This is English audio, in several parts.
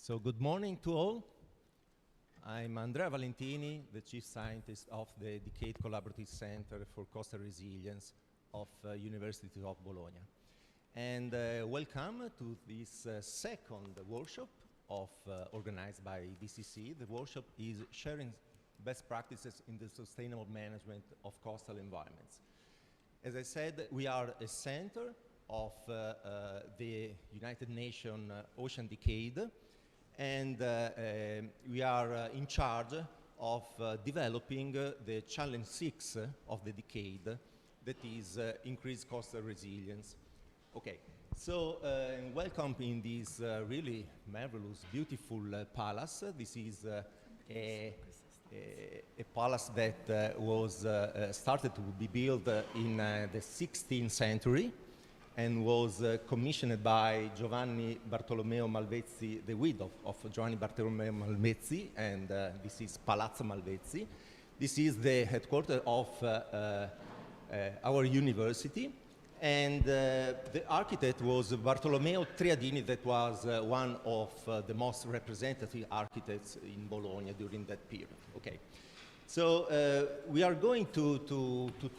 So good morning to all. I'm Andrea Valentini, the Chief Scientist of the Decade Collaborative Center for Coastal Resilience of University of Bologna. And welcome to this second workshop organized by DCC. The workshop is sharing best practices in the sustainable management of coastal environments. As I said, we are a center of the United Nations Ocean Decade, and we are in charge of developing the Challenge 6 of the decade, that is increased coastal resilience. Okay, so welcome in this really marvelous, beautiful palace. This is a palace that was started to be built in the 16th century and was commissioned by Giovanni Bartolomeo Malvezzi, the widow of Giovanni Bartolomeo Malvezzi, and this is Palazzo Malvezzi. This is the headquarters of our university, and the architect was Bartolomeo Triadini, that was one of the most representative architects in Bologna during that period. Okay. So we are going to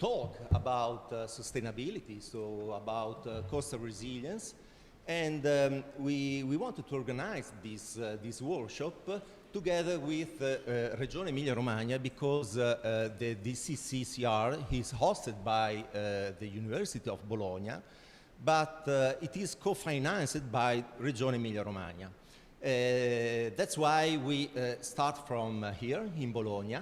talk about sustainability, so about coastal resilience, and we wanted to organize this workshop together with Regione Emilia-Romagna, because the DCCCR is hosted by the University of Bologna, but it is co-financed by Regione Emilia-Romagna. That's why we start from here in Bologna,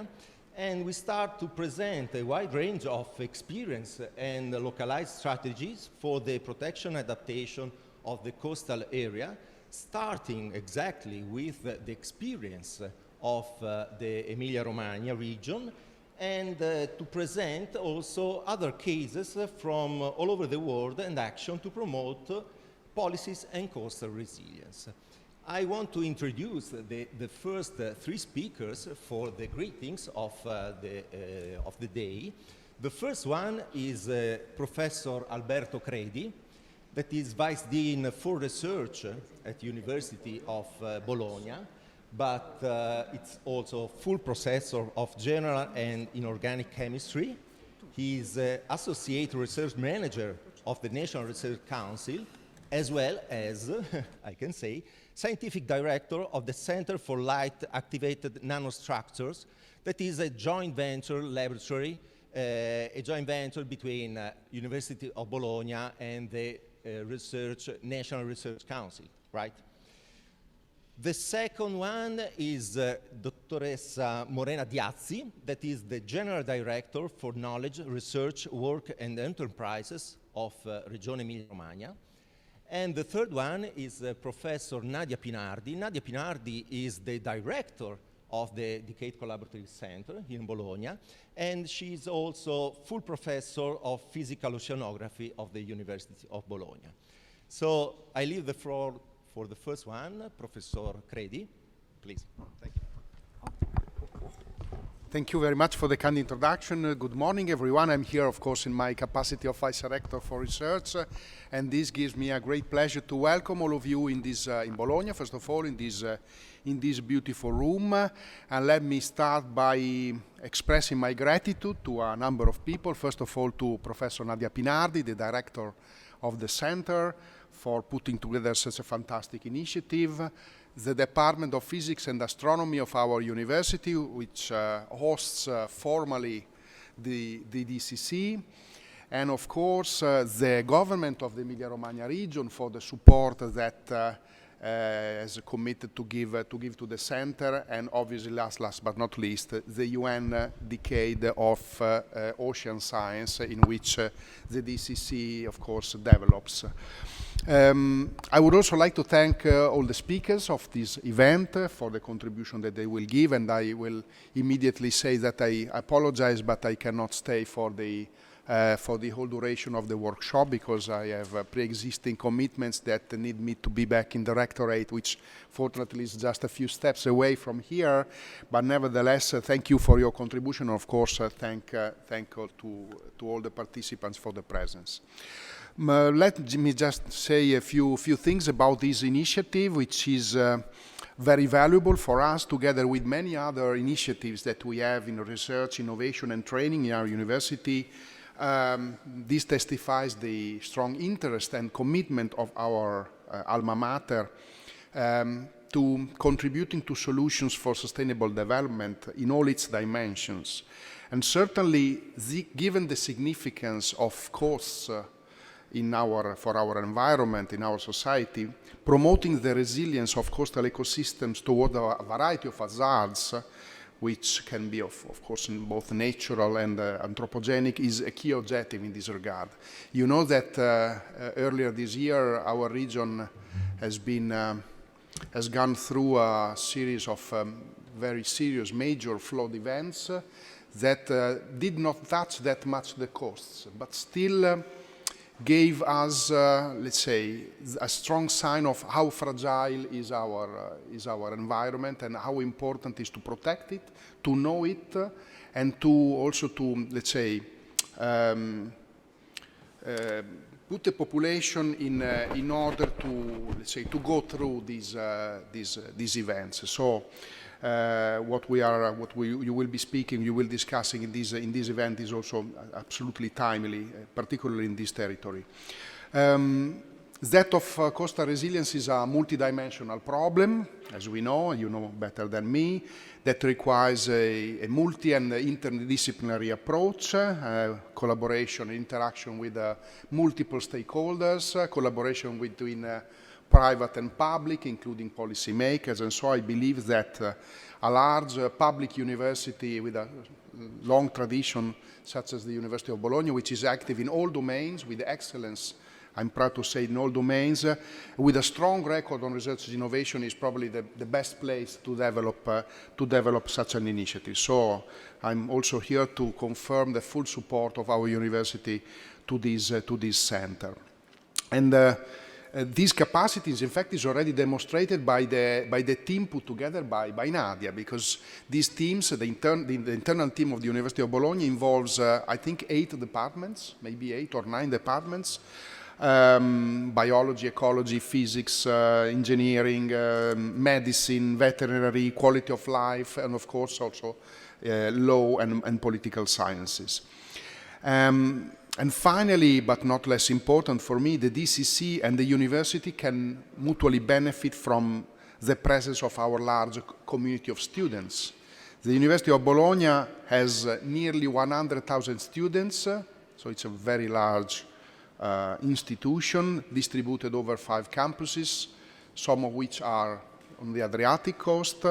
and we start to present a wide range of experience and localized strategies for the protection and adaptation of the coastal area, starting exactly with the experience of the Emilia-Romagna region, and to present also other cases from all over the world and action to promote policies and coastal resilience. I want to introduce the first three speakers for the greetings of the day. The first one is Professor Alberto Credi, that is Vice Dean for Research at University of Bologna, but it's also full professor of General and Inorganic Chemistry. He is Associate Research Manager of the National Research Council, as well as, I can say, Scientific Director of the Center for Light-Activated Nanostructures, that is a joint venture laboratory, a joint venture between University of Bologna and the National Research Council, right? The second one is Dottoressa Morena Diazzi, that is the General Director for Knowledge, Research, Work and Enterprises of Regione Emilia-Romagna. And the third one is Professor Nadia Pinardi. Nadia Pinardi is the director of the Decade Collaborative Center in Bologna, and she's also full professor of physical oceanography of the University of Bologna. So I leave the floor for the first one, Professor Credi, please. Thank you. Thank you very much for the kind introduction. Good morning, everyone. I'm here, of course, in my capacity of Vice Rector for Research, and this gives me a great pleasure to welcome all of you in Bologna, first of all, in this beautiful room. And let me start by expressing my gratitude to a number of people. First of all, to Professor Nadia Pinardi, the director of the center, for putting together such a fantastic initiative. The Department of Physics and Astronomy of our university, which hosts formally the DCC, and of course the government of the Emilia-Romagna region for the support that has committed to give to the center, and obviously last but not least, the UN Decade of Ocean Science, in which the DCC, of course, develops. I would also like to thank all the speakers of this event for the contribution that they will give, and I will immediately say that I apologize, but I cannot stay for the whole duration of the workshop, because I have pre-existing commitments that need me to be back in the rectorate, which fortunately is just a few steps away from here. But nevertheless, thank you for your contribution. Of course, thank to all the participants for the presence. Let me just say a few things about this initiative, which is very valuable for us, together with many other initiatives that we have in research, innovation, and training in our university. This testifies the strong interest and commitment of our alma mater to contributing to solutions for sustainable development in all its dimensions. And certainly, given the significance of costs for our environment, in our society, promoting the resilience of coastal ecosystems toward a variety of hazards, which can be, of course, in both natural and anthropogenic, is a key objective in this regard. You know that earlier this year, our region has gone through a series of very serious major flood events that did not touch that much the coasts, but still gave us, let's say, a strong sign of how fragile is our environment and how important it is to protect it, to know it, and to also to, let's say, put the population in order to, let's say, to go through these events. So you will be speaking, you will discussing in this event is also absolutely timely, particularly in this territory. That of coastal resilience is a multidimensional problem, as we know, you know better than me, that requires a multi and interdisciplinary approach, collaboration, interaction with multiple stakeholders, collaboration between private and public, including policymakers. And so I believe that a large public university with a long tradition, such as the University of Bologna, which is active in all domains with excellence, I'm proud to say, in all domains, with a strong record on research and innovation, is probably the best place to develop such an initiative. So I'm also here to confirm the full support of our university to this center. And these capacities, in fact, is already demonstrated by the team put together by Nadia, because these teams, the internal team of the University of Bologna involves, I think, 8 departments, maybe 8 or 9 departments, biology, ecology, physics, engineering, medicine, veterinary, quality of life, and of course also law and political sciences. And finally, but not less important for me, the DCC and the university can mutually benefit from the presence of our large community of students. The University of Bologna has nearly 100,000 students, so it's a very large institution distributed over 5 campuses, some of which are on the Adriatic coast,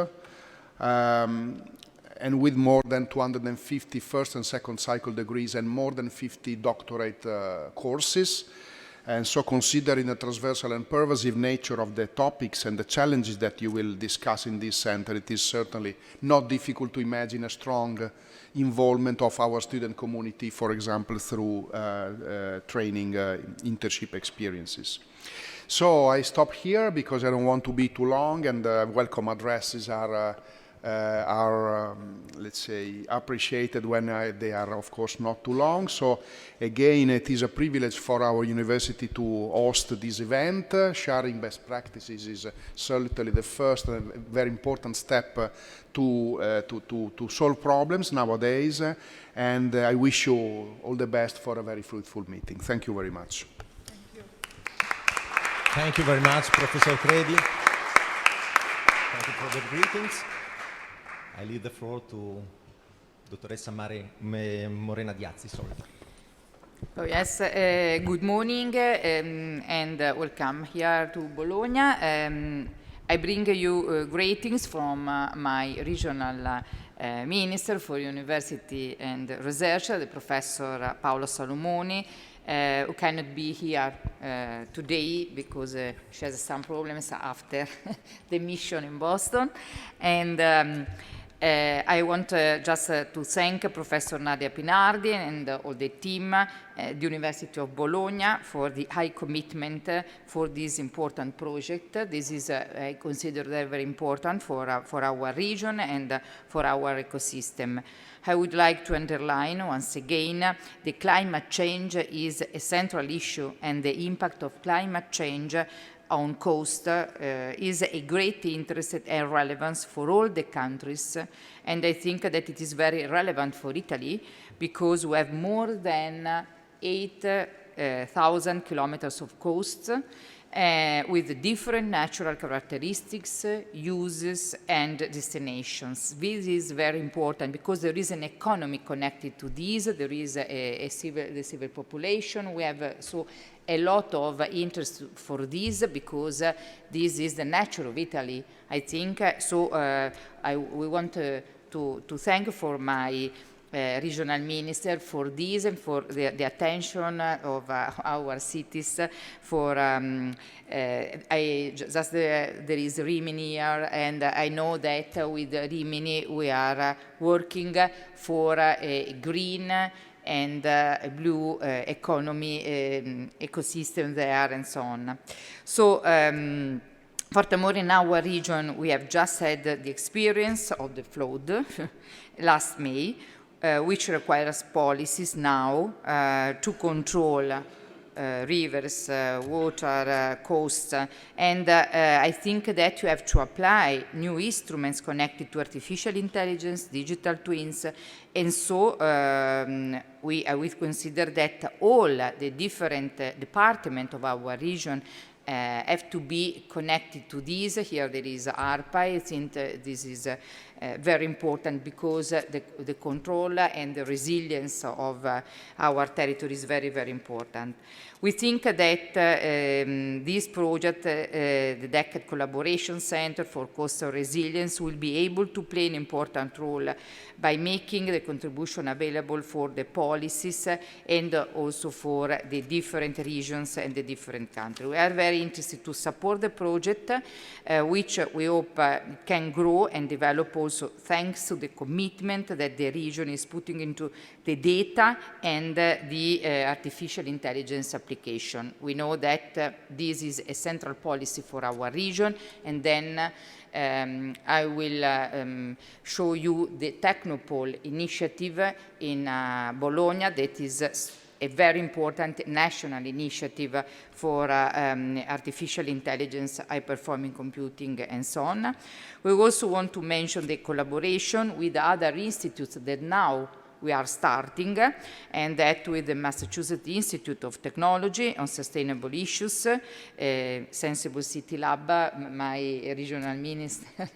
and with more than 250 first and second cycle degrees and more than 50 doctorate courses. And so, considering the transversal and pervasive nature of the topics and the challenges that you will discuss in this center, it is certainly not difficult to imagine a strong involvement of our student community, for example, through training internship experiences. So I stop here because I don't want to be too long, and welcome addresses are let's say, appreciated when they are, of course, not too long. So again, it is a privilege for our university to host this event. Sharing best practices is certainly the first and very important step to solve problems nowadays. And I wish you all the best for a very fruitful meeting. Thank you very much. Thank you. Thank you very much, Professor Credi. Thank you for the greetings. I leave the floor to Dottoressa Morena Diazzi. Sorry. Oh, yes, good morning and welcome here to Bologna. I bring you greetings from my regional Minister for University and Research, the Professor Paolo Salomoni, who cannot be here today because she has some problems after the mission in Boston. And I want just to thank Professor Nadia Pinardi and all the team at the University of Bologna for the high commitment for this important project. This is, I consider that very important for our region and for our ecosystem. I would like to underline once again the climate change is a central issue, and the impact of climate change on coast is a great interest and relevance for all the countries, and I think that it is very relevant for Italy because we have more than 8,000 kilometers of coast with different natural characteristics, uses, and destinations. This is very important because there is an economy connected to this. There is the civil population. We have a lot of interest for this because this is the nature of Italy, I think. We want to thank for my regional minister for this and for the attention of our cities. There is Rimini here, and I know that with Rimini we are working for a green and a blue economy ecosystem there and so on. So furthermore, in our region, we have just had the experience of the flood last May, which requires policies now to control rivers, water, coasts, and I think that you have to apply new instruments connected to artificial intelligence, digital twins, and so I will consider that all the different departments of our region have to be connected to this. Here there is ARPA. I think this is very important because the control and the resilience of our territory is very, very important. We think that this project, the Decade Collaboration Center for Coastal Resilience, will be able to play an important role by making the contribution available for the policies and also for the different regions and the different countries. We are very interested to support the project, which we hope can grow and develop also thanks to the commitment that the region is putting into the data and the artificial intelligence application. We know that this is a central policy for our region, and then I will show you the Technopole initiative in Bologna that is a very important national initiative for artificial intelligence, high-performing computing, and so on. We also want to mention the collaboration with other institutes that now we are starting, and that with the Massachusetts Institute of Technology on Sustainable Issues, Sensible City Lab. My regional minister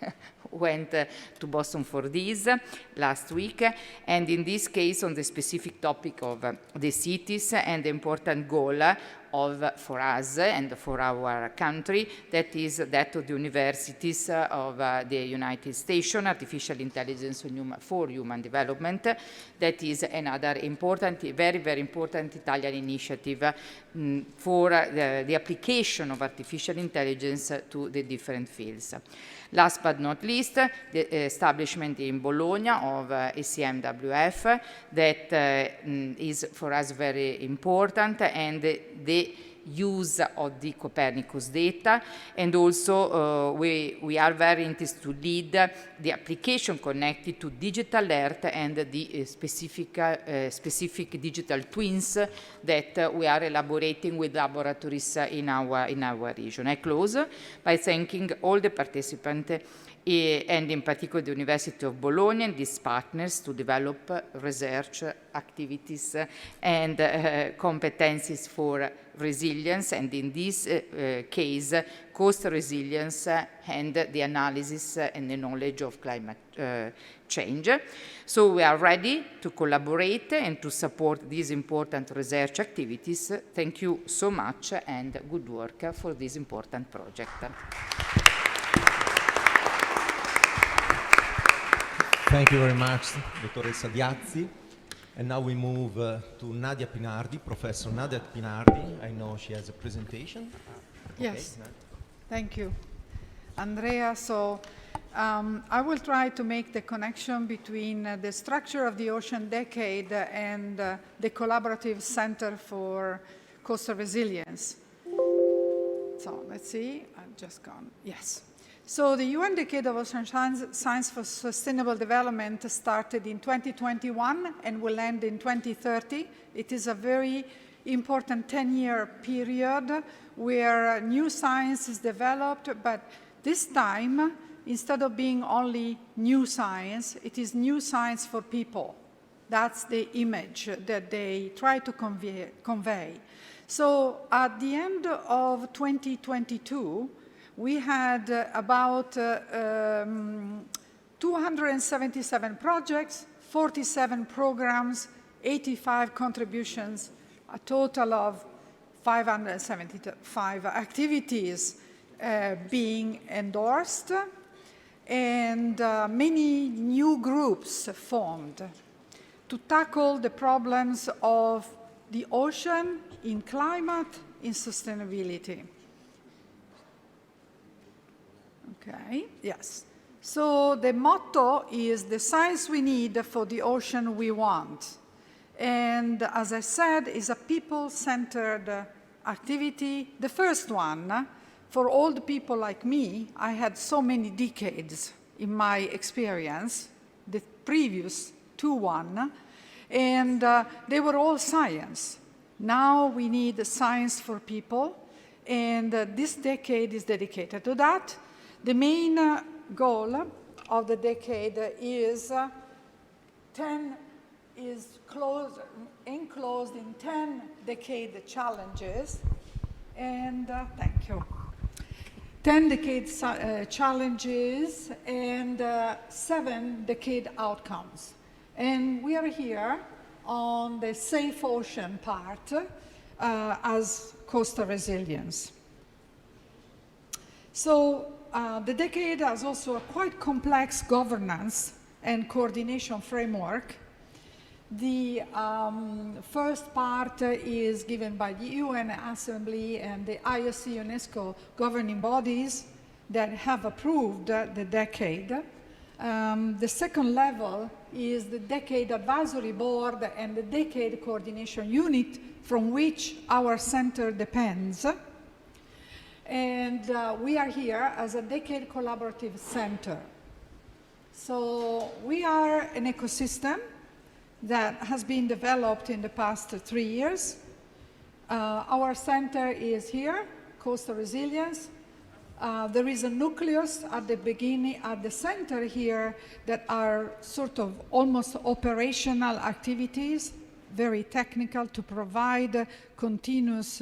went to Boston for this last week, and in this case on the specific topic of the cities and the important goal for us and for our country, that is that of the universities of the United States, Artificial Intelligence for Human Development. That is another important, very, very important Italian initiative for the application of artificial intelligence to the different fields. Last but not least, the establishment in Bologna of ACMWF, that is for us very important, and the use of the Copernicus data, and also we are very interested to lead the application connected to digital alert and the specific digital twins that we are elaborating with laboratories in our region. I close by thanking all the participants and in particular the University of Bologna and its partners to develop research activities and competencies for resilience, and in this case, coast resilience and the analysis and the knowledge of climate change. So we are ready to collaborate and to support these important research activities. Thank you so much, and good work for this important project. Thank you very much, Dottoressa Diazzi. And now we move to Nadia Pinardi, Professor Nadia Pinardi. I know she has a presentation. Yes, thank you, Andrea. So I will try to make the connection between the structure of the Ocean Decade and the Collaborative Center for Coastal Resilience. So let's see, I've just gone, yes. So the UN Decade of Ocean Science for Sustainable Development started in 2021 and will end in 2030. It is a very important 10-year period where new science is developed, but this time, instead of being only new science, it is new science for people. That's the image that they try to convey. So at the end of 2022, we had about 277 projects, 47 programs, 85 contributions, a total of 575 activities being endorsed, and many new groups formed to tackle the problems of the ocean in climate, in sustainability. Okay, yes. So the motto is the science we need for the ocean we want. And as I said, is a people-centered activity. The first one, for old people like me, I had so many decades in my experience, the previous one, and they were all science. Now we need science for people, and this decade is dedicated to that. The main goal of the decade is enclosed in 10 decade challenges, and thank you. 10 decade challenges and 7 decade outcomes. And we are here on the safe ocean part as coastal resilience. So the decade has also a quite complex governance and coordination framework. The first part is given by the UN Assembly and the IOC UNESCO governing bodies that have approved the decade. The second level is the Decade Advisory Board and the Decade Coordination Unit from which our center depends. And we are here as a Decade Collaborative Center. So we are an ecosystem that has been developed in the past 3 years. Our center is here, Coastal Resilience. There is a nucleus at the beginning, at the center here, that are sort of almost operational activities, very technical, to provide continuous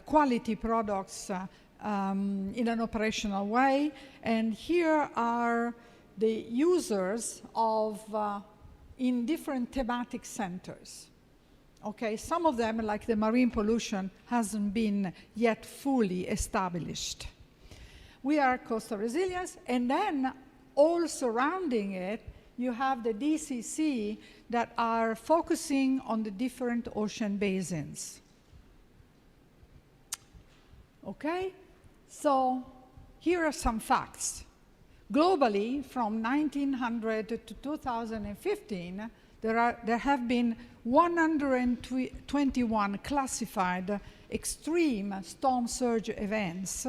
quality products in an operational way. And here are the users of in different thematic centers. Okay, some of them, like the marine pollution, hasn't been yet fully established. We are coastal resilience, and then all surrounding it, you have the DCC that are focusing on the different ocean basins. Okay, so here are some facts. Globally, from 1900 to 2015, there have been 121 classified extreme storm surge events,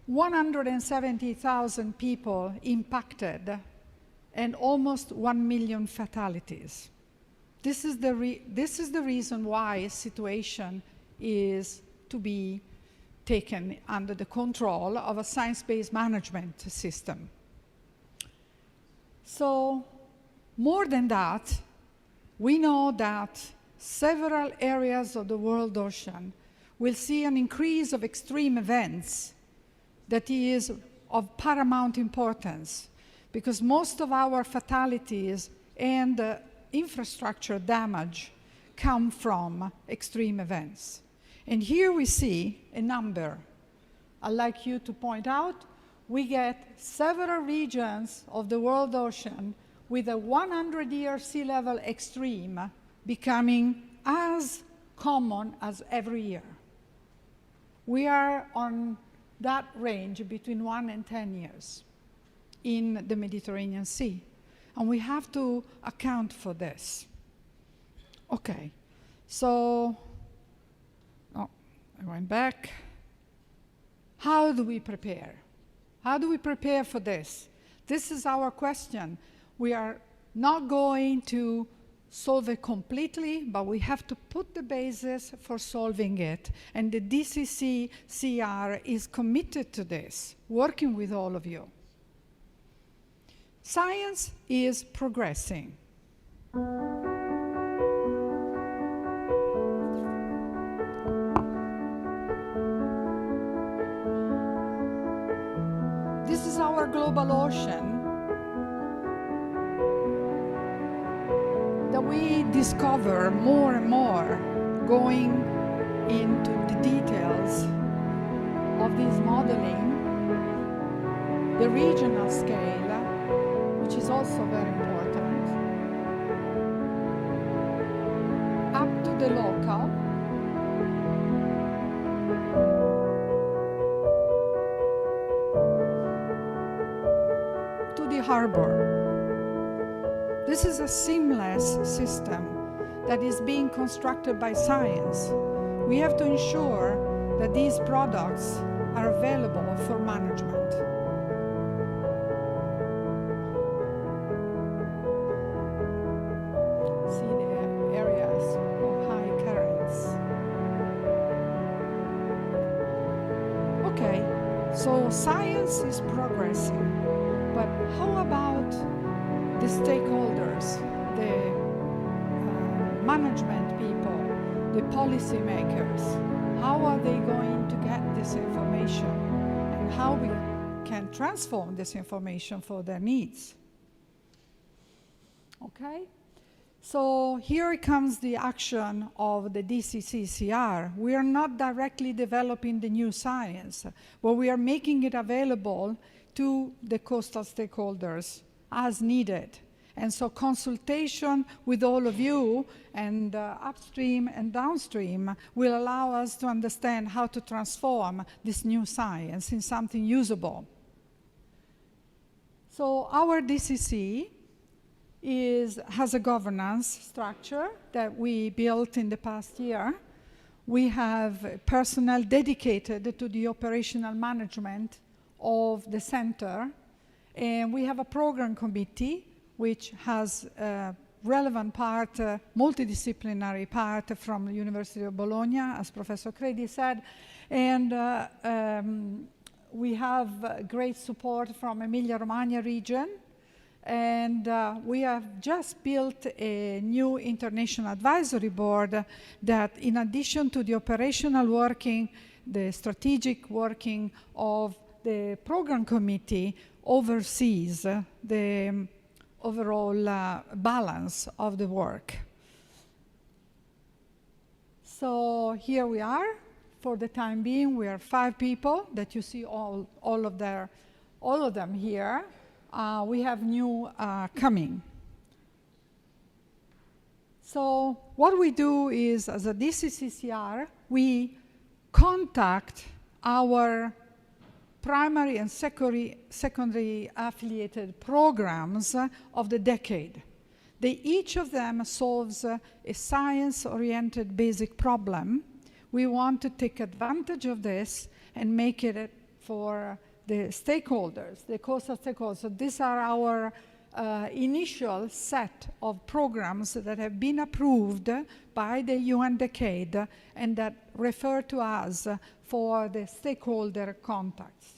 170,000 people impacted, and almost 1 million fatalities. This is the reason why a situation is to be taken under the control of a science-based management system. So, more than that, we know that several areas of the world ocean will see an increase of extreme events that is of paramount importance, because most of our fatalities and infrastructure damage come from extreme events. And here we see a number. I'd like you to point out, we get several regions of the world ocean with a 100-year sea level extreme becoming as common as every year. We are on that range between 1 and 10 years. in the Mediterranean Sea. And we have to account for this. Okay, so, oh, I went back. How do we prepare? How do we prepare for this? This is our question. We are not going to solve it completely, but we have to put the basis for solving it. And the DCC-CR is committed to this, working with all of you. Science is progressing. This is our global ocean that we discover more and more, going into the details of this modeling, the regional scale, which is also very important, up to the local, to the harbor. This is a seamless system that is being constructed by science. We have to ensure that these products are available for management. See the areas of high currents. Okay, so science is progressing, but how about the stakeholders, the management people, the policymakers? How are they going to get this information, and how we can transform this information for their needs? Okay, so here comes the action of the DCC-CR. We are not directly developing the new science, but we are making it available to the coastal stakeholders as needed. And so consultation with all of you and upstream and downstream will allow us to understand how to transform this new science in something usable. So our DCC has a governance structure that we built in the past year. We have personnel dedicated to the operational management of the center. And we have a program committee which has a relevant part, multidisciplinary part from the University of Bologna, as Professor Credi said. And we have great support from Emilia-Romagna region. And we have just built a new international advisory board that, in addition to the operational working, the strategic working of the program committee, oversees the overall balance of the work. So here we are. For the time being, we are 5 people that you see all of them here. We have new coming. So what we do is, as a DCC-CR, we contact our primary and secondary affiliated programs of the decade. Each of them solves a science-oriented basic problem. We want to take advantage of this and make it for the stakeholders, the coastal stakeholders. So these are our initial set of programs that have been approved by the UN Decade and that refer to us for the stakeholder contacts.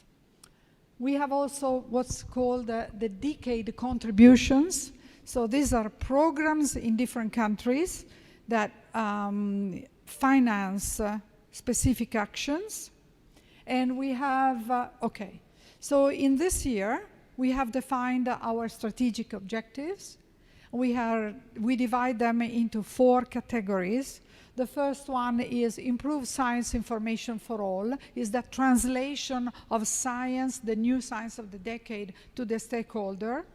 We have also what's called the decade contributions. So these are programs in different countries that finance specific actions. And we have, so in this year, we have defined our strategic objectives. We divide them into 4 categories. The first one is improve science information for all, is the translation of science, the new science of the decade, to the stakeholder.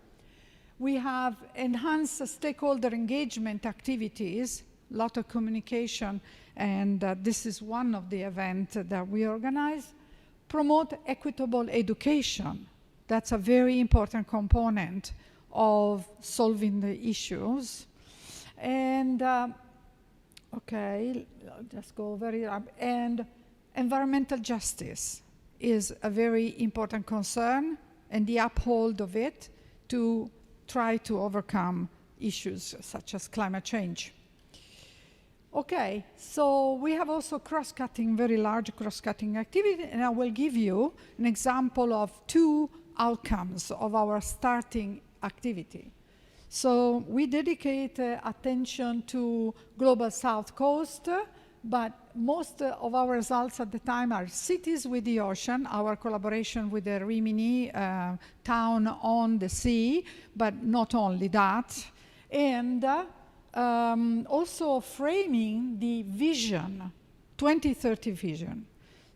We have enhanced stakeholder engagement activities, a lot of communication, and this is one of the events that we organize. Promote equitable education. That's a very important component of solving the issues. And okay, I'll just go very up. And environmental justice is a very important concern, and the uphold of it to try to overcome issues such as climate change. Okay, so we have also cross-cutting, very large cross-cutting activity, and I will give you an example of 2 outcomes of our starting activity. So we dedicate attention to Global South Coast, but most of our results at the time are cities with the ocean, our collaboration with the Rimini town on the sea, but not only that, and also framing the vision, 2030 vision.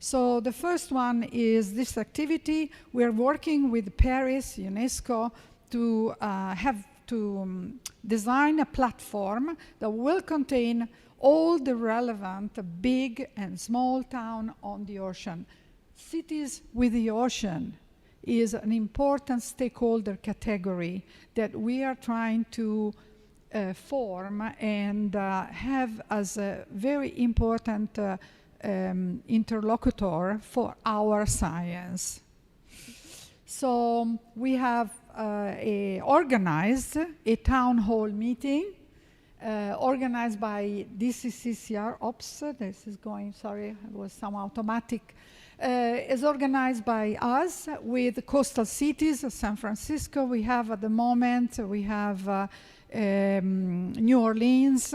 So the first one is this activity. We're working with Paris, UNESCO, to design a platform that will contain all the relevant big and small towns on the ocean. Cities with the ocean is an important stakeholder category that we are trying to form and have as a very important interlocutor for our science. So we have organized a town hall meeting organized by DCCCR Ops. This is going, sorry, it was some automatic. Is organized by us with coastal cities, San Francisco. We have at the moment, we have New Orleans.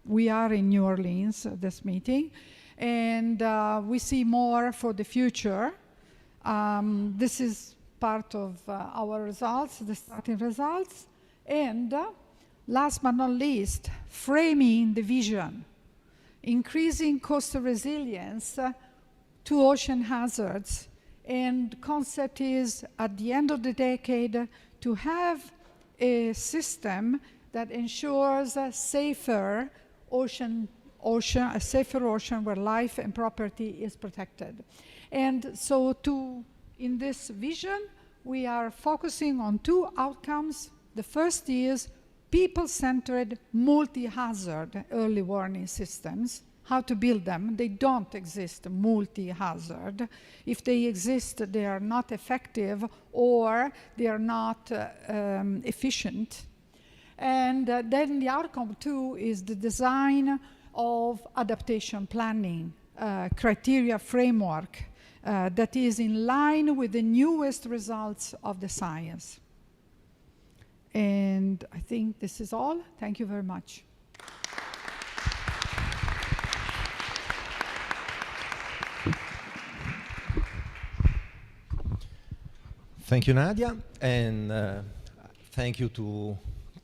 We are in New Orleans, this meeting. And we see more for the future. This is part of our results, the starting results. And last but not least, framing the vision, increasing coastal resilience to ocean hazards. And concept is, at the end of the decade, to have a system that ensures a safer ocean, where life and property is protected. And so in this vision, we are focusing on 2 outcomes. The first is people-centered multi-hazard early warning systems. How to build them. They don't exist multi-hazard. If they exist, they are not effective or they are not efficient. And then the outcome 2 is the design of adaptation planning criteria framework that is in line with the newest results of the science. And I think this is all. Thank you very much. Thank you, Nadia, and thank you to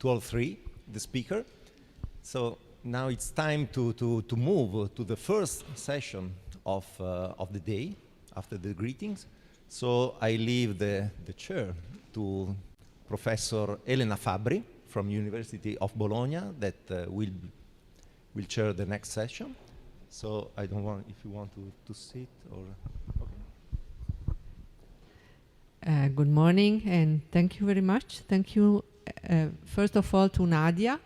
all 3, the speaker. So now it's time to move to the first session of the day, after the greetings. So I leave the chair to Professor Elena Fabbri from University of Bologna that will chair the next session. So I don't want, if you want to sit or, okay. Good morning and thank you very much. Thank you first of all to Nadia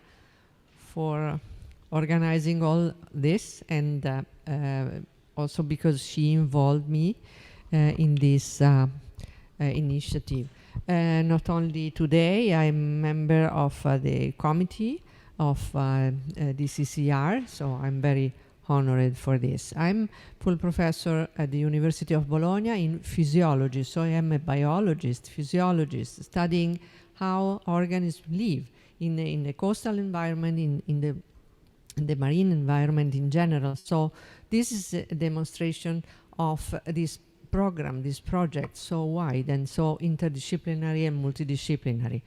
for organizing all this and also because she involved me in this initiative. Not only today, I'm member of the committee of DCCR, so I'm very honored for this. I'm full professor at the University of Bologna in physiology, so I am a biologist, physiologist, studying how organisms live in the coastal environment, in the marine environment in general. So this is a demonstration of this program, this project, so wide and so interdisciplinary and multidisciplinary,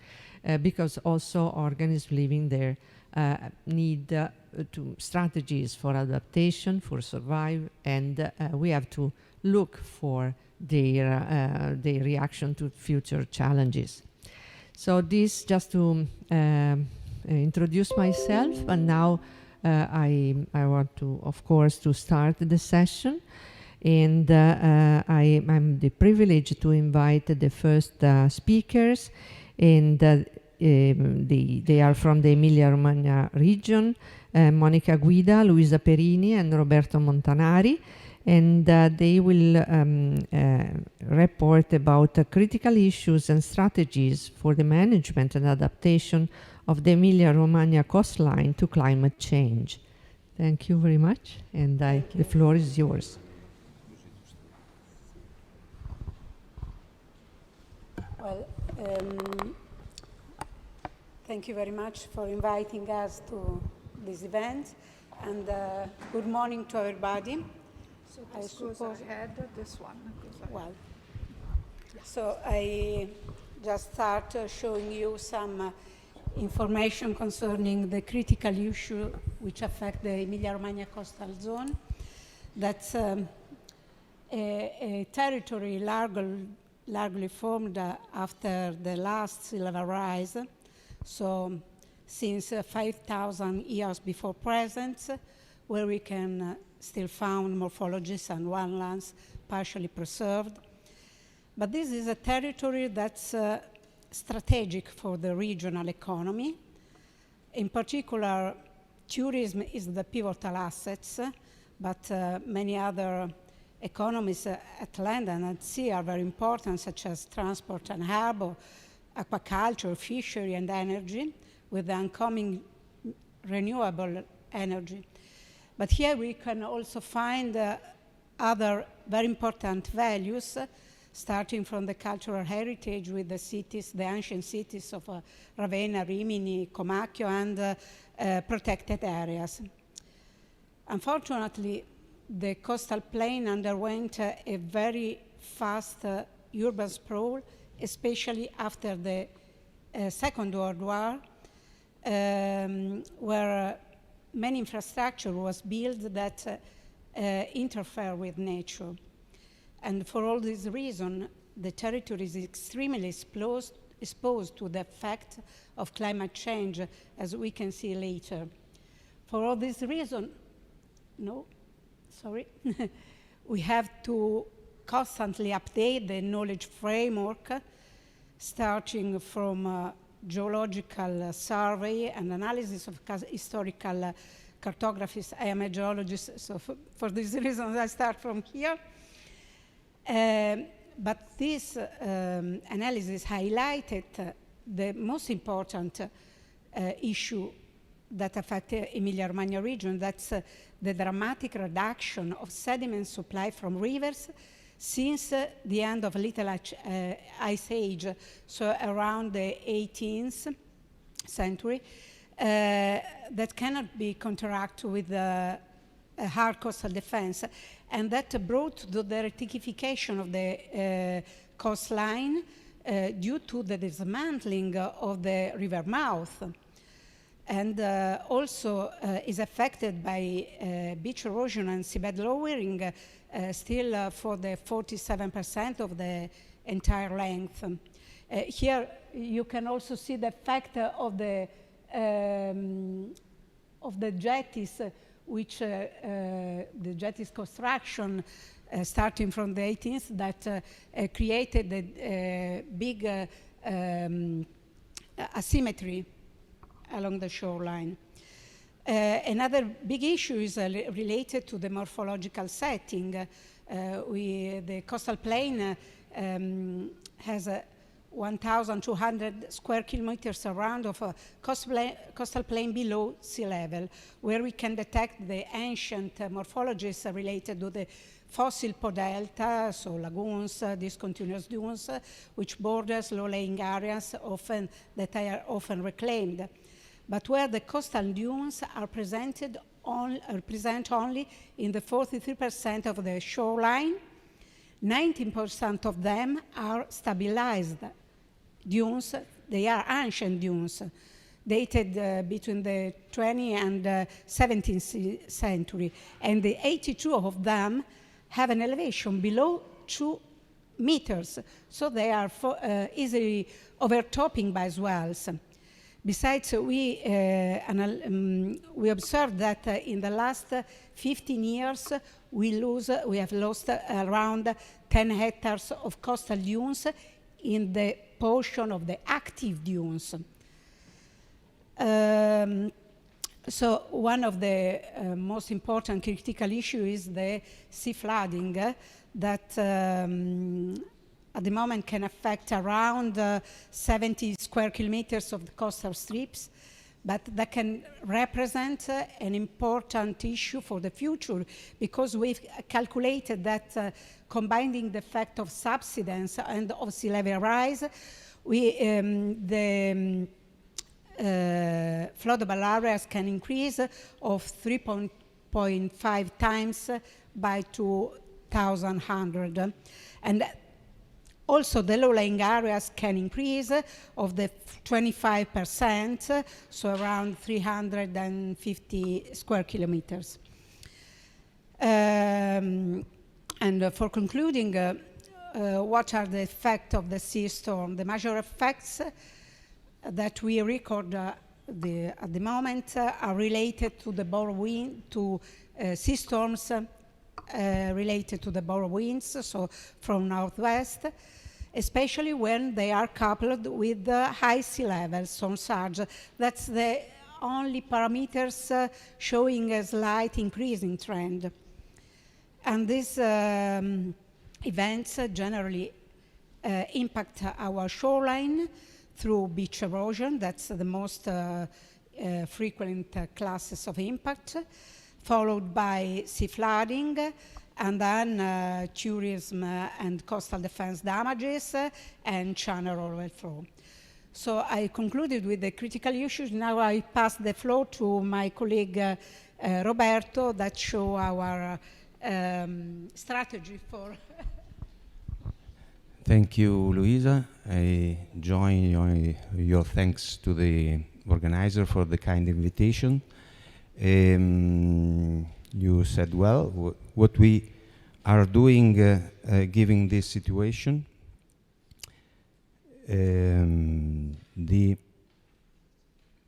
because also organisms living there need to strategies for adaptation, for survive, and we have to look for their reaction to future challenges. So this just to introduce myself, and now I want to, of course, to start the session. And I'm the privilege to invite the first speakers, and they are from the Emilia-Romagna region, Monica Guida, Luisa Perini, and Roberto Montanari, and they will report about critical issues and strategies for the management and adaptation of the Emilia-Romagna coastline to climate change. Thank you very much, and the floor is yours. Well, thank you very much for inviting us to this event, and good morning to everybody. So this goes ahead, this one. Well, so I just start showing you some information concerning the critical issue which affect the Emilia-Romagna coastal zone. That's a territory largely formed after the last sea level rise, so since 5,000 years before present, where we can still found morphologies and wetlands partially preserved. But this is a territory that's strategic for the regional economy. In particular, tourism is the pivotal assets, but many other economies at land and at sea are very important, such as transport and harbor, aquaculture, fishery, and energy, with the oncoming renewable energy. But here we can also find other very important values, starting from the cultural heritage with the cities, the ancient cities of Ravenna, Rimini, Comacchio, and protected areas. Unfortunately, the coastal plain underwent a very fast urban sprawl, especially after the Second World War, where many infrastructure was built that interfere with nature. And for all this reason, the territory is extremely exposed to the effect of climate change, as we can see later. For all this reason, we have to constantly update the knowledge framework, starting from geological survey and analysis of historical cartographies. I am a geologist, so for these reasons I start from here. But this analysis highlighted the most important issue that affect the Emilia-Romagna region. That's the dramatic reduction of sediment supply from rivers since the end of Little Ice Age, so around the 18th century, that cannot be counteracted with a hard coastal defense. And that brought to the retification of the coastline due to the dismantling of the river mouth. And also is affected by beach erosion and seabed lowering still for the 47% of the entire length. Here you can also see the effect of the jetties, which the jetties construction starting from the 18th that created a big asymmetry along the shoreline. Another big issue is related to the morphological setting. The coastal plain has 1,200 square kilometers around of a coastal plain below sea level, where we can detect the ancient morphologies related to the fossil podelta, so lagoons, discontinuous dunes, which borders low-lying areas that are often reclaimed. But where the coastal dunes are present only in the 43% of the shoreline, 19% of them are stabilized dunes. They are ancient dunes, dated between the 20th and 17th century, and the 82 of them have an elevation below 2 meters, so they are easily overtopping by swells. Besides, we observed that in the last 15 years, we have lost around 10 hectares of coastal dunes in the portion of the active dunes. So one of the most important critical issues is the sea flooding that at the moment can affect around 70 square kilometers of the coastal strips, but that can represent an important issue for the future, because we've calculated that combining the effect of subsidence and of sea level rise, the floodable areas can increase of 3.5 times by 2100. And also, the low-lying areas can increase of the 25%, so around 350 square kilometers. And for concluding, what are the effects of the sea storm? The major effects that we record at the moment are related to the bore-wind, to sea storms related to the bore-winds, so from northwest, especially when they are coupled with high sea levels on surge. That's the only parameters showing a slight increasing trend. And these events generally impact our shoreline through beach erosion. That's the most frequent classes of impact, followed by sea flooding, and then tourism and coastal defense damages, and channel overflow. So I concluded with the critical issues. Now I pass the floor to my colleague Roberto, that show our strategy for... Thank you, Luisa. I join your thanks to the organizer for the kind invitation. You said well what we are doing given this situation. The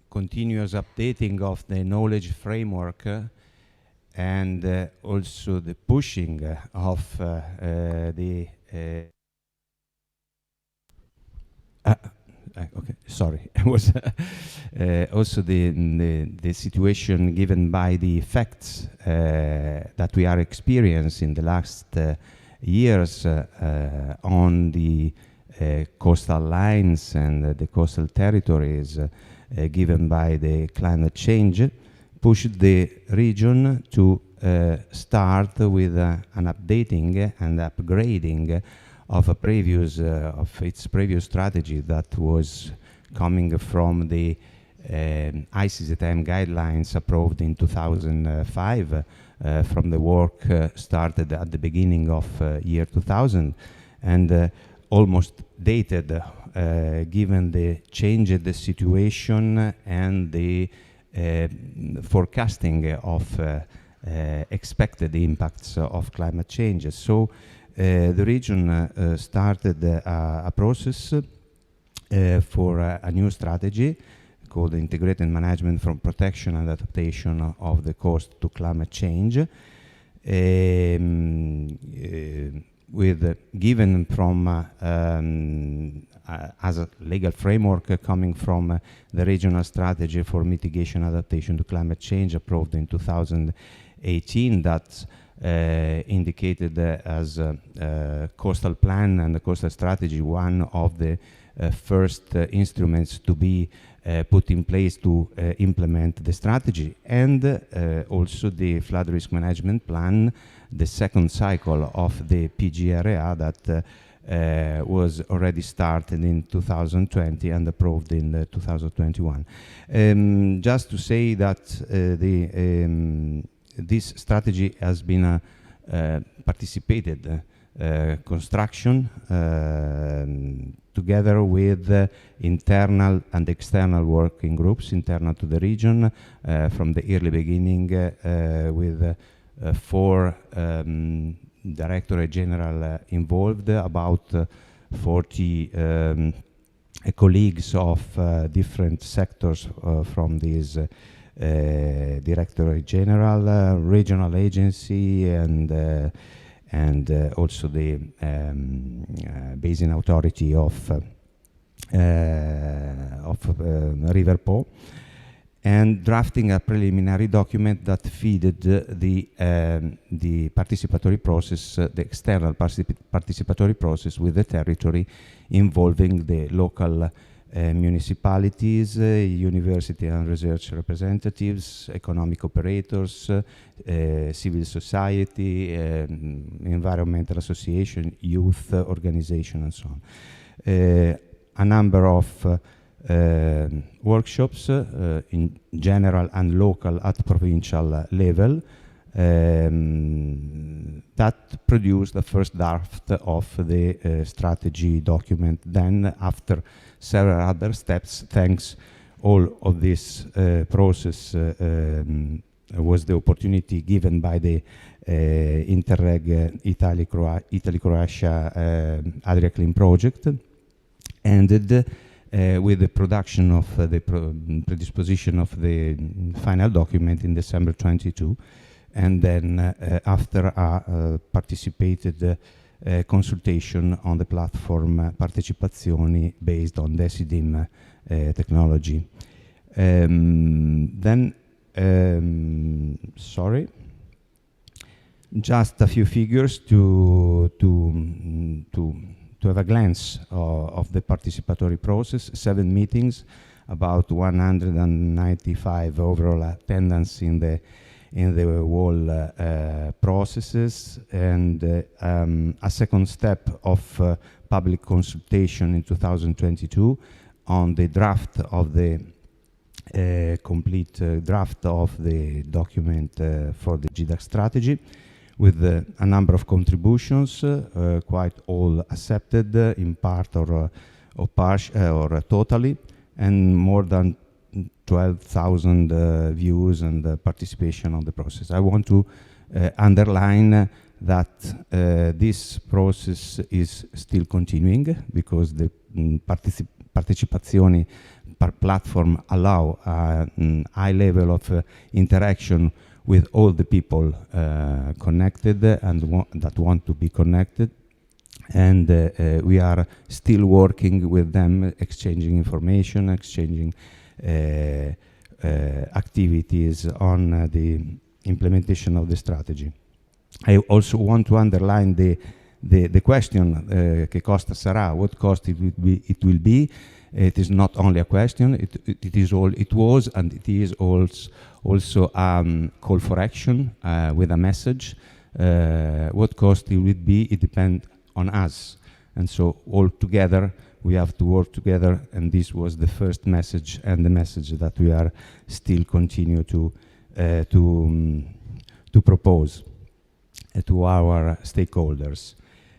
continuous updating of the knowledge framework and also the pushing of the okay, sorry. It was also the situation given by the effects that we are experiencing in the last years on the coastal lines and the coastal territories given by the climate change pushed the region to start with an updating and upgrading of its previous strategy that was coming from the ICZM guidelines approved in 2005 from the work started at the beginning of year 2000 and almost dated given the changed situation and the forecasting of expected impacts of climate change. So the region started a process for a new strategy called Integrated Management from Protection and Adaptation of the Coast to Climate Change, with given from as a legal framework coming from the regional strategy for mitigation adaptation to climate change approved in 2018 that indicated as coastal plan and the coastal strategy one of the first instruments to be put in place to implement the strategy, and also the flood risk management plan, the second cycle of the PGRA that was already started in 2020 and approved in 2021. Just to say that this strategy has been participated construction together with internal and external working groups internal to the region from the early beginning with 4 Directorate General involved, about 40 colleagues of different sectors from this Directorate General, regional agency, and also the Basin Authority of River Po, and drafting a preliminary document that feeded the participatory process, the external participatory process with the territory, involving the local municipalities, university and research representatives, economic operators, civil society, environmental association, youth organization, and so on. A number of workshops in general and local at provincial level that produced the first draft of the strategy document. Then, after several other steps, thanks all of this process was the opportunity given by the Interreg Italy-Croatia Adria Clean project, ended with the production of the predisposition of the final document in December 22, and then after a participated consultation on the platform Partecipazioni based on Decidim technology. Sorry, just a few figures to have a glance of the participatory process. 7 meetings, about 195 overall attendance in the whole processes, and a second step of public consultation in 2022 on the draft of the complete draft of the document for the GDAC strategy, with a number of contributions, quite all accepted in part or totally, and more than 12,000 views and participation on the process. I want to underline that this process is still continuing, because the Partecipazioni platform allow a high level of interaction with all the people connected and that want to be connected. And we are still working with them, exchanging information, exchanging activities on the implementation of the strategy. I also want to underline the question, che costa sarà, what cost it will be. It is not only a question, it was and it is also call for action with a message. What cost it will be, it depends on us. And so all together, we have to work together, and this was the first message, and the message that we are still continue to propose to our stakeholders.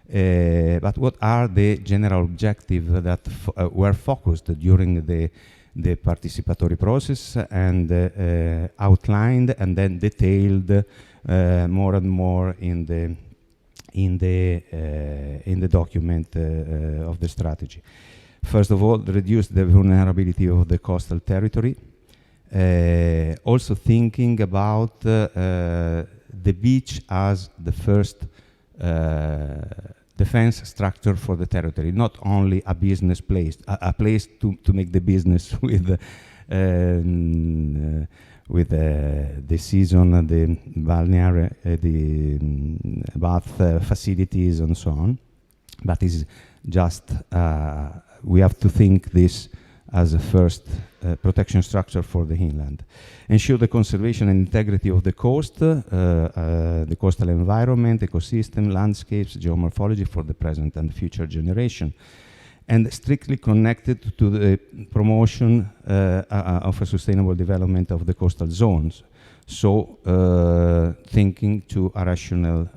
But what are the general objectives that were focused during the participatory process, and outlined and then detailed more and more in the document of the strategy? First of all, reduce the vulnerability of the coastal territory. Also thinking about the beach as the first defense structure for the territory, not only a business place, a place to make the business with the season, the balneary, the bath facilities, and so on. But it's just we have to think this as a first protection structure for the inland. Ensure the conservation and integrity of the coast, the coastal environment, ecosystem, landscapes, geomorphology for the present and future generation, and strictly connected to the promotion of a sustainable development of the coastal zones. So thinking to a rational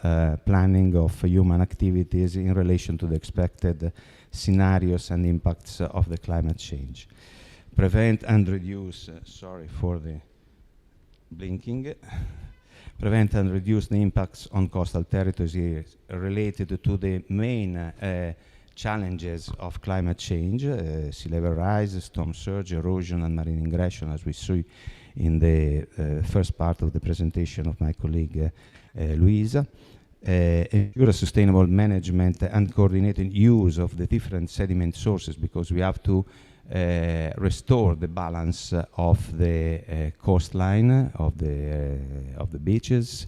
planning of human activities in relation to the expected scenarios and impacts of the climate change. Prevent and reduce, sorry for the blinking, prevent and reduce the impacts on coastal territories related to the main challenges of climate change, sea level rise, storm surge, erosion, and marine ingression, as we saw in the first part of the presentation of my colleague Luisa. Ensure a sustainable management and coordinated use of the different sediment sources, because we have to restore the balance of the coastline, of the beaches,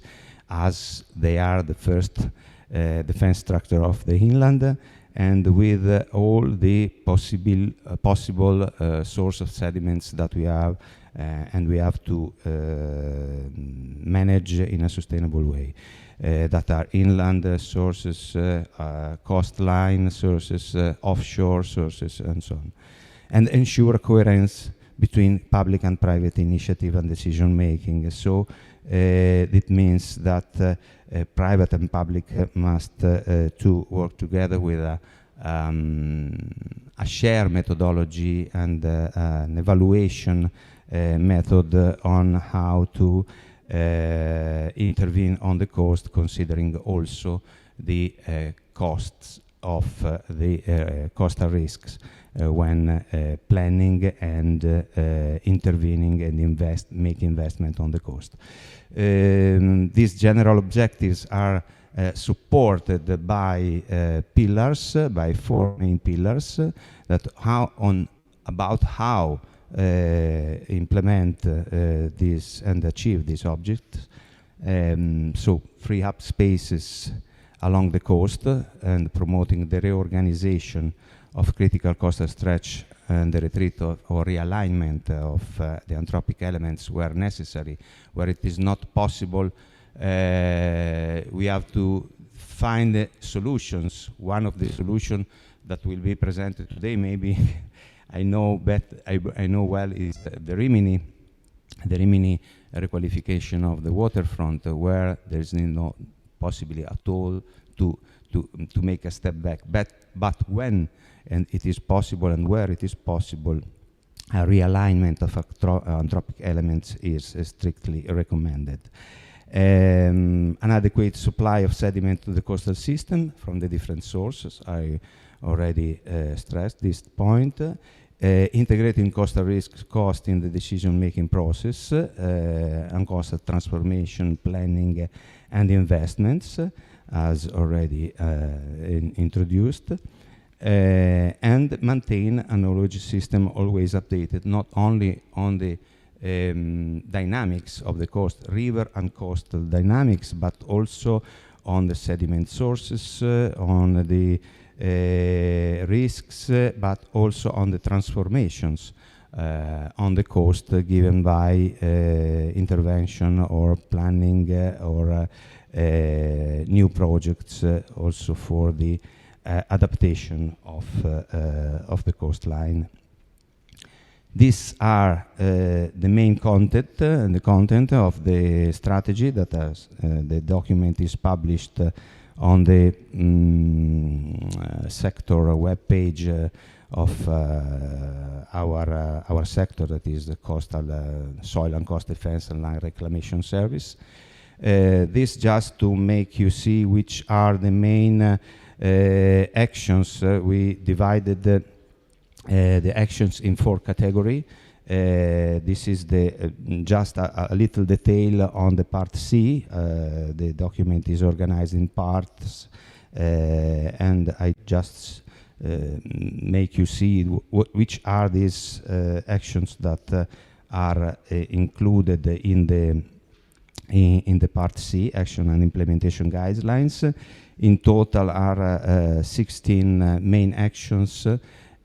as they are the first defense structure of the inland, and with all the possible source of sediments that we have, and we have to manage in a sustainable way. That are inland sources, coastline sources, offshore sources, and so on. And ensure coherence between public and private initiative and decision making. So it means that private and public must to work together with a shared methodology and an evaluation method on how to intervene on the coast, considering also the costs of the coastal risks when planning and intervening and make investment on the coast. These general objectives are supported by pillars, by 4 main pillars, that about how implement this and achieve these objectives. So free up spaces along the coast and promoting the reorganization of critical coastal stretch and the retreat or realignment of the anthropic elements where necessary. Where it is not possible, we have to find solutions. One of the solutions that will be presented today, maybe I know well, is the Rimini requalification of the waterfront, where there is no possibility at all to make a step back. But when and it is possible, and where it is possible, a realignment of anthropic elements is strictly recommended. An adequate supply of sediment to the coastal system from the different sources. I already stressed this point. Integrating coastal risk cost in the decision-making process, and coastal transformation planning and investments, as already introduced. And maintain a knowledge system always updated, not only on the dynamics of the coast, river and coastal dynamics, but also on the sediment sources, on the risks, but also on the transformations on the coast given by intervention or planning or new projects, also for the adaptation of the coastline. These are the main content and the content of the strategy that the document is published on the sector web page of our sector, that is the coastal soil and coast defense and land reclamation service. This just to make you see which are the main actions. We divided the actions in 4 categories. This is the just a little detail on the part C. The document is organized in parts, and I just make you see which are these actions that are included in the part C, action and implementation guidelines. In total are 16 main actions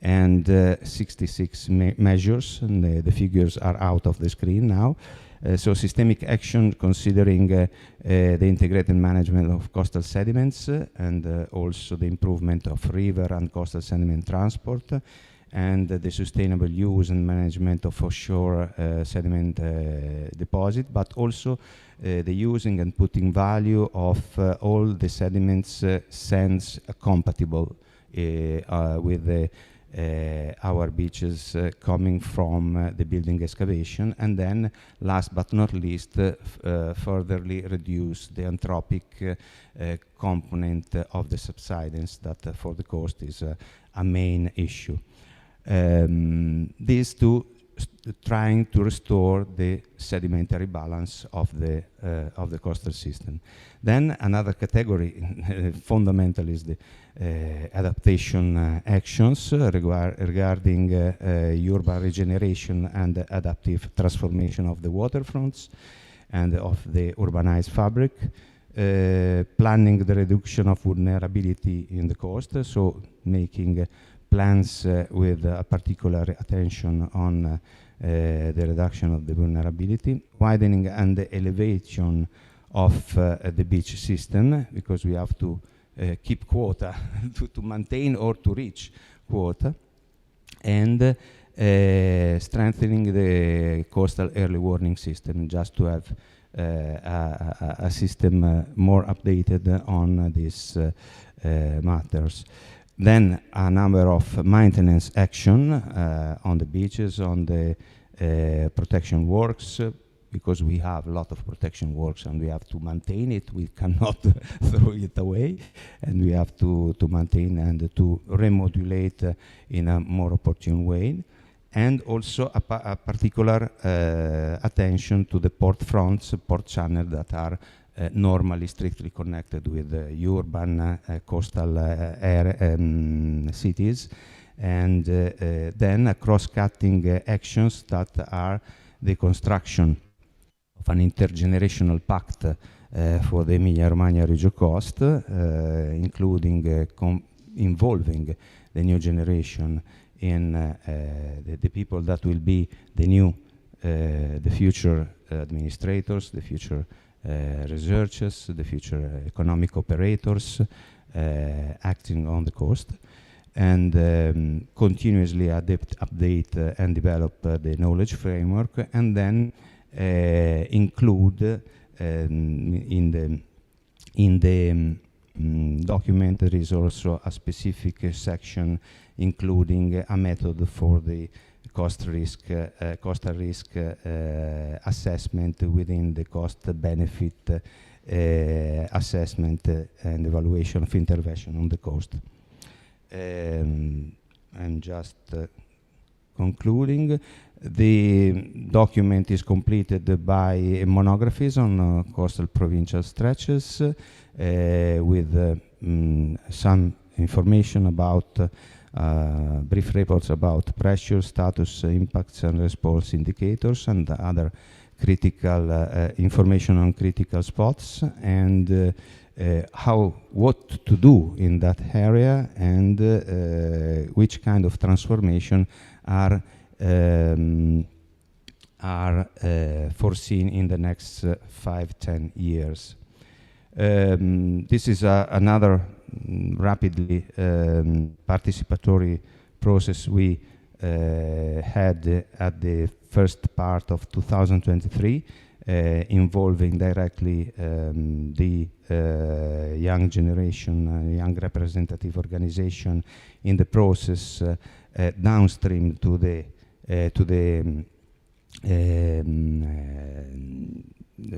and 66 measures, and the figures are out of the screen now. So systemic action considering the integrated management of coastal sediments and also the improvement of river and coastal sediment transport, and the sustainable use and management of offshore sediment deposit, but also the using and putting value of all the sediments sands compatible with the our beaches coming from the building excavation, and then last but not least furtherly reduce the anthropic component of the subsidence that for the coast is a main issue. These two trying to restore the sedimentary balance of the coastal system. Then another category, fundamental, is the adaptation actions regarding urban regeneration and adaptive transformation of the waterfronts and of the urbanized fabric, planning the reduction of vulnerability in the coast, so making plans with a particular attention on the reduction of the vulnerability, widening and the elevation of the beach system, because we have to keep quota to maintain or to reach quota, and strengthening the coastal early warning system, just to have a system more updated on these matters. Then a number of maintenance action on the beaches, on the protection works, because we have a lot of protection works and we have to maintain it. We cannot throw it away, and we have to maintain and to remodulate in a more opportune way. And also a particular attention to the port fronts, port channels that are normally strictly connected with urban coastal cities, and then cross-cutting actions that are the construction of an intergenerational pact for the Emilia-Romagna Region coast, including involving the new generation in the people that will be the future administrators, the future researchers, the future economic operators acting on the coast, and continuously update and develop the knowledge framework, and then include in the document there is also a specific section including a method for the coastal risk assessment within the cost-benefit assessment and evaluation of intervention on the coast. I'm just concluding. The document is completed by monographies on coastal provincial stretches with some information about brief reports about pressure, status, impacts and response indicators, and other critical information on critical spots, and what to do in that area, and which kind of transformation are foreseen in the next 5-10 years. This is another rapidly participatory process we had at the first part of 2023, involving directly the young generation, young representative organization in the process downstream to the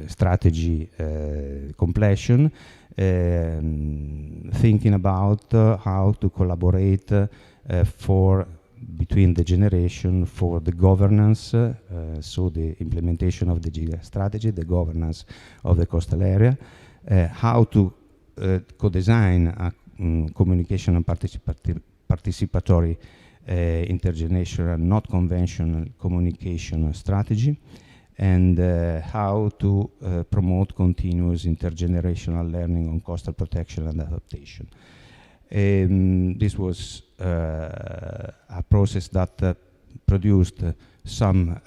strategy completion, thinking about how to collaborate between the generation for the governance, so the implementation of the strategy, the governance of the coastal area, how to co-design a communication and participatory intergenerational, not conventional communication strategy, and how to promote continuous intergenerational learning on coastal protection and adaptation. This was a process that produced some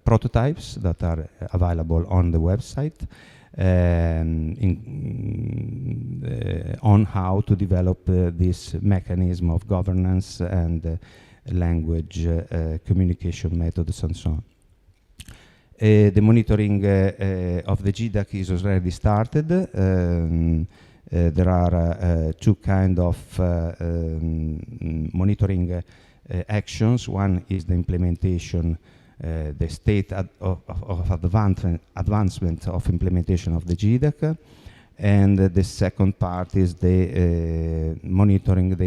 prototypes that are available on the website on how to develop this mechanism of governance and language communication methods and so on. The monitoring of the GDAC is already started. There are two kinds of monitoring actions. One is the implementation, the state of advancement of implementation of the GDAC, and the second part is the monitoring the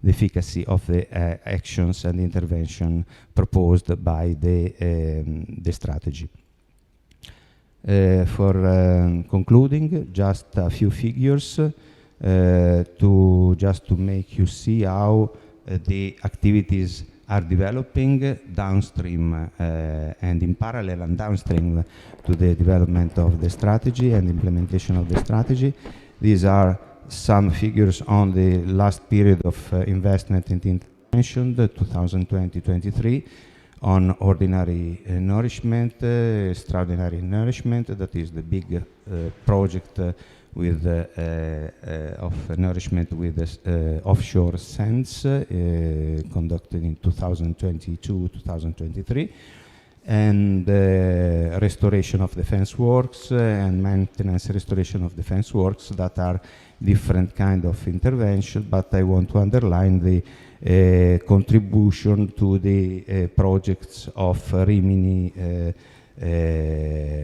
efficacy of the actions and intervention proposed by the strategy. For concluding, just a few figures to make you see how the activities are developing downstream and in parallel and downstream to the development of the strategy and implementation of the strategy. These are some figures on the last period of investment in the intervention, the 2020-23, on ordinary nourishment, extraordinary nourishment, that is the big project with of nourishment with offshore sands conducted in 2022-2023, and restoration of defense works and maintenance restoration of defense works that are different kind of intervention, but I want to underline the contribution to the projects of Rimini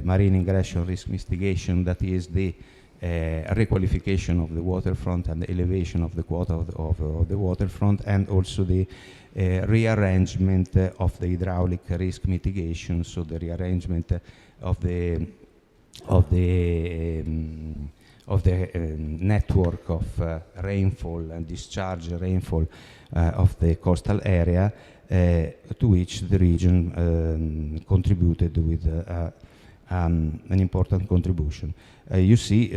marine ingression risk mitigation, that is the requalification of the waterfront and the elevation of the quota of the waterfront, and also the rearrangement of the hydraulic risk mitigation, so the rearrangement of the network of rainfall and discharge rainfall of the coastal area, to which the region contributed with an important contribution. You see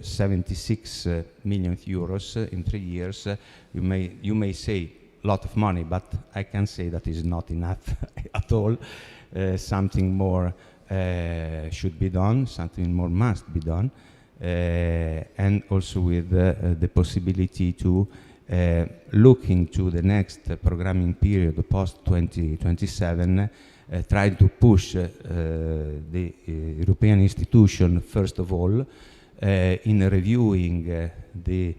76 million euros in 3 years. You may say a lot of money, but I can say that is not enough at all. Something more should be done, something more must be done, and also with the possibility to look into the next programming period post 2027, trying to push the European institution, first of all, in reviewing the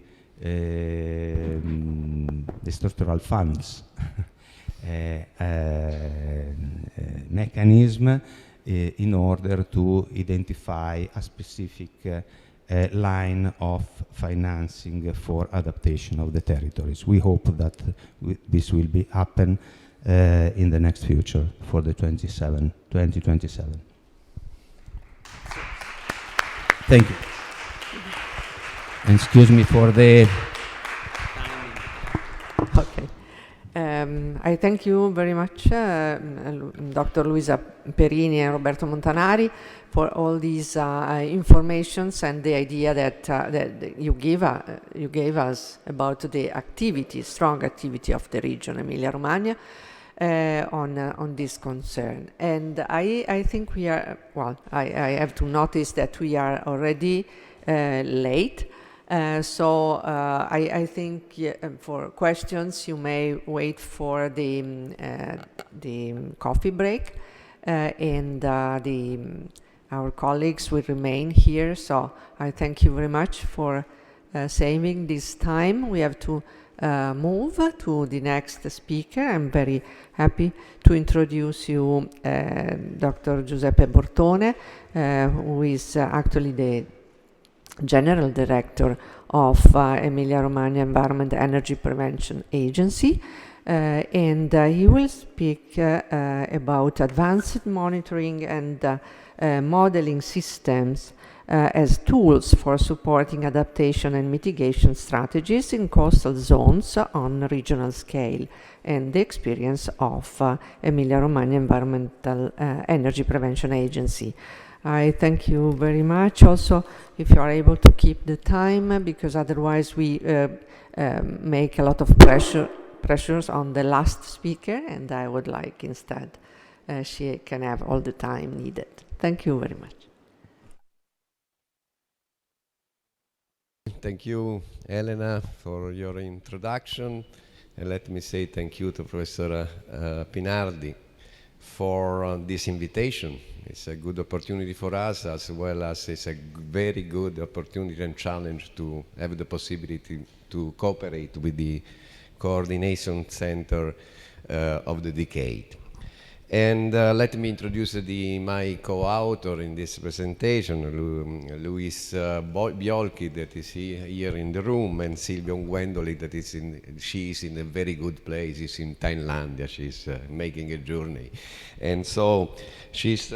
structural funds mechanism in order to identify a specific line of financing for adaptation of the territories. We hope that this will be happen in the next future for the 2027. Thank you. And excuse me for the Okay. I thank you very much, Dr. Luisa Perini and Roberto Montanari, for all these informations and the idea that you gave us about the activity, strong activity of the region Emilia-Romagna on this concern. And I think we are, well, I have to notice that we are already late. So I think for questions you may wait for the coffee break, and our colleagues will remain here. So I thank you very much for saving this time. We have to move to the next speaker. I'm very happy to introduce you Dr. Giuseppe Bortone, who is actually the General Director of Emilia-Romagna Environment Energy Prevention Agency, and he will speak about advanced monitoring and modeling systems as tools for supporting adaptation and mitigation strategies in coastal zones on regional scale, and the experience of Emilia-Romagna Environmental Energy Prevention Agency. I thank you very much. Also, if you are able to keep the time, because otherwise we make a lot of pressures on the last speaker, and I would like instead she can have all the time needed. Thank you very much. Thank you, Elena, for your introduction. And let me say thank you to Professor Pinardi for this invitation. It's a good opportunity for us, as well as it's a very good opportunity and challenge to have the possibility to cooperate with the coordination center of the decade. And let me introduce my co-author in this presentation, Luis Biolchi, that is here in the room, and Silvia Ungwendoli, that is she is in a very good place. She's in Thailand. She's making a journey, and so she's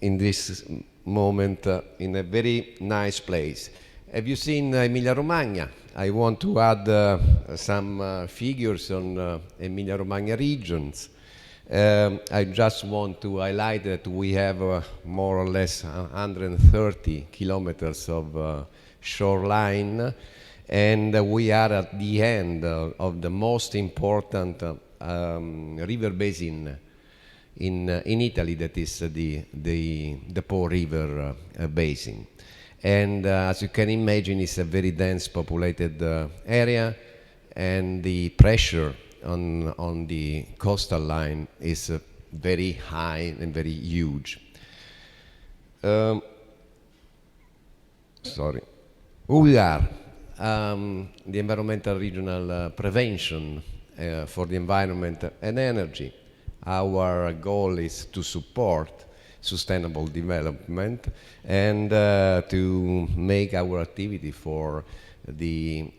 in this moment in a very nice place. Have you seen Emilia-Romagna? I want to add some figures on Emilia-Romagna regions. I just want to highlight that we have more or less 130 kilometers of shoreline, and we are at the end of the most important river basin in Italy, that is the Po River basin. And as you can imagine, it's a very dense populated area, and the pressure on the coastal line is very high and very huge. Sorry. We are the Environmental Regional Prevention for the Environment and Energy. Our goal is to support sustainable development and to make our activity for the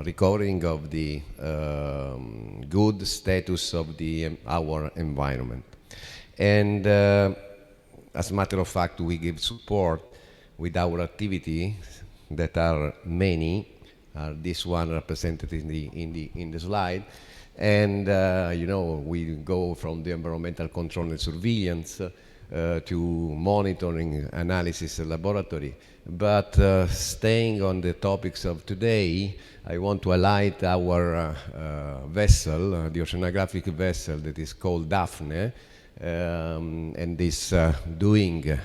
recording of the good status of our environment. And as a matter of fact, we give support with our activity that are many. This one represented in the slide. And you know, we go from the environmental control and surveillance to monitoring, analysis, and laboratory. But staying on the topics of today, I want to highlight our vessel, the oceanographic vessel that is called Daphne, and is doing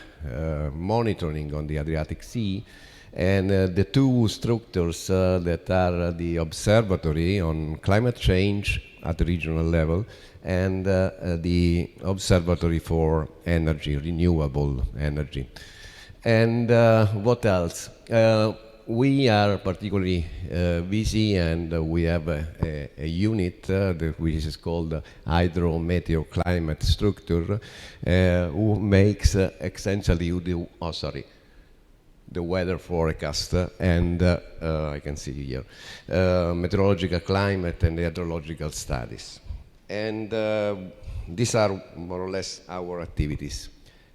monitoring on the Adriatic Sea. And the two structures that are the observatory on climate change at the regional level and the observatory for energy, renewable energy. And what else? We are particularly busy, and we have a unit which is called hydrometeoclimate structure, who makes essentially the weather forecast and I can see here meteorological climate and hydrological studies. And these are more or less our activities.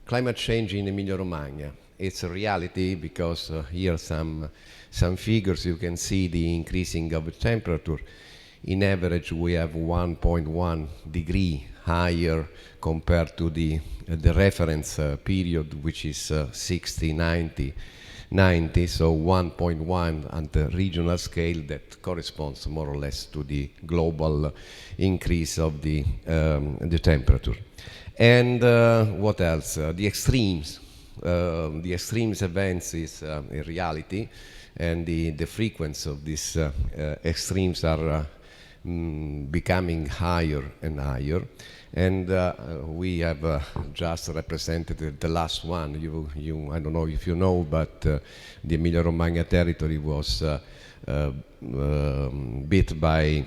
Climate change in Emilia-Romagna. It's a reality because here some figures. You can see the increasing of the temperature. In average, we have 1.1 degree higher compared to the reference period, which is 60-90, so 1.1 at the regional scale. That corresponds more or less to the global increase of the temperature. And what else? The extremes. The extremes events is a reality, and the frequency of these extremes are becoming higher and higher. And we have just represented the last one. I don't know if you know, but the Emilia-Romagna territory was bit by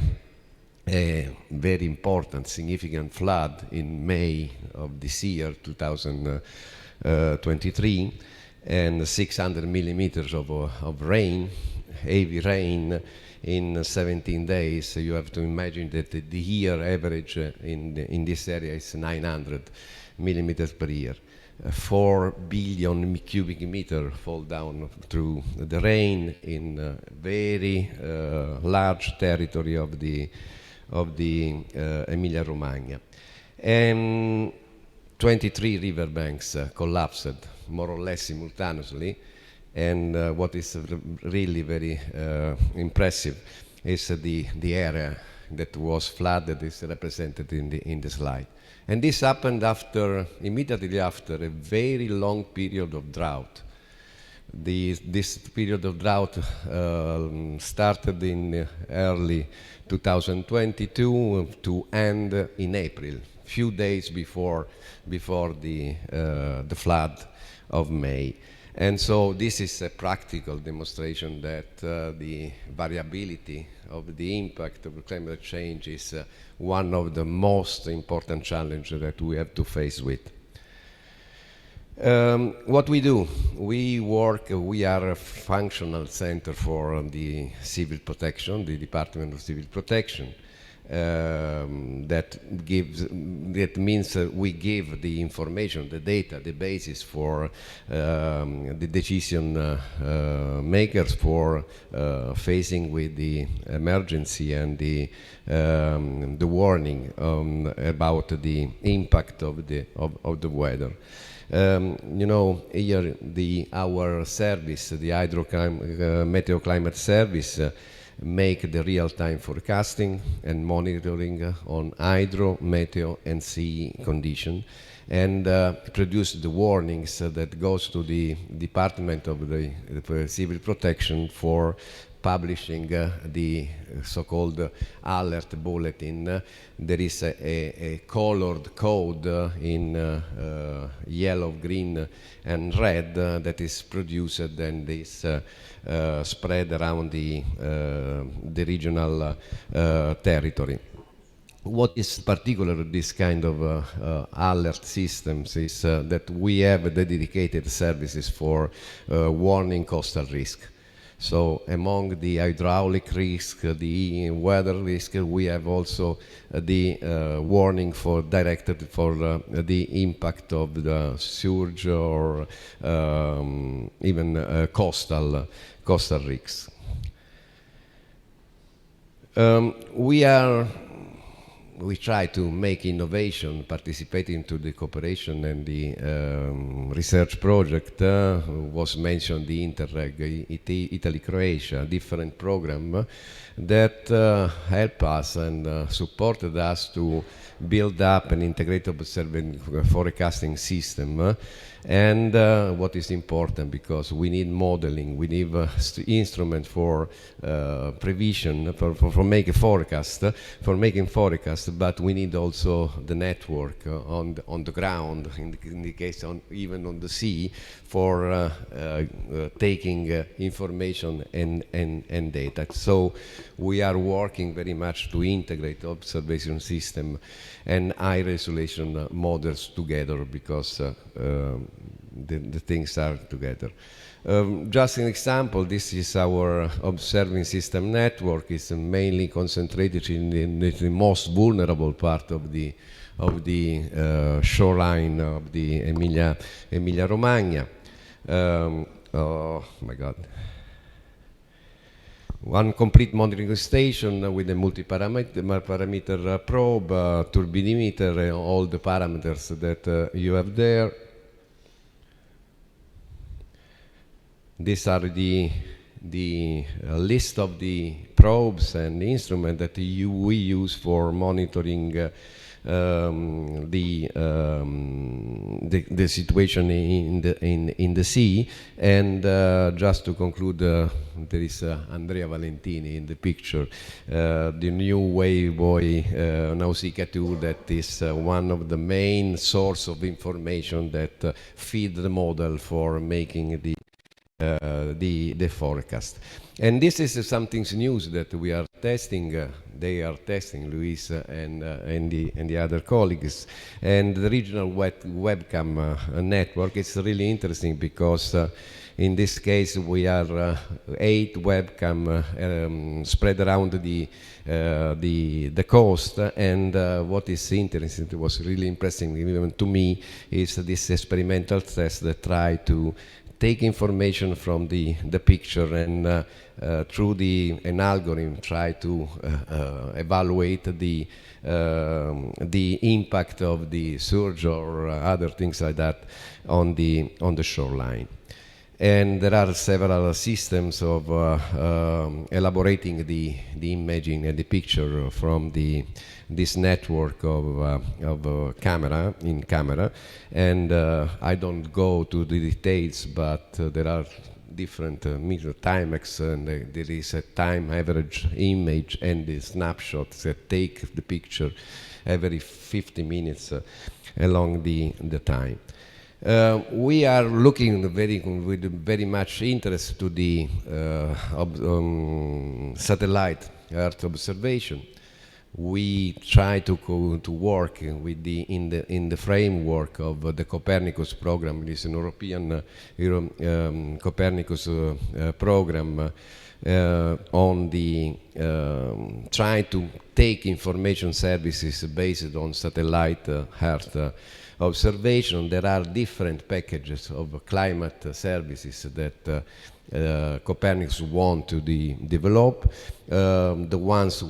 a very important, significant flood in May of this year, 2023, and 600 millimeters of rain, heavy rain, in 17 days. You have to imagine that the year average in this area is 900 millimeters per year. 4 billion cubic meters fall down through the rain in a very large territory of the Emilia-Romagna. And 23 riverbanks collapsed more or less simultaneously. And what is really very impressive is the area that was flooded is represented in the slide. And this happened immediately after a very long period of drought. This period of drought started in early 2022 to end in April, few days before the flood of May. And so this is a practical demonstration that the variability of the impact of climate change is one of the most important challenges that we have to face with. What we do, we are a functional center for the civil protection, the Department of Civil Protection. That means we give the information, the data, the basis for the decision makers for facing with the emergency and the warning about the impact of the weather. You know, here our service, the Meteo Climate Service, make the real-time forecasting and monitoring on hydro, meteo, and sea condition, and produce the warnings that goes to the Department of the Civil Protection for publishing the so-called alert bulletin. There is a colored code in yellow, green, and red that is produced and is spread around the regional territory. What is particular this kind of alert systems is that we have dedicated services for warning coastal risk. So among the hydraulic risk, the weather risk, we have also the warning directed for the impact of the surge or even coastal risks. We try to make innovation, participating to the cooperation and the research project. Was mentioned the Interreg Italy-Croatia, different program that help us and supported us to build up an integrated forecasting system. And what is important, because we need modeling, we need instrument for prevision, for making forecast, but we need also the network on the ground, in the case even on the sea, for taking information and data. So we are working very much to integrate observation system and high resolution models together, because the things are together. Just an example, this is our observing system network. It's mainly concentrated in the most vulnerable part of the shoreline of the Emilia-Romagna. Oh my God. One complete monitoring station with a multi-parameter probe, turbidimeter, all the parameters that you have there. These are the list of the probes and instruments that we use for monitoring the situation in the sea. And just to conclude, there is Andrea Valentini in the picture, the new Wayboy Nausicaa 2, that is one of the main source of information that feed the model for making the forecast. And this is something new that we are testing. They are testing, Luis and the other colleagues. And the regional webcam network is really interesting, because in this case we are 8 webcam spread around the coast. And what is interesting, it was really impressive even to me, is this experimental test that try to take information from the picture and through an algorithm try to evaluate the impact of the surge or other things like that on the shoreline. And there are several systems of elaborating the imaging and the picture from this network of camera. And I don't go to the details, but there are different Timex, and there is a time average image and the snapshots that take the picture every 50 minutes along the time. We are looking with very much interest to the satellite Earth observation. We try to work with in the framework of the Copernicus program. It is an European Copernicus program on the try to take information services based on satellite Earth observation. There are different packages of climate services that Copernicus want to develop. The ones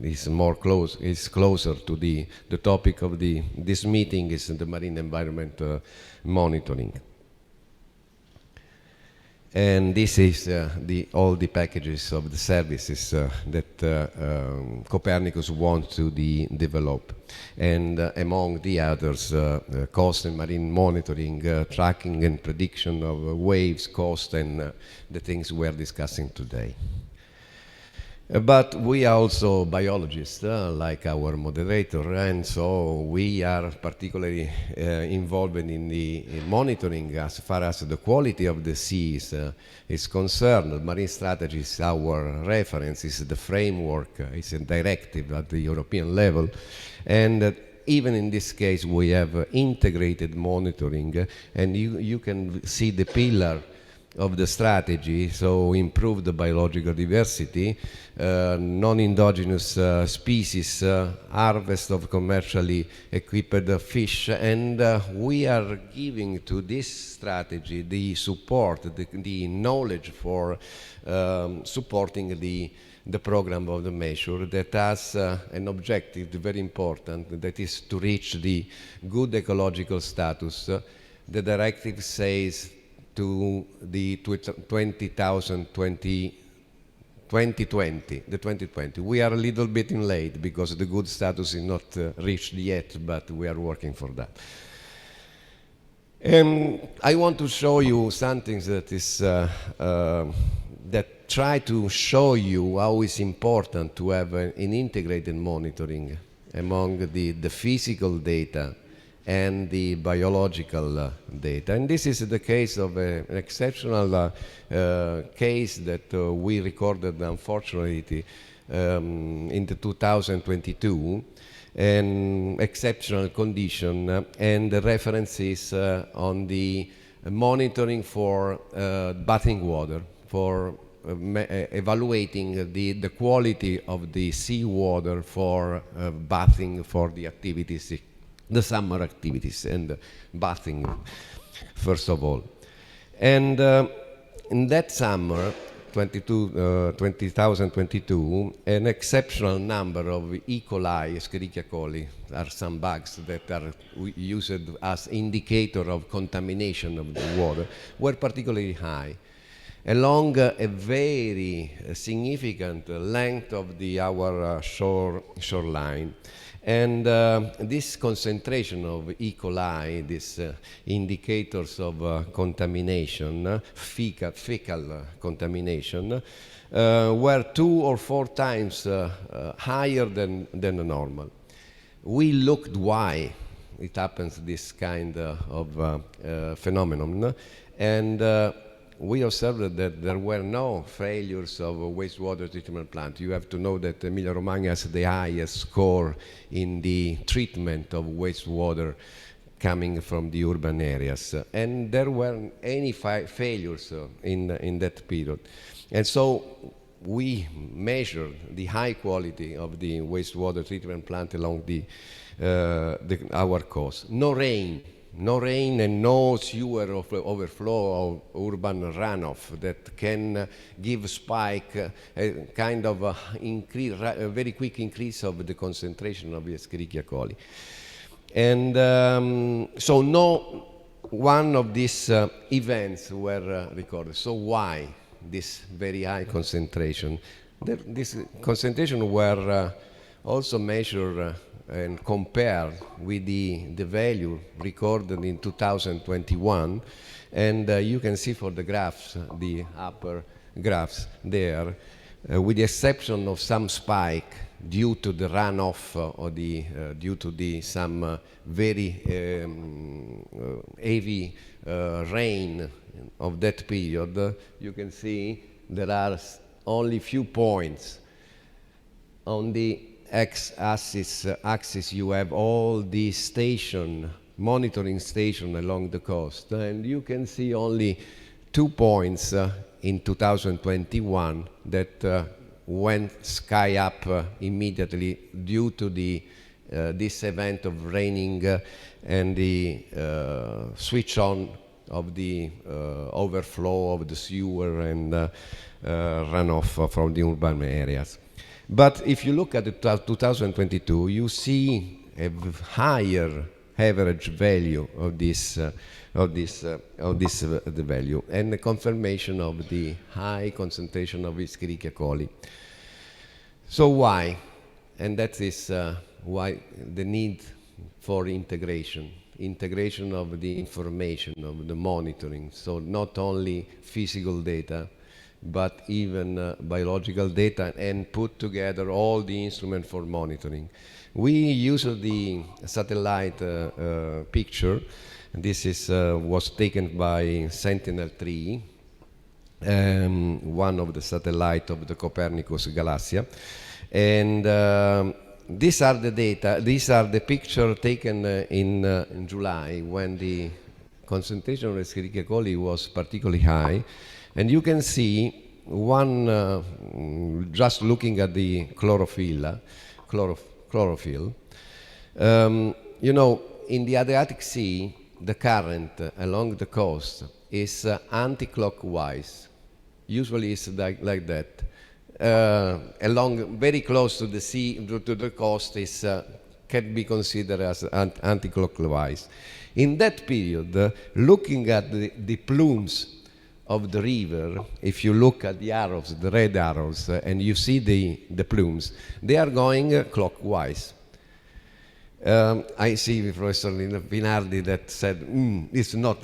is closer to the topic of this meeting is the marine environment monitoring. And this is all the packages of the services that Copernicus wants to develop. And among the others, coast and marine monitoring, tracking and prediction of waves, coast, and the things we are discussing today. But we are also biologists, like our moderator, and so we are particularly involved in the monitoring as far as the quality of the seas is concerned. Marine strategy is our reference, is the framework, is a directive at the European level, and even in this case we have integrated monitoring, and you can see the pillar of the strategy, so improve the biological diversity, non-endogenous species, harvest of commercially equipped fish, and we are giving to this strategy the support, the knowledge for supporting the program of the measure that has an objective very important, that is to reach the good ecological status. The directive says to the 2020. We are a little bit in late because the good status is not reached yet, but we are working for that. And I want to show you something that is that try to show you how it's important to have an integrated monitoring among the physical data and the biological data. And this is the case of an exceptional case that we recorded, unfortunately, in the 2022, an exceptional condition, and the reference is on the monitoring for bathing water, for evaluating the quality of the seawater for bathing, for the activities, the summer activities and bathing, first of all. And in that summer, 2022, an exceptional number of E. coli, Escherichia coli, are some bugs that are used as indicator of contamination of the water, were particularly high, along a very significant length of our shoreline. And this concentration of E. coli, these indicators of contamination, fecal contamination, were 2 or 4 times higher than the normal. We looked why it happens, this kind of phenomenon, and we observed that there were no failures of wastewater treatment plant. You have to know that Emilia-Romagna has the highest score in the treatment of wastewater coming from the urban areas. And there weren't any failures in that period. And so we measured the high quality of the wastewater treatment plant along our coast. No rain and no sewer overflow of urban runoff that can give spike, a kind of increase, a very quick increase of the concentration of Escherichia coli. And so no one of these events were recorded. So why this very high concentration? This concentration were also measured and compare with the value recorded in 2021, and you can see for the graphs, the upper graphs there, with the exception of some spike due to the runoff or due to some very heavy rain of that period, you can see there are only few points. On the x-axis you have all the monitoring station along the coast, and you can see only 2 points in 2021 that went sky up immediately due to this event of raining and the switch on of the overflow of the sewer and runoff from the urban areas. But if you look at the 2022, you see a higher average value of this the value, and a confirmation of the high concentration of Escherichia coli. So why? And that is why the need for integration of the information, of the monitoring. So not only physical data, but even biological data, and put together all the instruments for monitoring. We use the satellite picture. This was taken by Sentinel-3, one of the satellites of the Copernicus Galaxia. And these are the data, these are the pictures taken in July, when the concentration of Escherichia coli was particularly high. And you can see just looking at the chlorophyll, you know, in the Adriatic Sea, the current along the coast is anti-clockwise. Usually it's like that. Along very close to the sea, to the coast, can be considered as anti-clockwise. In that period, looking at the plumes of the river, if you look at the arrows, the red arrows, and you see the plumes, they are going clockwise. I see Professor Pinardi that said, it's not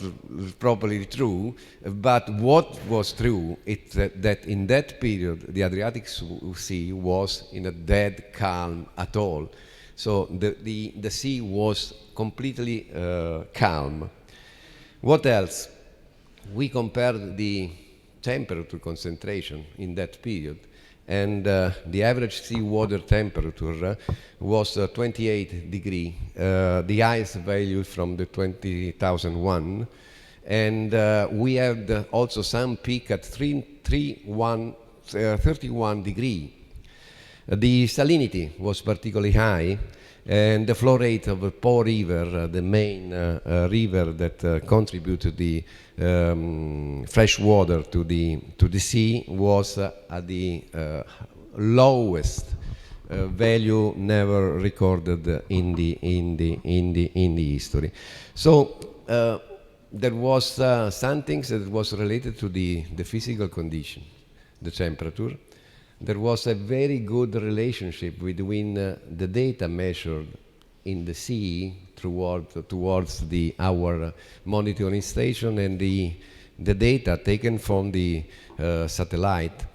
properly true, but what was true is that in that period, the Adriatic Sea was in a dead calm at all. So the sea was completely calm. What else? We compared the temperature concentration in that period, and the average seawater temperature was 28 degrees, the highest value from the 2001, and we had also some peak at 31 degrees. The salinity was particularly high, and the flow rate of the Po River, the main river that contributed the fresh water to the sea, was at the lowest value never recorded in the history. So there was something that was related to the physical condition, the temperature. There was a very good relationship between the data measured in the sea towards our monitoring station and the data taken from the satellite.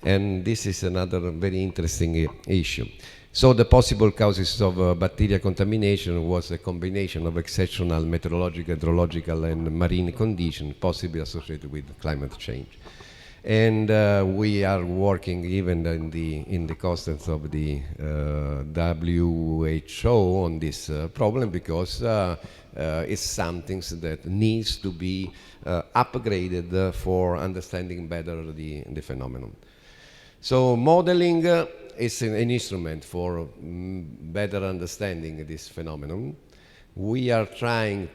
And this is another very interesting issue. So the possible causes of bacteria contamination was a combination of exceptional meteorological, hydrological, and marine conditions possibly associated with climate change. And we are working even in the context of the WHO on this problem, because it's something that needs to be upgraded for understanding better the phenomenon. So modeling is an instrument for better understanding this phenomenon. We are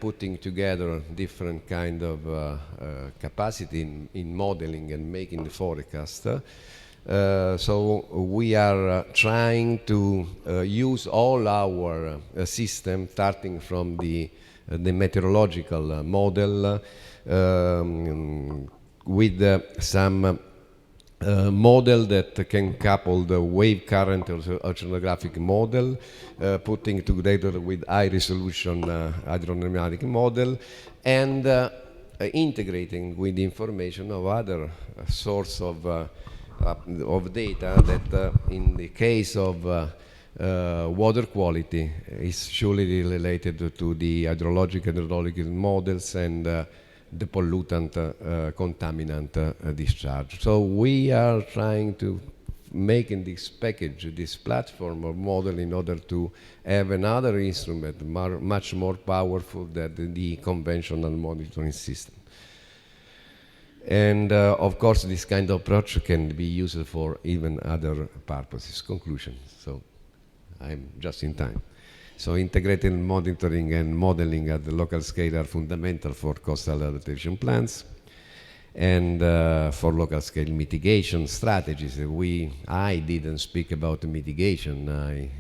putting together different kind of capacity in modeling and making the forecast. So we are trying to use all our system, starting from the meteorological model, with some model that can couple the wave current oceanographic model, putting together with high resolution hydrodynamic model, and integrating with the information of other source of of data that in the case of water quality is surely related to the hydrological models and the pollutant contaminant discharge. So we are trying to make in this package, this platform or model, in order to have another instrument much more powerful than the conventional monitoring system. And of course, this kind of approach can be used for even other purposes. Conclusion. So I'm just in time. So integrated monitoring and modeling at the local scale are fundamental for coastal adaptation plans and for local scale mitigation strategies. I didn't speak about mitigation.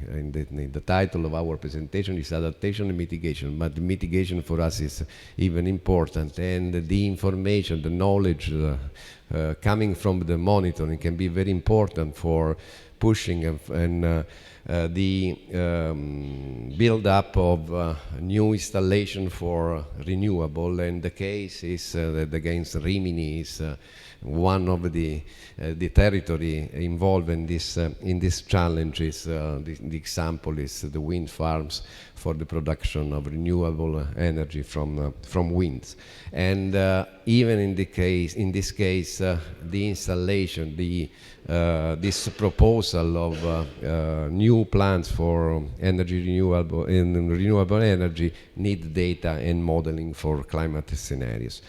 In the title of our presentation is adaptation and mitigation, but the mitigation for us is even important, and the information, the knowledge coming from the monitoring can be very important for pushing and the build-up of new installation for renewable, and the case is that against Rimini is one of the territory involved in this challenge. Is the example is the wind farms for the production of renewable energy from winds, and even in this case, the installation, this proposal of new plants for renewable energy need data and modeling for climate scenarios.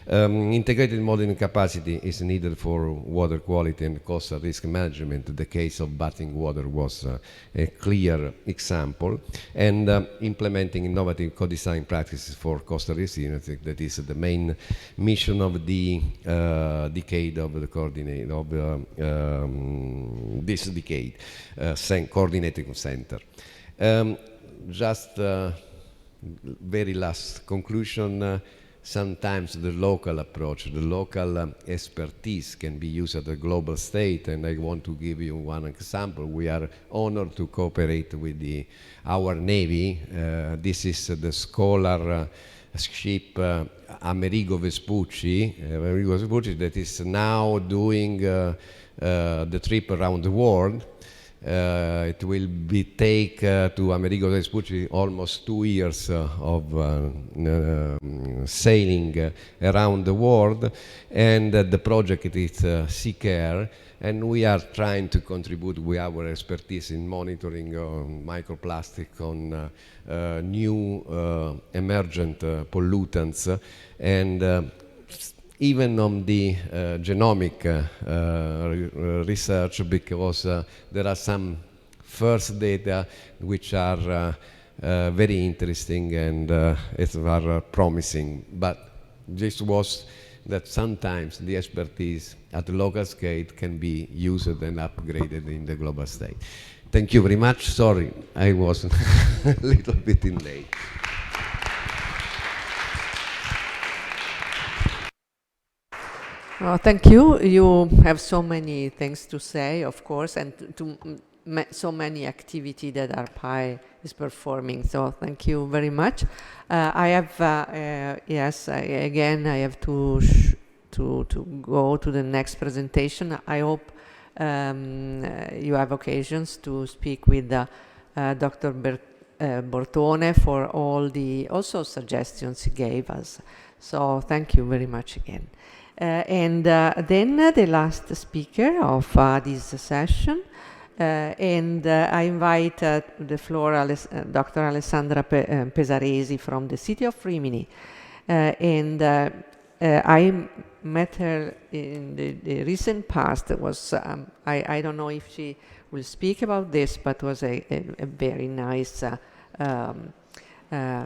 Integrated modeling capacity is needed for water quality and coastal risk management. The case of bathing water was a clear example, and implementing innovative co-design practices for coastal resilience. That is the main mission of the decade of the coordinate of this decade, coordinating center. Just very last conclusion. Sometimes the local approach, the local expertise can be used at the global state, and I want to give you one example. We are honored to cooperate with our Navy. This is the Scholar ship Amerigo Vespucci that is now doing the trip around the world. It will take to Amerigo Vespucci almost 2 years of sailing around the world, and the project is Sea Care, and we are trying to contribute with our expertise in monitoring microplastic on new emergent pollutants, and even on the genomic research, because there are some first data which are very interesting and are promising. But this was that sometimes the expertise at the local scale can be used and upgraded in the global state. Thank you very much. Sorry, I was a little bit in late. Thank you. You have so many things to say, of course, and so many activity that ARPAE is performing. So thank you very much. I have, yes, again, I have to go to the next presentation. I hope you have occasions to speak with Dr. Bortone for all the also suggestions he gave us. So thank you very much again. And then the last speaker of this session, and I invite to the floor Dr. Alessandra Pesaresi from the city of Rimini. And I met her in the recent past. It was, I don't know if she will speak about this, but was a very nice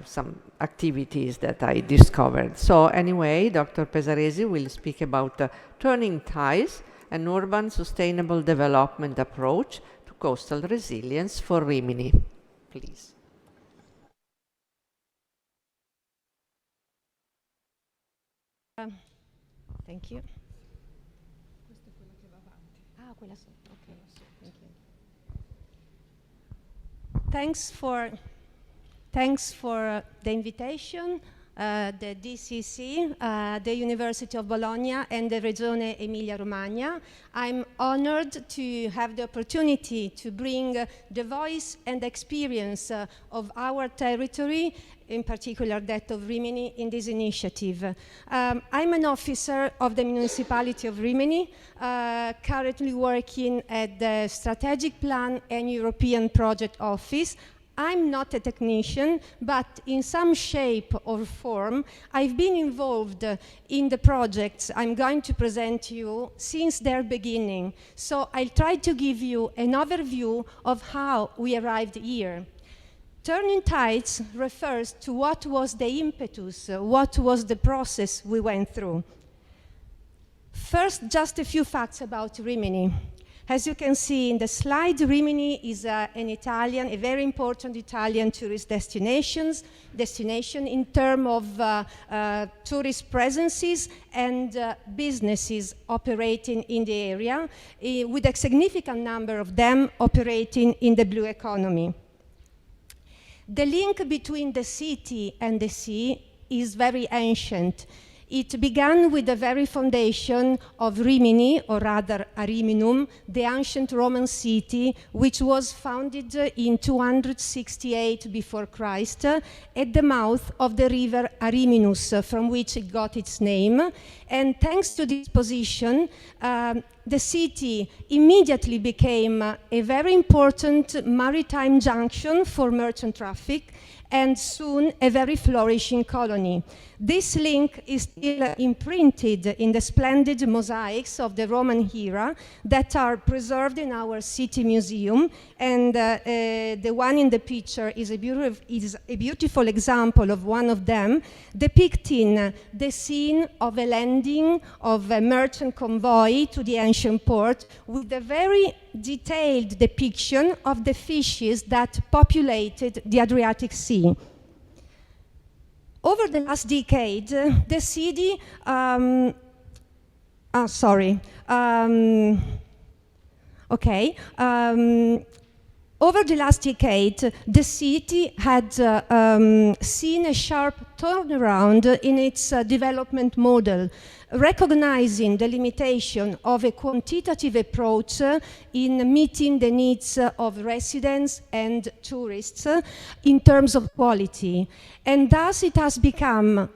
some activities that I discovered. So anyway, Dr. Pesaresi will speak about turning tides, an urban sustainable development approach to coastal resilience for Rimini. Please. Thank you. Questo è quello che va avanti. Ah, quella sotto. Okay. Thank you. Thanks for the invitation. the DCC, the University of Bologna, and the Regione Emilia-Romagna. I'm honored to have the opportunity to bring the voice and experience of our territory, in particular that of Rimini, in this initiative. I'm an officer of the municipality of Rimini, currently working at the Strategic Plan and European Project Office. I'm not a technician, but in some shape or form, I've been involved in the projects I'm going to present to you since their beginning. So I'll try to give you an overview of how we arrived here. Turning tides refers to what was the impetus, what was the process we went through. First, just a few facts about Rimini. As you can see in the slide, Rimini is a very important Italian tourist destination in terms of tourist presences and businesses operating in the area, with a significant number of them operating in the blue economy. The link between the city and the sea is very ancient. It began with the very foundation of Rimini, or rather Ariminum, the ancient Roman city, which was founded in 268 before Christ, at the mouth of the river Ariminus, from which it got its name. And thanks to this position, the city immediately became a very important maritime junction for merchant traffic, and soon a very flourishing colony. This link is still imprinted in the splendid mosaics of the Roman era that are preserved in our city museum, and the one in the picture is a beautiful example of one of them, depicting the scene of a landing of a merchant convoy to the ancient port, with a very detailed depiction of the fishes that populated the Adriatic Sea. Over the last decade, the city, over the last decade, the city had seen a sharp turnaround in its development model, recognizing the limitation of a quantitative approach in meeting the needs of residents and tourists in terms of quality. And thus it has become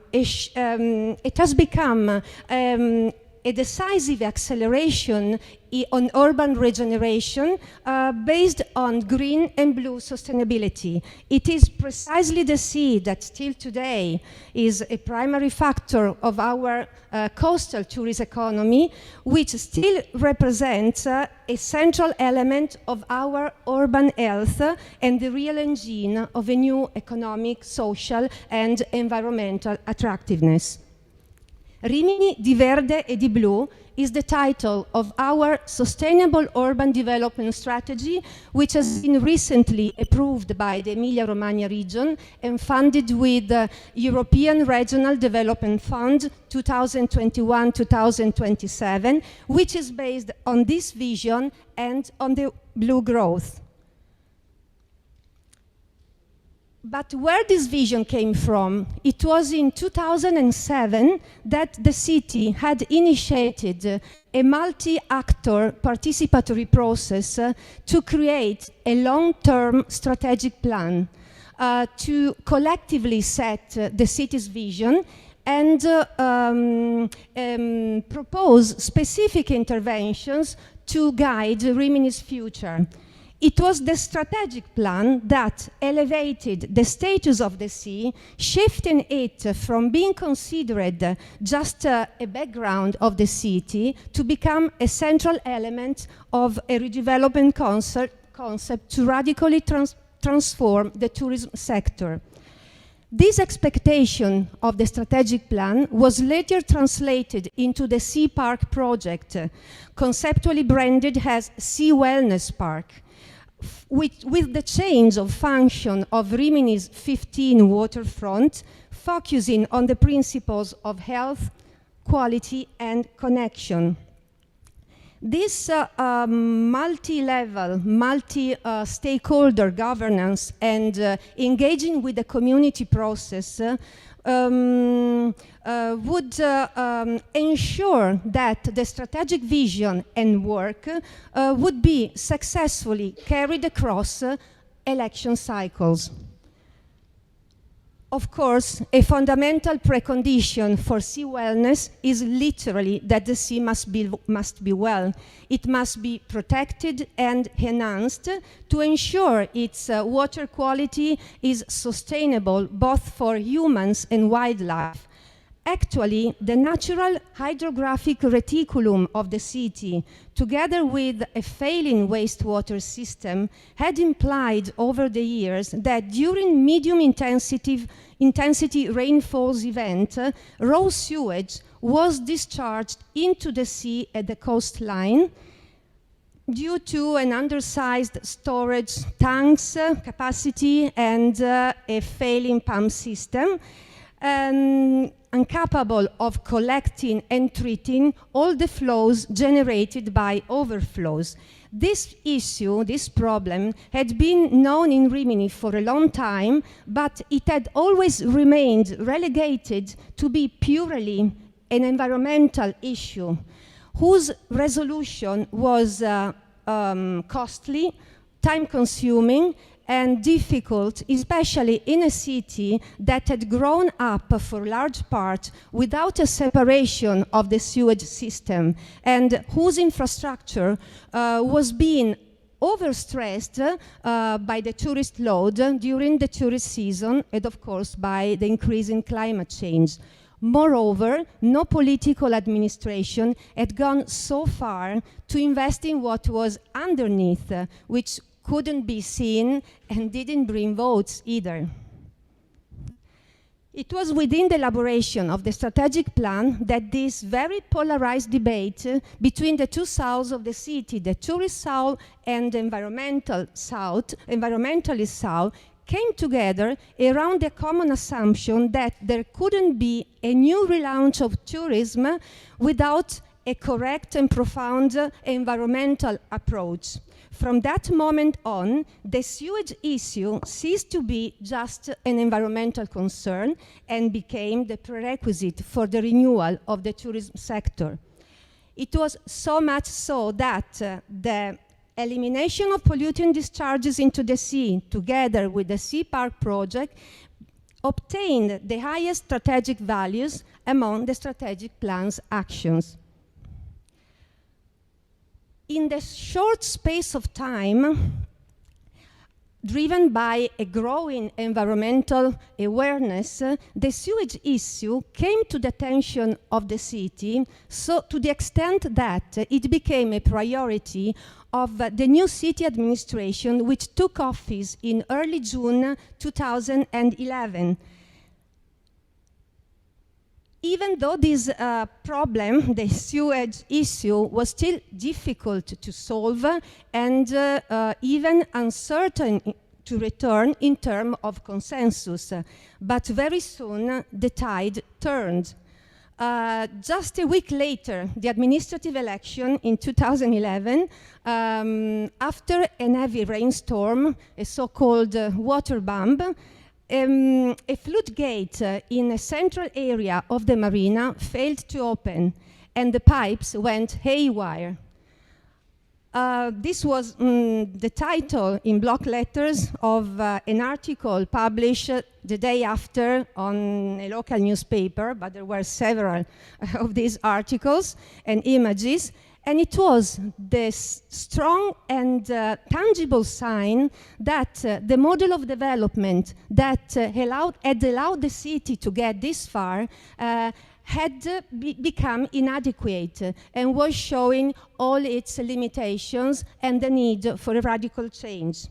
a decisive acceleration on urban regeneration based on green and blue sustainability. It is precisely the sea that still today is a primary factor of our coastal tourist economy, which still represents a central element of our urban health and the real engine of a new economic, social, and environmental attractiveness. Rimini di Verde e di Blu is the title of our Sustainable Urban Development Strategy, which has been recently approved by the Emilia-Romagna Region and funded with the European Regional Development Fund 2021-2027, which is based on this vision and on the blue growth. But where this vision came from, it was in 2007 that the city had initiated a multi-actor participatory process to create a long-term strategic plan to collectively set the city's vision and propose specific interventions to guide Rimini's future. It was the strategic plan that elevated the status of the sea, shifting it from being considered just a background of the city to become a central element of a redevelopment concept to radically transform the tourism sector. This expectation of the strategic plan was later translated into the Sea Park project, conceptually branded as Sea Wellness Park, with the change of function of Rimini's 15 waterfront, focusing on the principles of health, quality, and connection. This multi-level, multi-stakeholder governance and engaging with the community process would ensure that the strategic vision and work would be successfully carried across election cycles. Of course, a fundamental precondition for sea wellness is literally that the sea must be well. It must be protected and enhanced to ensure its water quality is sustainable both for humans and wildlife. Actually, the natural hydrographic reticulum of the city, together with a failing wastewater system, had implied over the years that during medium intensity rainfalls event, raw sewage was discharged into the sea at the coastline due to an undersized storage tanks capacity and a failing pump system, incapable of collecting and treating all the flows generated by overflows. This issue, this problem, had been known in Rimini for a long time, but it had always remained relegated to be purely an environmental issue, whose resolution was costly, time-consuming, and difficult, especially in a city that had grown up for large part without a separation of the sewage system and whose infrastructure was being overstressed by the tourist load during the tourist season and of course by the increase in climate change. Moreover, no political administration had gone so far to invest in what was underneath, which couldn't be seen and didn't bring votes either. It was within the elaboration of the strategic plan that this very polarized debate between the two souths of the city, the tourist south and the environmentalist south, came together around the common assumption that there couldn't be a new relaunch of tourism without a correct and profound environmental approach. From that moment on, the sewage issue ceased to be just an environmental concern and became the prerequisite for the renewal of the tourism sector. It was so much so that the elimination of polluting discharges into the sea, together with the Sea Park project, obtained the highest strategic values among the strategic plan's actions. In the short space of time, driven by a growing environmental awareness, the sewage issue came to the attention of the city, so to the extent that it became a priority of the new city administration, which took office in early June 2011. Even though this problem, the sewage issue, was still difficult to solve and even uncertain to return in terms of consensus, but very soon the tide turned. Just a week later, the administrative election in 2011, after a heavy rainstorm, a so-called water bomb, a floodgate in a central area of the marina failed to open and the pipes went haywire. This was the title in block letters of an article published the day after on a local newspaper, but there were several of these articles and images. And it was this strong and tangible sign that the model of development that had allowed the city to get this far had become inadequate and was showing all its limitations and the need for a radical change.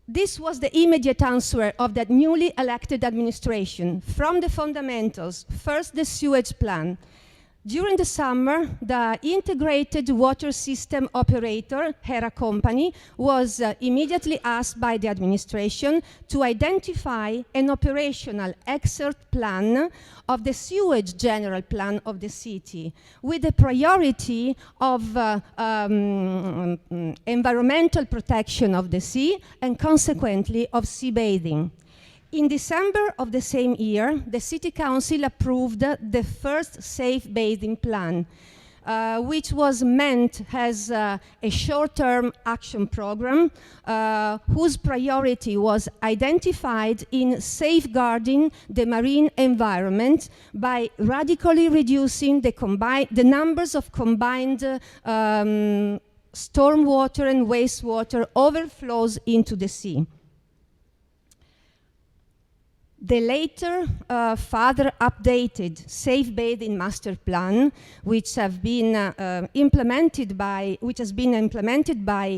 This was the immediate answer of that newly elected administration. From the fundamentals, first the sewage plan. During the summer, the integrated water system operator, Hera Company, was immediately asked by the administration to identify an operational exert plan of the sewage general plan of the city, with the priority of environmental protection of the sea and consequently of sea bathing. In December of the same year, the City Council approved the first safe bathing plan, which was meant as a short-term action program whose priority was identified in safeguarding the marine environment by radically reducing the numbers of combined stormwater and wastewater overflows into the sea. The later, further updated Safe Bathing Master Plan, which has been implemented by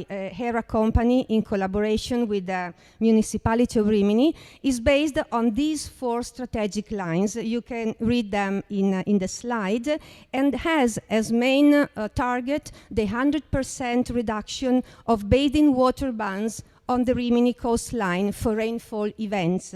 Hera Company in collaboration with the municipality of Rimini, is based on these 4 strategic lines. You can read them in the slide, and has as main target the 100% reduction of bathing water bans on the Rimini coastline for rainfall events.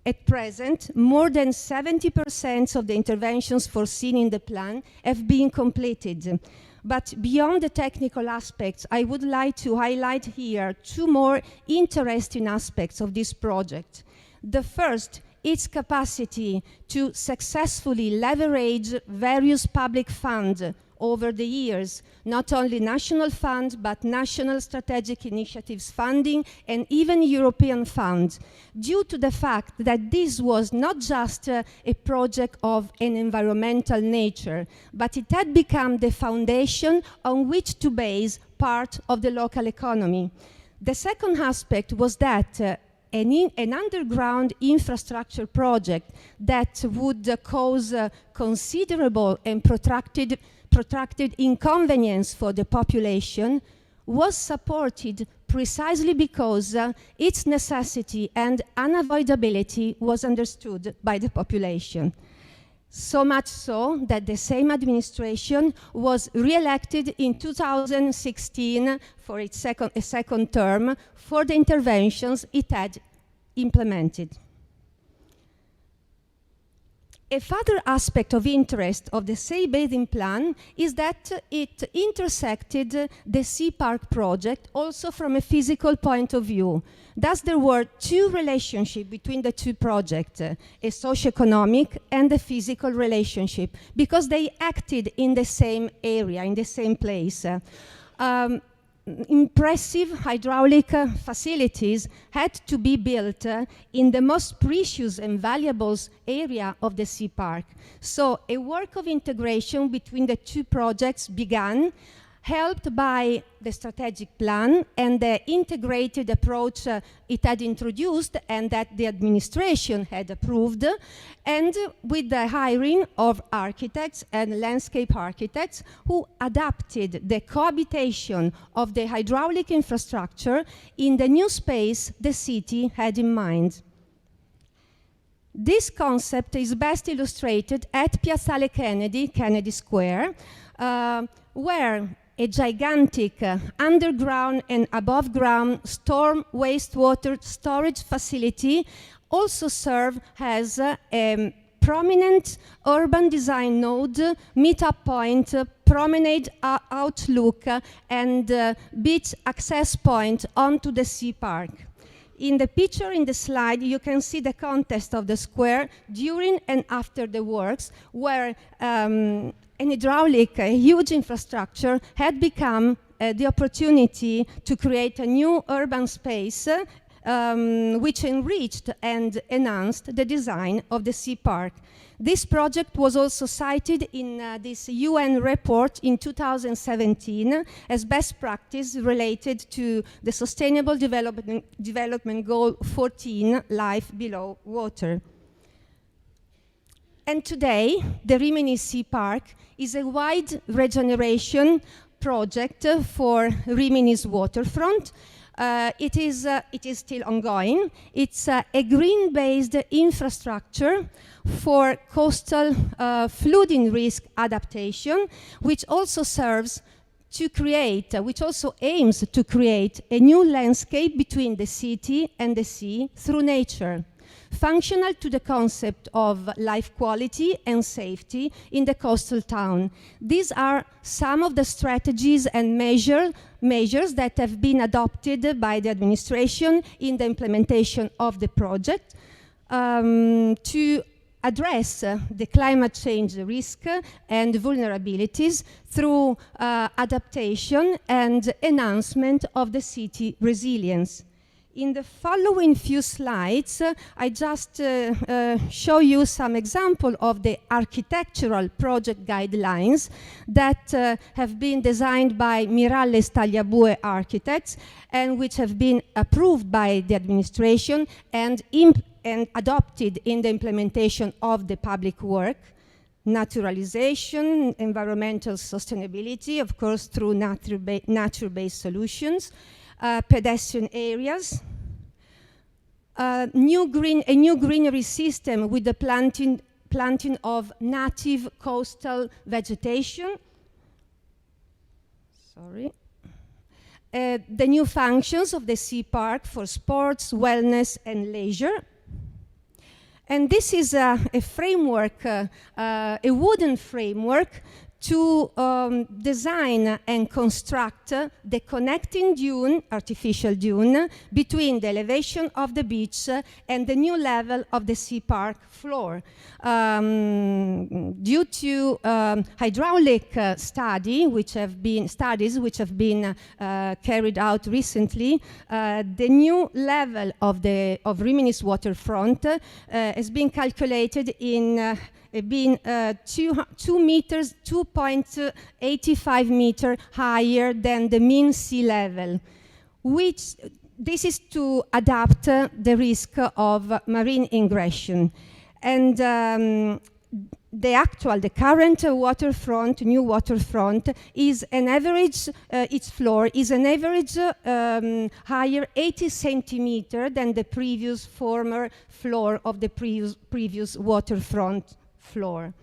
At present, more than 70% of the interventions foreseen in the plan have been completed. But beyond the technical aspects, I would like to highlight here 2 more interesting aspects of this project. The first, its capacity to successfully leverage various public funds over the years, not only national funds, but national strategic initiatives funding and even European funds, due to the fact that this was not just a project of an environmental nature, but it had become the foundation on which to base part of the local economy. The second aspect was that an underground infrastructure project that would cause considerable and protracted inconvenience for the population was supported precisely because its necessity and unavoidability was understood by the population. So much so that the same administration was re-elected in 2016 for its second term for the interventions it had implemented. A further aspect of interest of the Safe Bathing Plan is that it intersected the Sea Park project also from a physical point of view. Thus, there were 2 relationships between the 2 projects, a socio-economic and a physical relationship, because they acted in the same area, in the same place. Impressive hydraulic facilities had to be built in the most precious and valuable area of the Sea Park. So a work of integration between the 2 projects began, helped by the strategic plan and the integrated approach it had introduced and that the administration had approved, and with the hiring of architects and landscape architects who adapted the cohabitation of the hydraulic infrastructure in the new space the city had in mind. This concept is best illustrated at Piazzale Kennedy Square, where a gigantic underground and above-ground storm wastewater storage facility also serves as a prominent urban design node, meetup point, promenade outlook, and beach access point onto the Sea Park. In the picture in the slide, you can see the context of the square during and after the works, where an hydraulic, huge infrastructure had become the opportunity to create a new urban space which enriched and enhanced the design of the Sea Park. This project was also cited in this UN report in 2017 as best practice related to the Sustainable Development Goal 14, Life Below Water. And today, the Rimini Sea Park is a wide regeneration project for Rimini's waterfront. It is still ongoing. It's a green-based infrastructure for coastal flooding risk adaptation, which also serves to create, which also aims to create a new landscape between the city and the sea through nature, functional to the concept of life quality and safety in the coastal town. These are some of the strategies and measures that have been adopted by the administration in the implementation of the project. to address the climate change risk and vulnerabilities through adaptation and enhancement of the city resilience. In the following few slides, I just show you some example of the architectural project guidelines that have been designed by Miralles Tagliabue architects and which have been approved by the administration and adopted in the implementation of the public work. Naturalization, environmental sustainability, of course, through nature-based solutions, pedestrian areas, a new greenery system with the planting of native coastal vegetation. The new functions of the sea park for sports, wellness, and leisure. And this is a framework, a wooden framework to design and construct the connecting dune, artificial dune, between the elevation of the beach and the new level of the sea park floor. Due to hydraulic studies which have been carried out recently, the new level of Rimini's waterfront has been calculated in being 2.85 meters higher than the mean sea level, which this is to adapt the risk of marine ingression. And the current waterfront, new waterfront, is an average, its floor is an average higher 80 centimeters than the former floor of the previous waterfront floor.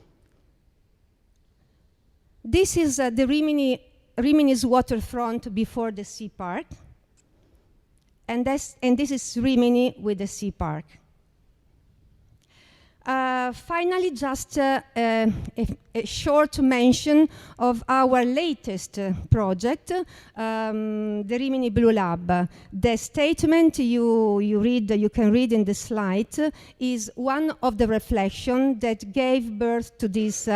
This is the Rimini's waterfront before the sea park, and this is Rimini with the sea park. Finally, just a short mention of our latest project, the Rimini Blue Lab. The statement you can read in the slide is one of the reflections that gave birth to this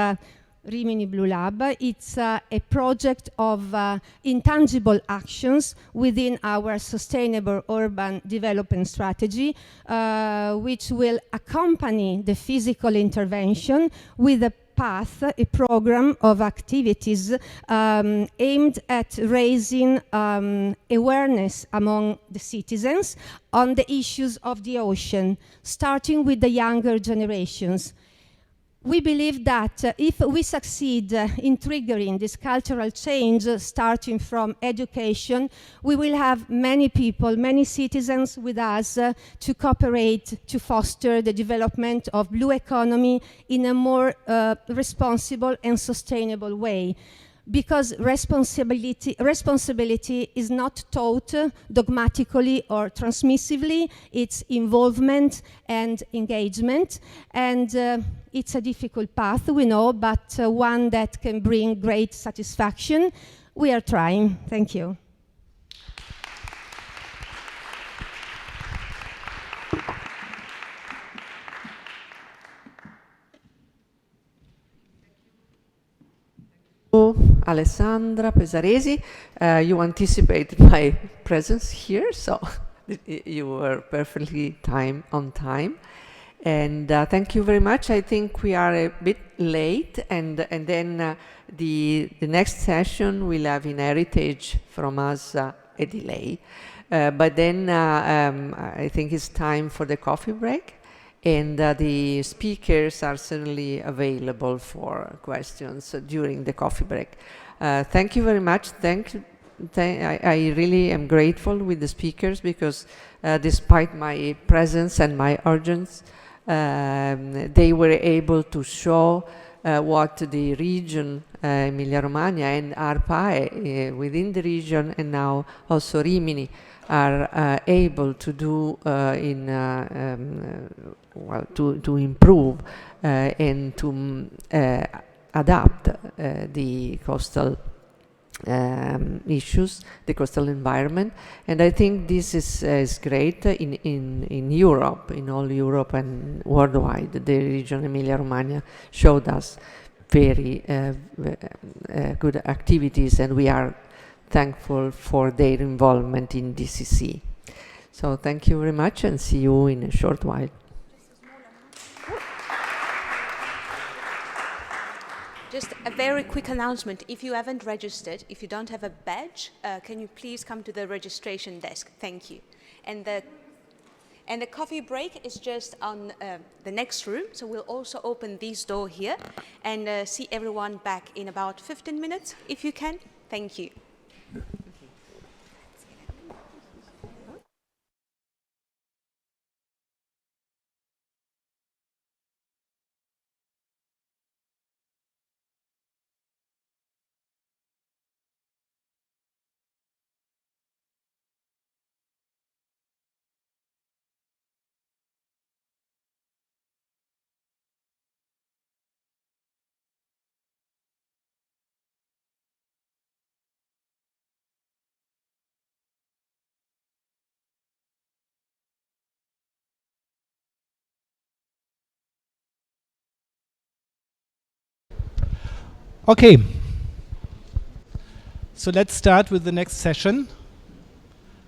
Rimini Blue Lab. It's a project of intangible actions within our sustainable urban development strategy, which will accompany the physical intervention with a program of activities aimed at raising awareness among the citizens on the issues of the ocean, starting with the younger generations. We believe that if we succeed in triggering this cultural change, starting from education, we will have many people, many citizens with us to cooperate to foster the development of blue economy in a more responsible and sustainable way. Because responsibility is not taught dogmatically or transmissively, it's involvement and engagement, and it's a difficult path, we know, but one that can bring great satisfaction. We are trying. Thank you. Alessandra Pesaresi, you anticipated my presence here, so you were perfectly on time. And thank you very much. I think we are a bit late, and then the next session will have in heritage from us a delay. But then I think it's time for the coffee break. And the speakers are certainly available for questions during the coffee break. Thank you very much. I really am grateful with the speakers because despite my presence and my urgence, they were able to show what the region, Emilia-Romagna and ARPAE within the region, and now also Rimini, are able to do to improve and to adapt the coastal issues, the coastal environment, and I think this is great in Europe, in all Europe and worldwide. The region Emilia-Romagna showed us very good activities, and we are thankful for their involvement in DCC. So thank you very much, and see you in a short while. Just a very quick announcement. If you haven't registered, if you don't have a badge, can you please come to the registration desk? Thank you. And the coffee break is just on the next room. So we'll also open this door here and see everyone back in about 15 minutes, if you can. Thank you. Okay, so let's start with the next session.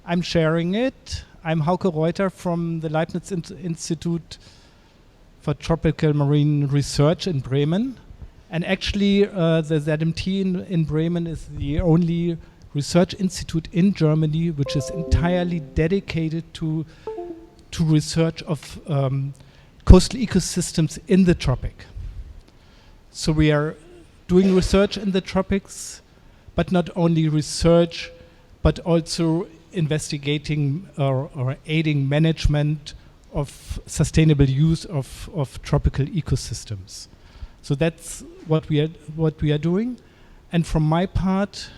I'm sharing it. I'm Hauke Reuter from the Leibniz Institute for Tropical Marine Research in Bremen. And actually, the ZMT in Bremen is the only research institute in Germany which is entirely dedicated to research of coastal ecosystems in the tropic. So we are doing research in the tropics, but not only research, but also investigating or aiding management of sustainable use of tropical ecosystems. So that's what we are doing. And from my part,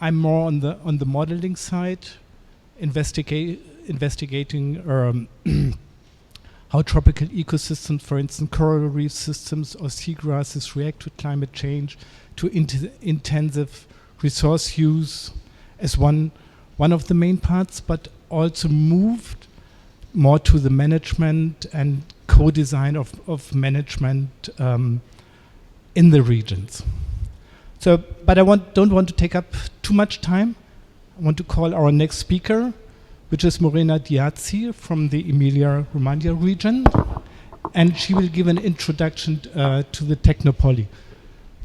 I'm more on the modeling side, investigating how tropical ecosystems, for instance, coral reef systems or seagrasses react to climate change, to intensive resource use as one of the main parts, but also moved more to the management and co-design of management in the regions. So, but I don't want to take up too much time. I want to call our next speaker, which is Morena Diazzi from the Emilia-Romagna region, and she will give an introduction to the Technopoly.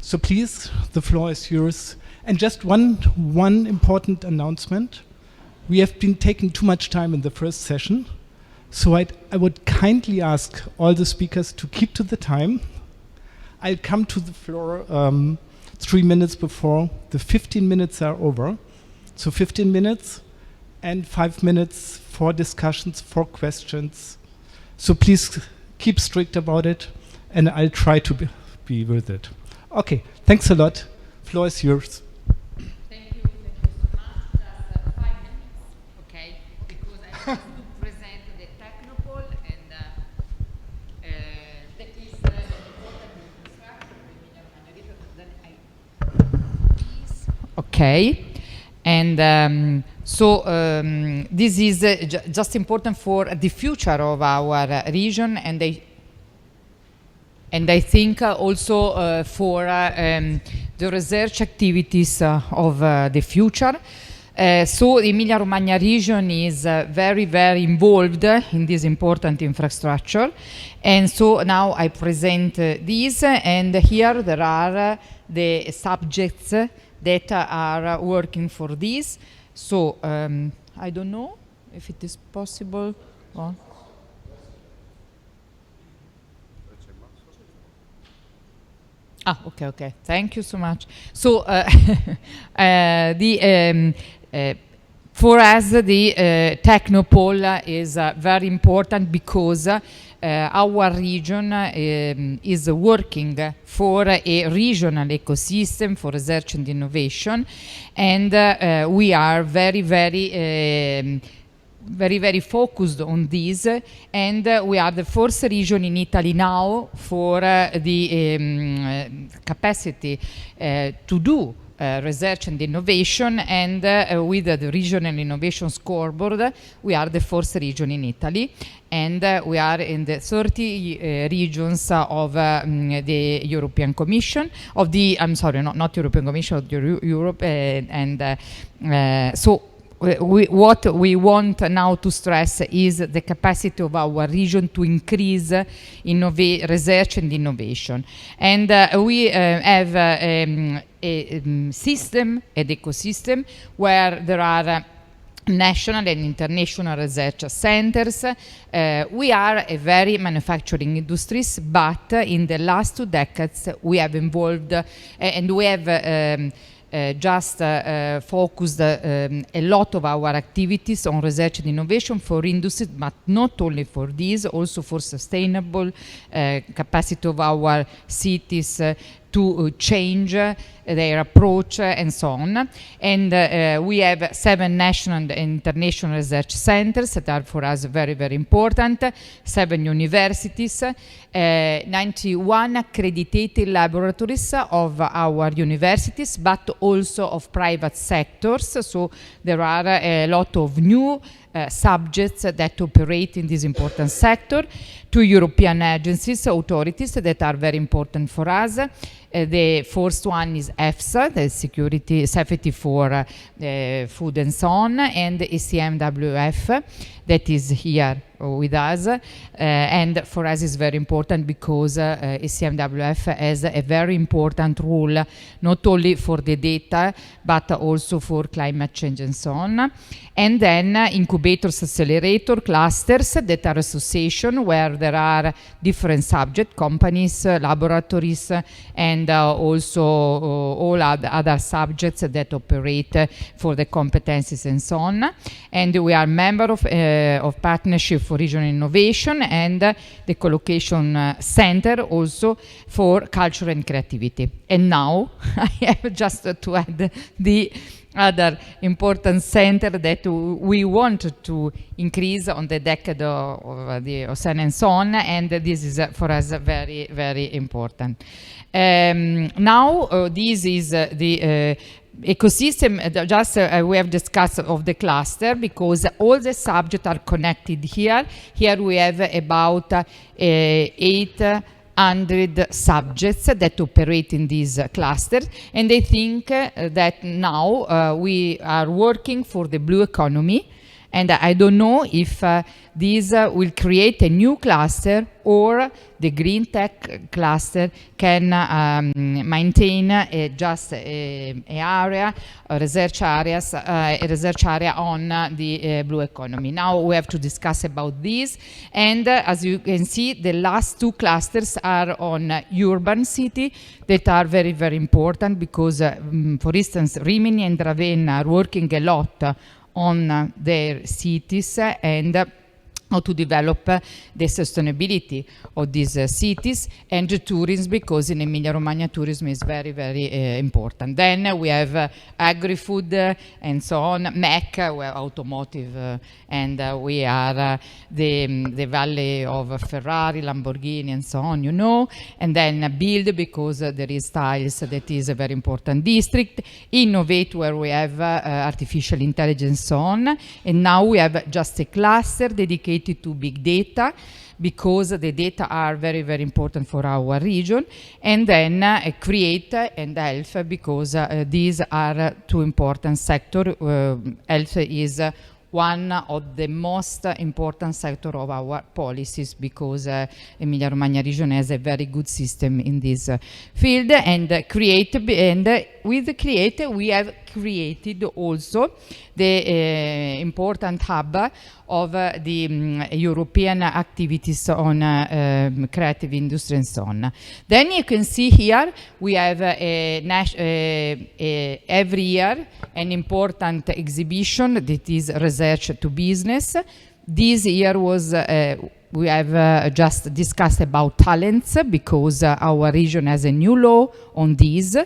So please, the floor is yours. And just one important announcement. We have been taking too much time in the first session, so I would kindly ask all the speakers to keep to the time. I'll come to the floor 3 minutes before the 15 minutes are over. So 15 minutes. And 5 minutes for discussions, for questions. So please keep strict about it, and I'll try to be with it. Okay, thanks a lot. Floor is yours. Thank you so much. Just 5 minutes, okay? Because I have to present the Technopole, and that is the important infrastructure of Emilia-Romagna region. Okay, and so this is just important for the future of our region, and I think also for the research activities of the future. So the Emilia-Romagna region is very, very involved in this important infrastructure. And so now I present these, and here there are the subjects that are working for this. So I don't know if it is possible. Okay. Thank you so much. So for us, the Technopole is very important because our region is working for a regional ecosystem for research and innovation, and we are very, very focused on this, and we are the first region in Italy now for the capacity to do research and innovation, and with the regional innovation scoreboard, we are the first region in Italy, and we are in the 30 regions of the European Commission, of the, I'm sorry, not European Commission, of Europe, so what we want now to stress is the capacity of our region to increase research and innovation. And we have a system, an ecosystem, where there are national and international research centers. We are a very manufacturing industries, but in the last 2 decades we have involved and we have just focused a lot of our activities on research and innovation for industry, but not only for this, also for sustainable capacity of our cities to change their approach and so on. And we have 7 national and international research centers that are for us very, very important, 7 universities, 91 accredited laboratories of our universities, but also of private sectors. So there are a lot of new subjects that operate in this important sector, 2 European agencies, authorities that are very important for us. The first one is EFSA, the Safety for Food and so on, and ECMWF that is here with us. And for us is very important because ECMWF has a very important role, not only for the data, but also for climate change and so on. And then incubators, accelerator, clusters that are association where there are different subjects, companies, laboratories, and also all other subjects that operate for the competencies and so on. And we are member of Partnership for Regional Innovation and the Collocation Center also for Culture and Creativity. And now I have just to add the other important center that we want to increase on the decade of the ocean and so on, and this is for us very, very important. Now this is the ecosystem, just we have discussed of the cluster because all the subjects are connected here. Here we have about 800 subjects that operate in this cluster, and I think that now we are working for the blue economy, and I don't know if this will create a new cluster or the green tech cluster can maintain just a research area on the blue economy. Now we have to discuss about this, and as you can see, the last 2 clusters are on urban city that are very, very important because, for instance, Rimini and Ravenna are working a lot on their cities and how to develop the sustainability of these cities, and tourism, because in Emilia-Romagna tourism is very, very important. Then we have agri-food and so on, MEC, we have automotive, and we are the valley of Ferrari, Lamborghini, and so on, you know. And then build, because there is tiles, that is a very important district. Innovate, where we have artificial intelligence, so on. And now we have just a cluster dedicated to big data, because the data are very, very important for our region. And then create and health, because these are 2 important sectors. Health is one of the most important sector of our policies, because Emilia-Romagna region has a very good system in this field. And create, and with create we have created also the important hub of the European activities on creative industry and so on. Then you can see here we have every year an important exhibition that is research to business. This year was we have just discussed about talents, because our region has a new law on these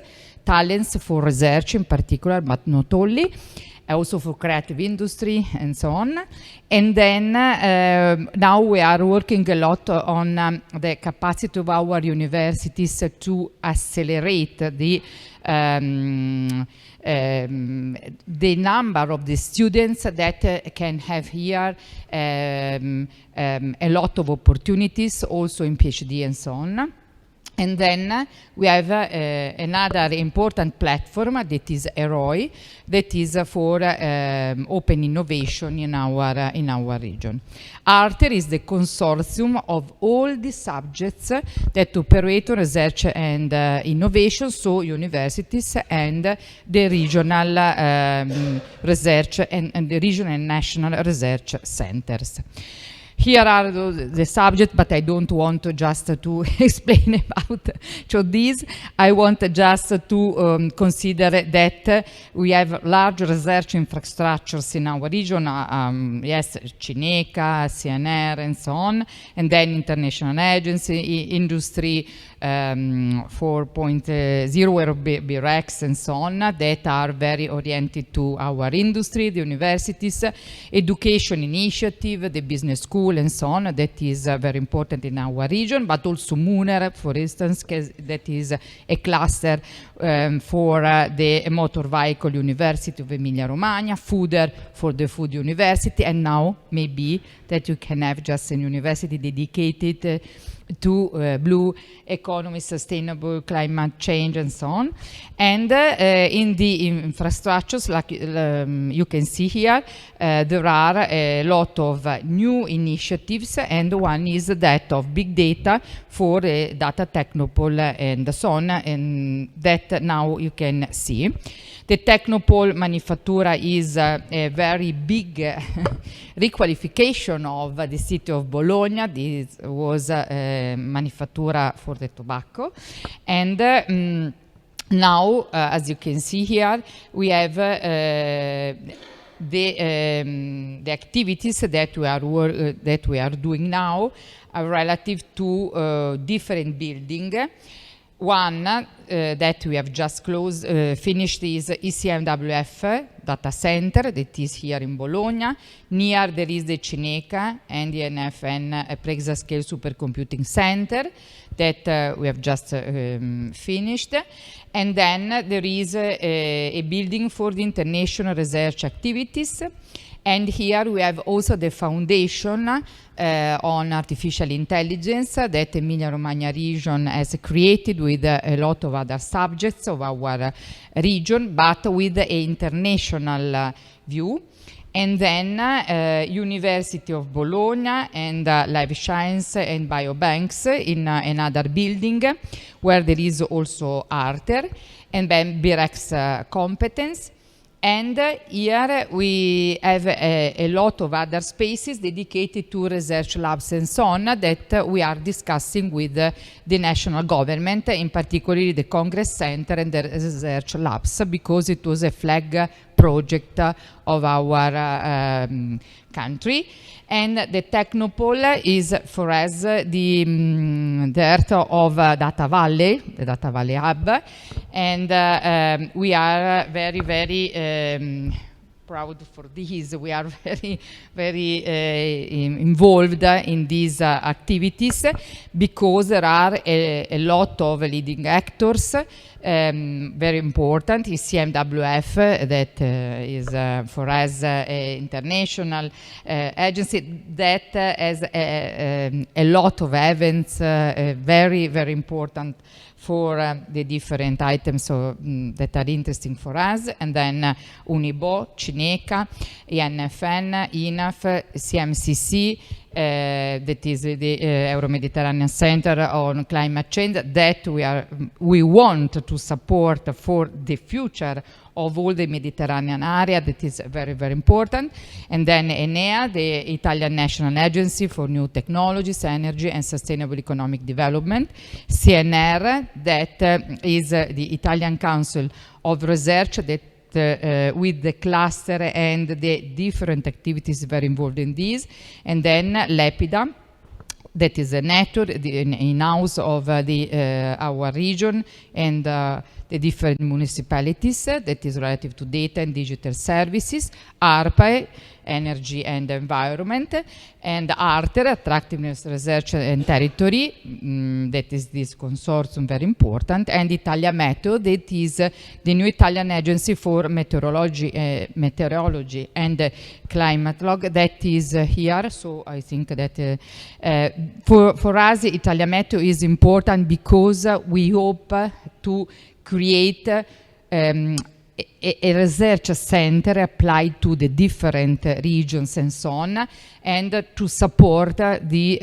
talents for research in particular, but not only. also for creative industry and so on. And then now we are working a lot on the capacity of our universities to accelerate the number of the students that can have here a lot of opportunities also in PhD and so on. And then we have another important platform that is EROI, that is for open innovation in our region. ARTER is the consortium of all the subjects that operate on research and innovation, so universities and the regional research and the regional and national research centers. Here are the subjects, but I don't want just to explain about this. I want just to consider that we have large research infrastructures in our region, yes, Cineca, CNR, and so on, and then international agency, industry 4.0, BREX, and so on, that are very oriented to our industry, the universities, education initiative, the business school, and so on, that is very important in our region, but also MUNER, for instance, that is a cluster for the motor vehicle university of Emilia-Romagna, FOODER for the food university, and now maybe that you can have just a university dedicated to blue economy, sustainable climate change, and so on. And in the infrastructures, like you can see here, there are a lot of new initiatives, and one is that of big data for data technopole and so on, and that now you can see. The Technopole Manufactura is a very big requalification of the city of Bologna. This was Manufactura for the tobacco. And now, as you can see here, we have the activities that we are doing now are relative to different buildings. One that we have just finished is ECMWF data center that is here in Bologna. Near there is the Cineca and the NFN Prexascale Supercomputing Center that we have just finished. And then there is a building for the international research activities. And here we have also the foundation on artificial intelligence that Emilia-Romagna region has created with a lot of other subjects of our region, but with an international view. And then University of Bologna and Life Science and Biobanks in another building where there is also ARTER, and then BREX competence. And here we have a lot of other spaces dedicated to research labs and so on that we are discussing with the national government, in particular the Congress Center and the research labs, because it was a flag project of our country. And the Technopole is for us the heart of Data Valley, the Data Valley Hub. And we are very, very proud for this. We are very, very involved in these activities because there are a lot of leading actors. Very important is CMWF, that is for us an international agency that has a lot of events, very, very important for the different items that are interesting for us. And then Unibo, Cineca, INFN, INAF, CMCC, that is the Euro-Mediterranean Center on Climate Change, that we want to support for the future of all the Mediterranean area. That is very, very important. And then ENEA, the Italian National Agency for New Technologies, Energy and Sustainable Economic Development. CNR, that is the Italian Council of Research, that with the cluster and the different activities very involved in this. And then LEPIDA, that is a network in-house of our region and the the different municipalities, that is relative to data and digital services, ARPA, energy and environment, and ARTER, attractiveness, research and territory, that is this consortium, very important, and Italia Meteo, that is the new Italian agency for meteorology and climate log, that is here. So I think that for us, Italia Meteo is important because we hope to create a research center applied to the different regions and so on, and to support the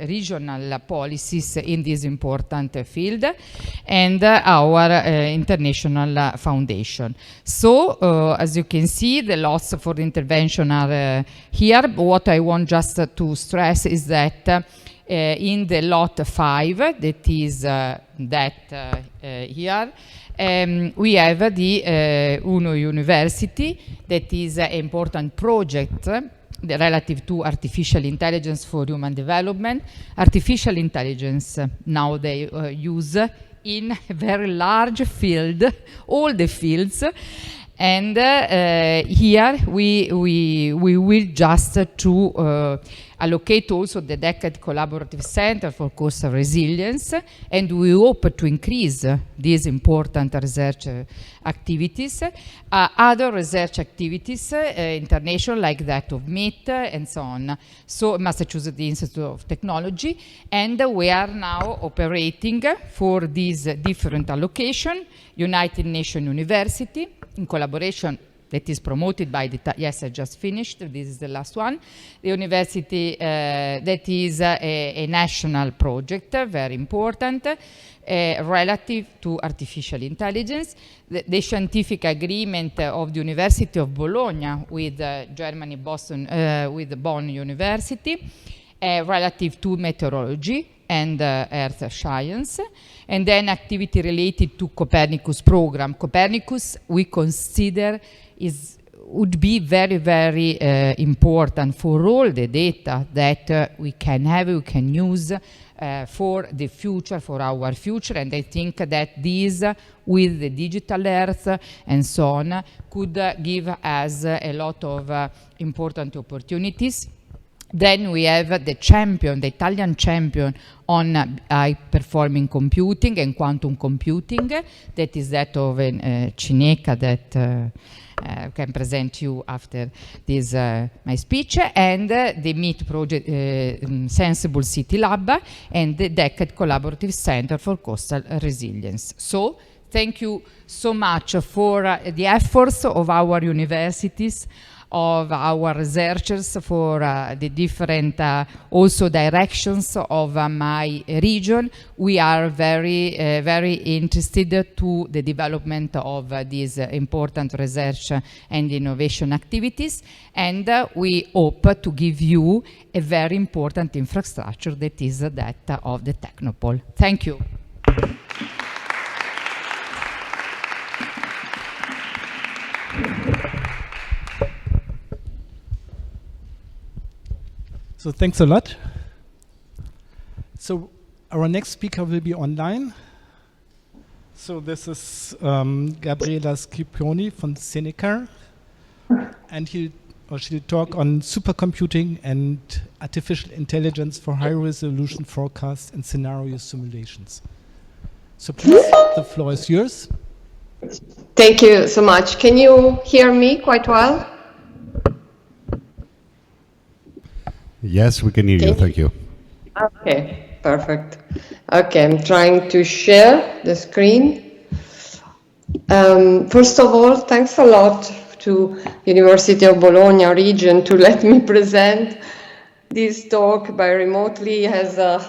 regional policies in this important field, and our international foundation. So, as you can see, the lots for the intervention are here. What I want just to stress is that in the lot 5, that is here, we have the UNO University, that is an important project relative to artificial intelligence for human development. Artificial intelligence now they use in a very large field, all the fields. And here we will just to allocate also the Decade Collaborative Center for Coastal Resilience, and we hope to increase these important research activities. Other research activities, international, like that of MIT and so on. So Massachusetts Institute of Technology, and we are now operating for these different allocation, United Nations University, in collaboration, that is promoted by the, yes, I just finished, this is the last one. The university, that is a national project, very important, relative to artificial intelligence. The scientific agreement of the University of Bologna with Germany, Boston, with Bonn University, relative to meteorology and earth science, and then activity related to Copernicus program. Copernicus, we consider, would be very, very important for all the data that we can have, we can use for the future, for our future. And I think that these, with the digital earth and so on, could give us a lot of important opportunities. Then we have the champion, the Italian champion on high-performing computing and quantum computing. That is that of Cineca that can present you after this my speech, and the MIT project, Sensible City Lab, and the Decade Collaborative Center for Coastal Resilience. So thank you so much for the efforts of our universities, of our researchers, for the different also directions of my region. We are very, very interested to the development of these important research and innovation activities, and we hope to give you a very important infrastructure that is that of the Technopole. Thank you. So thanks a lot. So our next speaker will be online. So this is Gabriela Scipioni from Seneca, and she'll talk on supercomputing and artificial intelligence for high-resolution forecasts and scenario simulations. So please, the floor is yours. Thank you so much. Can you hear me quite well? Yes, we can hear you. Thank you. Okay, perfect. Okay, I'm trying to share the screen. First of all, thanks a lot to University of Bologna region to let me present this talk by remotely, as a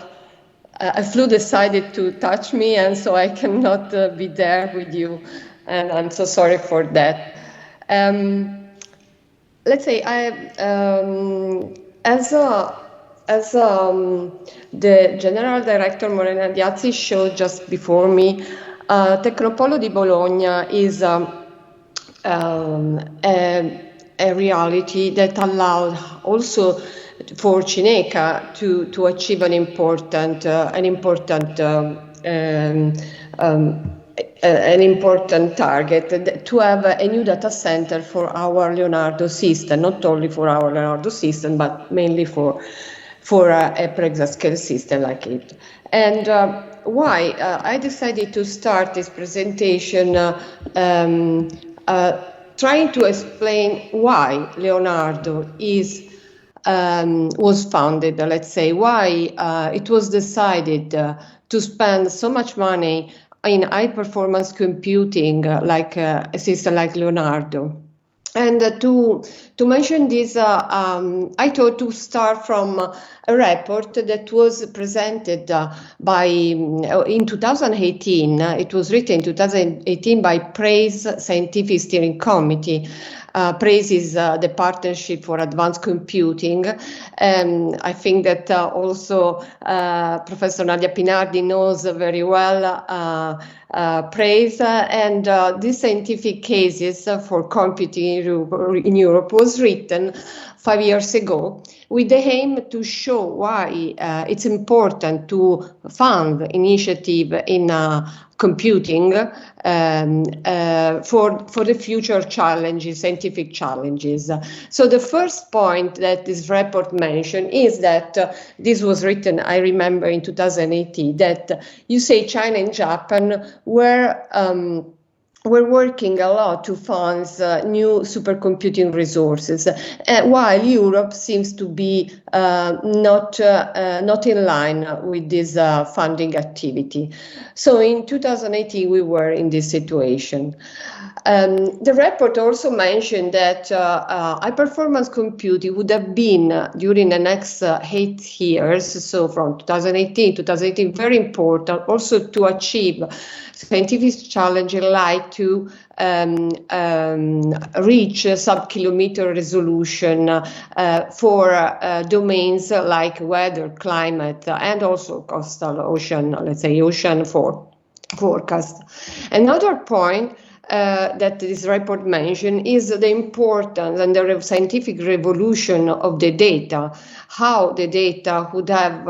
flu decided to touch me, and so I cannot be there with you, and I'm so sorry for that. Let's say as the General Director Morena Diazzi showed just before me, Tecnopolo di Bologna is a reality that allowed also for Cineca to achieve an important an important target, to have a new data center for our Leonardo system, not only for our Leonardo system, but mainly for a per-exascale system like it. And why? I decided to start this presentation trying to explain why Leonardo was founded, let's say, why it was decided to spend so much money in high-performance computing like a system like Leonardo. And to mention this, I thought to start from a report that was presented in 2018. It was written in 2018 by PRAISE Scientific Steering Committee. PRAISE is the Partnership for Advanced Computing. I think that also Professor Nadia Pinardi knows very well PRAISE, and these scientific cases for computing in Europe was written 5 years ago with the aim to show why it's important to fund initiative in computing for the future challenges, scientific challenges. So the first point that this report mentioned is that this was written, I remember, in 2018, that you say China and Japan were working a lot to fund new supercomputing resources, while Europe seems to be not in line with this funding activity. So in 2018, we were in this situation. The report also mentioned that high-performance computing would have been, during the next 8 years, so from 2018 to 2018, very important also to achieve scientific challenges like to reach sub-kilometer resolution for domains like weather, climate, and also coastal ocean, let's say ocean forecast. Another point that this report mentioned is the importance and the scientific revolution of the data, how the data would have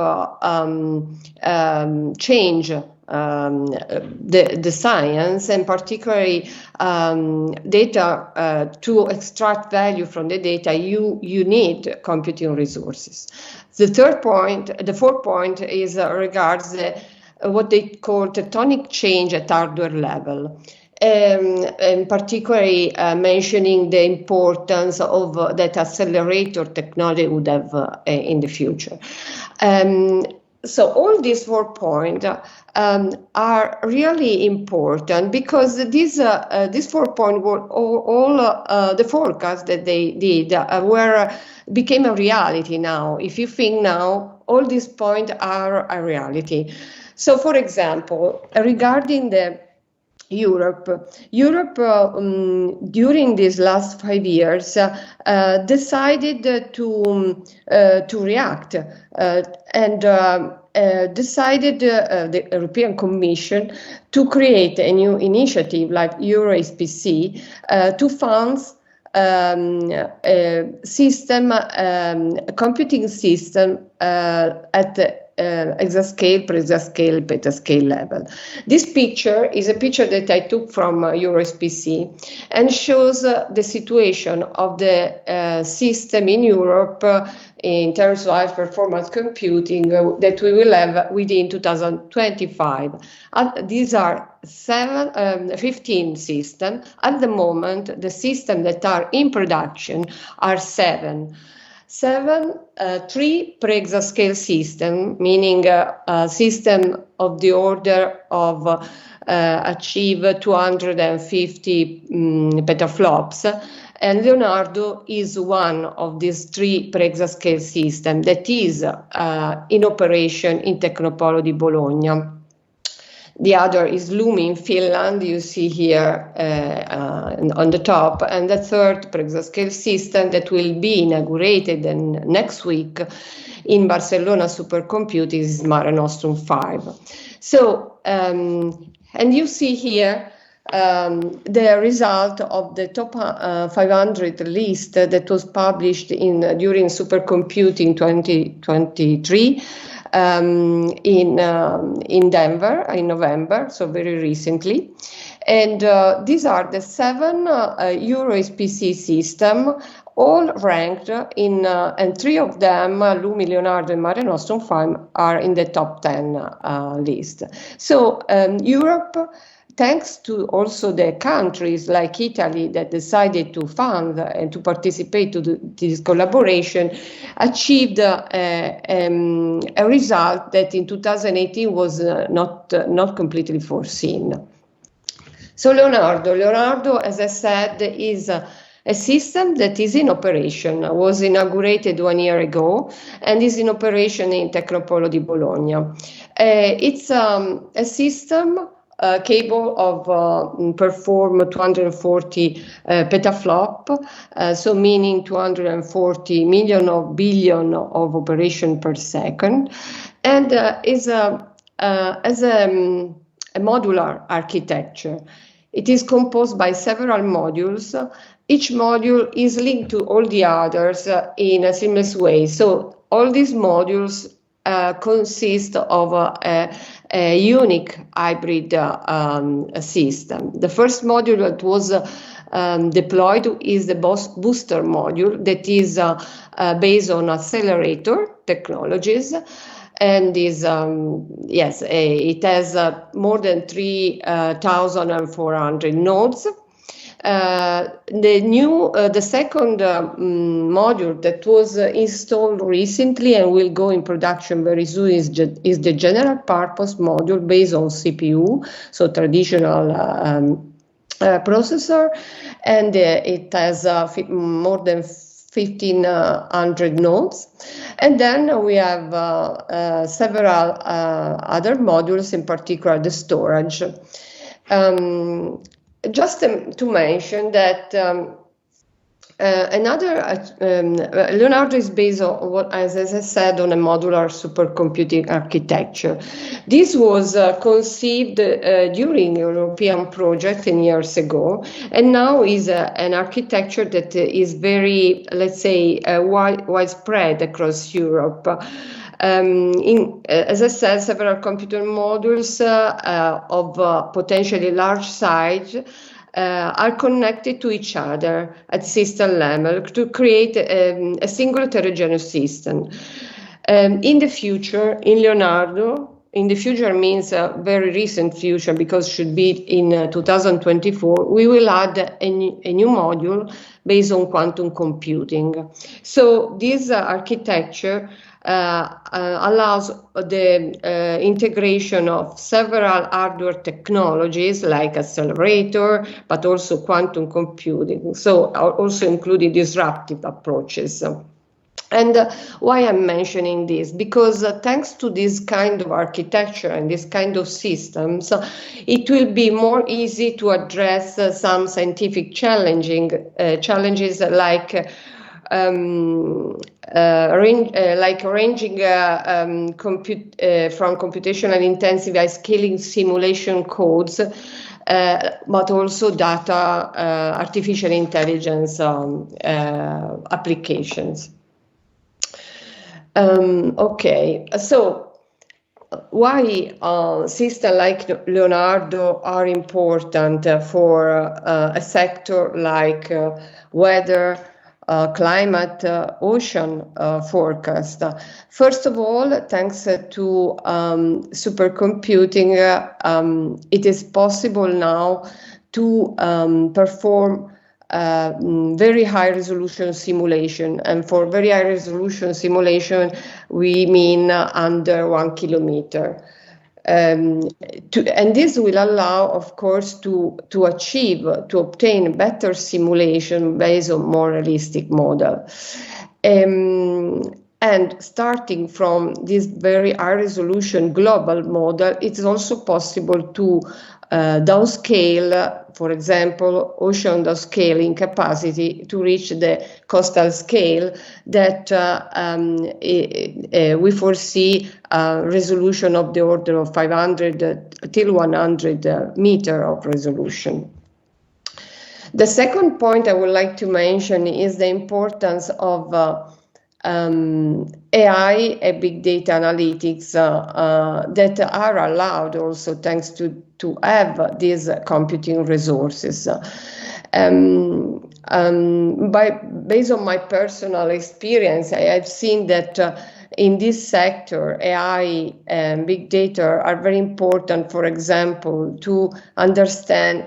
changed the science, and particularly data to extract value from the data, you need computing resources. The fourth point is regards what they call tectonic change at hardware level. And particularly mentioning the importance of that accelerator technology would have in the future. So all these 4 points are really important because these 4 points were all the forecasts that they did became a reality now. If you think now, all these points are a reality. So, for example, regarding Europe during these last 5 years decided to react and decided the European Commission to create a new initiative like EuroSPC to fund a computing system at exascale, per-exascale, petascale level. This picture is a picture that I took from EuroSPC and shows the situation of the system in Europe in terms of high-performance computing that we will have within 2025. These are 15 systems. At the moment, the systems that are in production are 7. 3 per-exascale system, meaning a system of the order of achieve 250 petaflops. And Leonardo is one of these 3 per-exascale systems that is in operation in Tecnopolo di Bologna. The other is Lumi in Finland, you see here on the top, and the 3rd per-exascale system that will be inaugurated next week in Barcelona supercomputing is Mare Nostrum 5. So, and you see here the result of the top 500 list that was published during supercomputing 2023. in Denver in November, so very recently. And these are the 7 Euro SPC system, all ranked in, and 3 of them, Lumi, Leonardo, and Mare Nostrum 5, are in the top 10 list. So Europe, thanks to also the countries like Italy that decided to fund and to participate to this collaboration, achieved a result that in 2018 was not completely foreseen. So Leonardo, as I said, is a system that is in operation, was inaugurated 1 year ago, and is in operation in Tecnopolo di Bologna. It's a system capable of perform 240 petaflop, so meaning 240 million of billion of operation per second, and is as a modular architecture. It is composed by several modules. Each module is linked to all the others in a seamless way. So all these modules consist of a unique hybrid system. The first module that was deployed is the booster module that is based on accelerator technologies, and is it has more than 3,400 nodes. The second module that was installed recently and will go in production very soon is the general purpose module based on CPU, so traditional processor, and it has more than 1,500 nodes. And then we have several other modules, in particular the storage. Just to mention that Leonardo is based on, as I said, on a modular supercomputing architecture. This was conceived during European project 10 years ago, and now is an architecture that is very, let's say, widespread across Europe. As I said, several computer modules of potentially large size are connected to each other at system level to create a single heterogeneous system. In the future, in Leonardo, in the future means a very recent future because should be in 2024, we will add a new module based on quantum computing. So this architecture allows the integration of several hardware technologies like accelerator, but also quantum computing, so also including disruptive approaches. And why I'm mentioning this? Because thanks to this kind of architecture and this kind of systems, it will be more easy to address some scientific challenges like ranging from computational intensive high scaling simulation codes, but also data artificial intelligence applications. Okay, so why systems like Leonardo are important for a sector like weather, climate, ocean forecast? First of all, thanks to supercomputing, it is possible now to perform very high resolution simulation, and for very high resolution simulation we mean under 1 kilometer. And this will allow, of course, to obtain better simulation based on more realistic model. And starting from this very high resolution global model, it is also possible to downscale, for example, ocean downscaling capacity to reach the coastal scale that we foresee resolution of the order of 500 till 100 meter of resolution. The second point I would like to mention is the importance of AI and big data analytics that are allowed also thanks to have these computing resources. Based on my personal experience, I have seen that in this sector, AI and big data are very important, for example, to understand,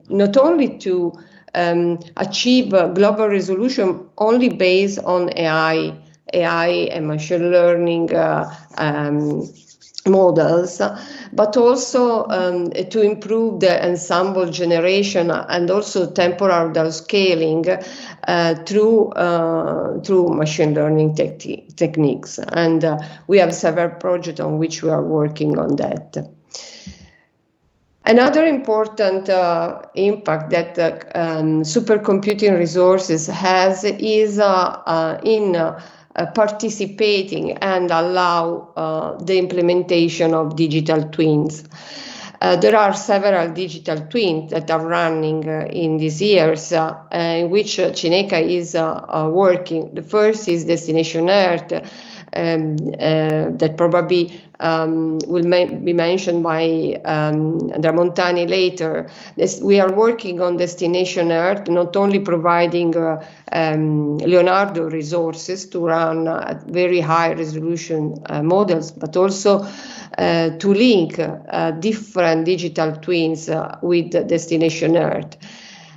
not only to achieve global resolution only based on AI and machine learning models, but also to improve the ensemble generation and also temporal downscaling through machine learning techniques. And we have several projects on which we are working on that. Another important impact that supercomputing resources has is in participating and allow the implementation of digital twins. There are several digital twins that are running in these years in which Cineca is working. The first is Destination Earth, that probably will be mentioned by Andrea Montani later. We are working on Destination Earth, not only providing Leonardo resources to run at very high resolution models, but also to link different digital twins with Destination Earth.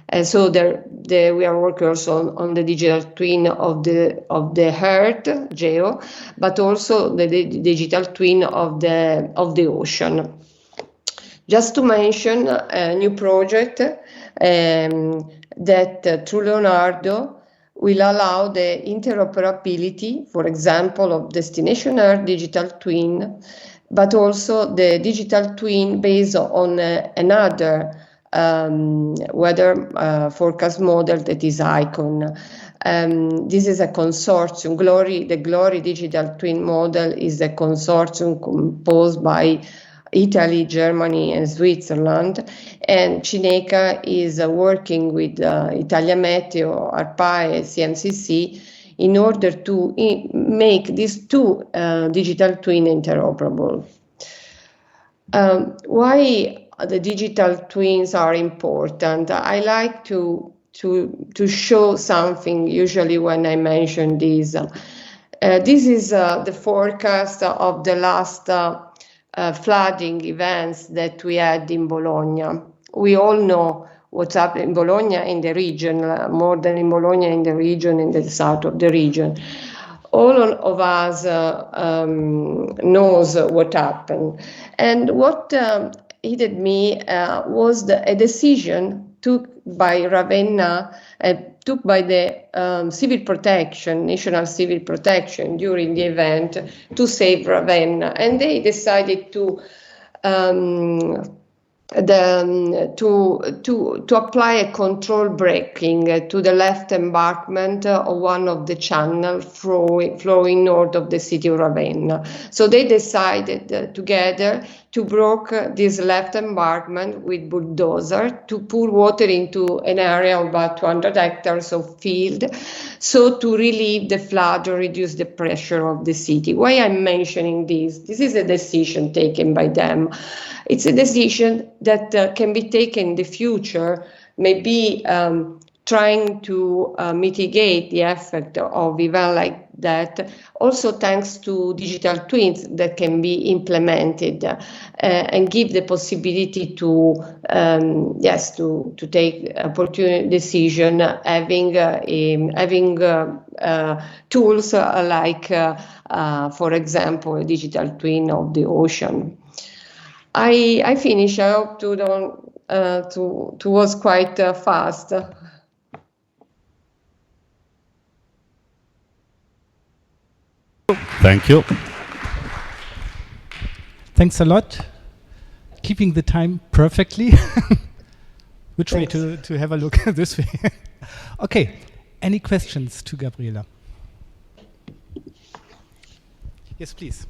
And so we are working also on the digital twin of the Earth, GEO, but also the digital twin of the ocean. Just to mention a new project that through Leonardo will allow the interoperability, for example, of Destination Earth digital twin, but also the digital twin based on another weather forecast model that is ICON. This is a consortium. The GLORY digital twin model is a consortium composed by Italy, Germany, and Switzerland. And Cineca is working with Italia Meteo, ARPAE, CMCC in order to make these two digital twin interoperable. Why the digital twins are important? I like to show something usually when I mention this. This is the forecast of the last flooding events that we had in Bologna. We all know what's happened in Bologna in the region, more than in Bologna in the region, in the south of the region. All of us knows what happened. And what hit me was a decision took by Ravenna, took by the civil protection, national civil protection during the event to save Ravenna. And they decided to apply a control braking to the left embankment of one of the channels flowing north of the city of Ravenna. So they decided together to block this left embankment with bulldozer to pour water into an area of about 200 hectares of field, so to relieve the flood or reduce the pressure of the city. Why I'm mentioning this? This is a decision taken by them. It's a decision that can be taken in the future, maybe trying to mitigate the effect of events like that, also thanks to digital twins that can be implemented and give the possibility to take opportune decision, having tools like, for example, a digital twin of the ocean. I finish. I hope to was quite fast. Thank you. Thanks a lot. Keeping the time perfectly. Which Thanks. Way to have a look this way? Okay. Any questions to Gabriela? Yes, please.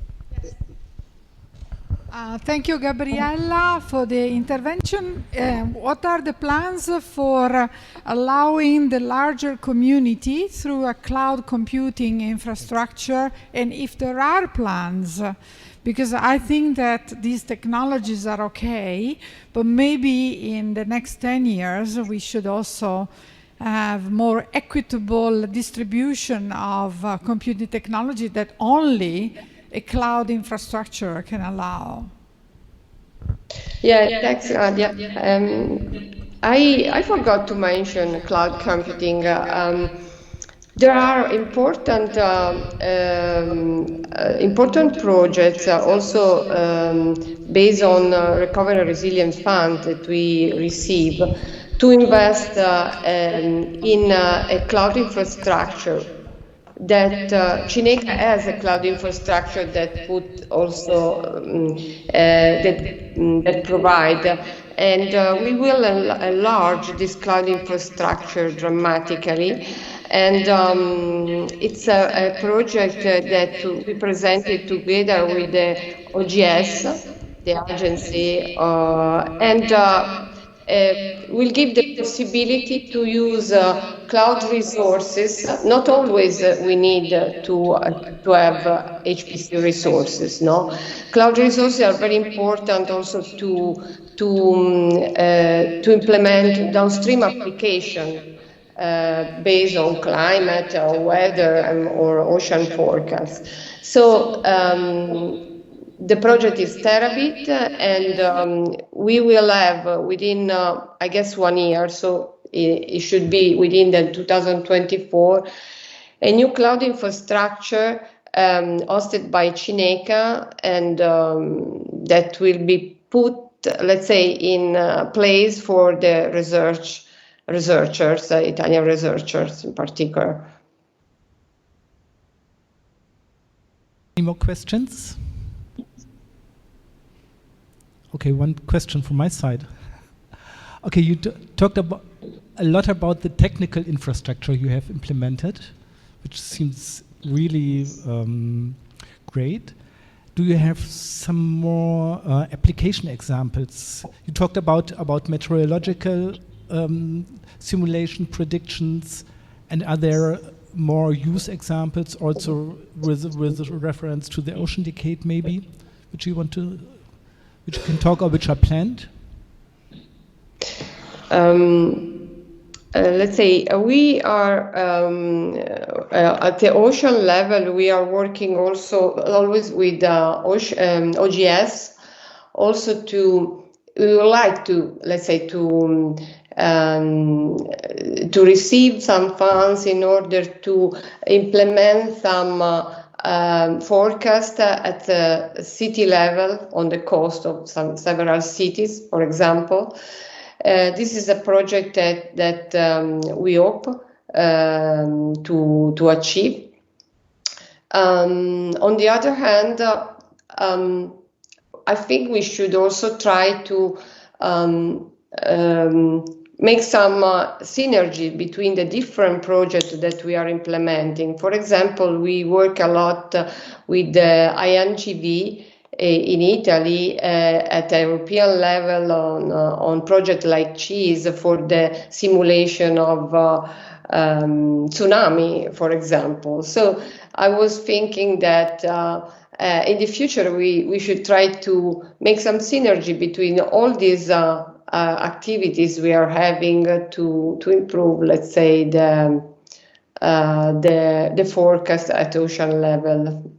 Thank you, Gabriella, for the intervention. What are the plans for allowing the larger community through a cloud computing infrastructure, and if there are plans? Because I think that these technologies are okay, but maybe in the next 10 years we should also have more equitable distribution of computing technology that only a cloud infrastructure can allow. Yeah, thanks, Nadia. I forgot to mention cloud computing. There are important important projects also based on Recovery and Resilience Fund that we receive to invest in a cloud infrastructure that Cineca has a cloud infrastructure that put also that provide, and we will enlarge this cloud infrastructure dramatically. And it's a project that we presented together with the OGS, the agency, and will give the possibility to use cloud resources. Not always we need to have HPC resources. No, cloud resources are very important also to implement downstream application based on climate or weather or ocean forecasts. So the project is terabit, and we will have within, I guess, 1 year, so it should be within the 2024, a new cloud infrastructure hosted by Cineca, and that will be put, let's say, in place for the researchers, Italian researchers in particular. Any more questions? Okay, one question from my side. Okay, you talked about a lot about the technical infrastructure you have implemented, which seems really great. Do you have some more application examples? You talked about meteorological simulation predictions, and are there more use examples also with reference to the ocean decade maybe, which you can talk or which are planned? Let's say we are at the ocean level. We are working also always with OGS, also we would like to, let's say, to receive some funds in order to implement some forecast at the city level on the coast of several cities, for example. This is a project that we hope to achieve. On the other hand, I think we should also try to make some synergy between the different projects that we are implementing. For example, we work a lot with the INGV in Italy at the European level on projects like CHEESE for the simulation of tsunami, for example. So I was thinking that in the future we should try to make some synergy between all these activities we are having to improve, let's say, the forecast at ocean level.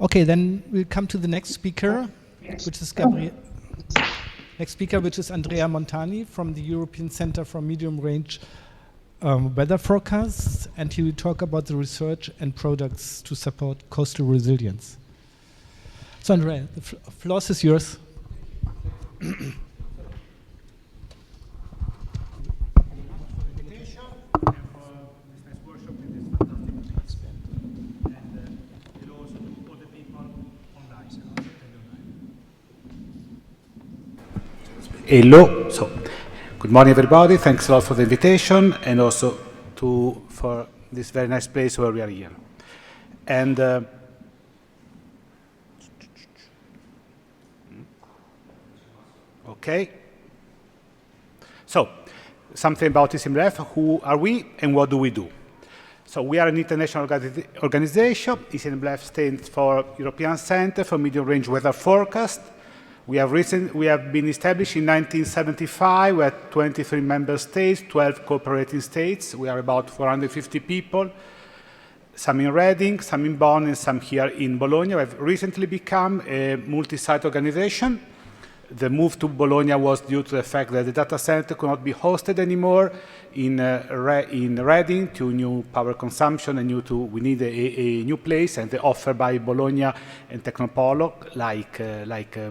Okay, then we'll come to the next speaker, which is Next speaker, which is Andrea Montani from the European Center for Medium Range Weather Forecasts, and he will talk about the research and products to support coastal resilience. So Andrea, the floor is yours. Hello. So, good morning, everybody. Thanks a lot for the invitation, and also for this very nice place where we are here. And okay. So, something about ECMLF, who are we and what do we do? So we are an international organization. ECMLF stands for European Center for Medium Range Weather Forecast. We have been established in 1975. We have 23 member states, 12 cooperating states. We are about 450 people, some in Reading, some in Bonn, and some here in Bologna. We have recently become a multi-site organization. The move to Bologna was due to the fact that the data center could not be hosted anymore in Reading to new power consumption, and we need a new place, and the offer by Bologna and Tecnopolo, like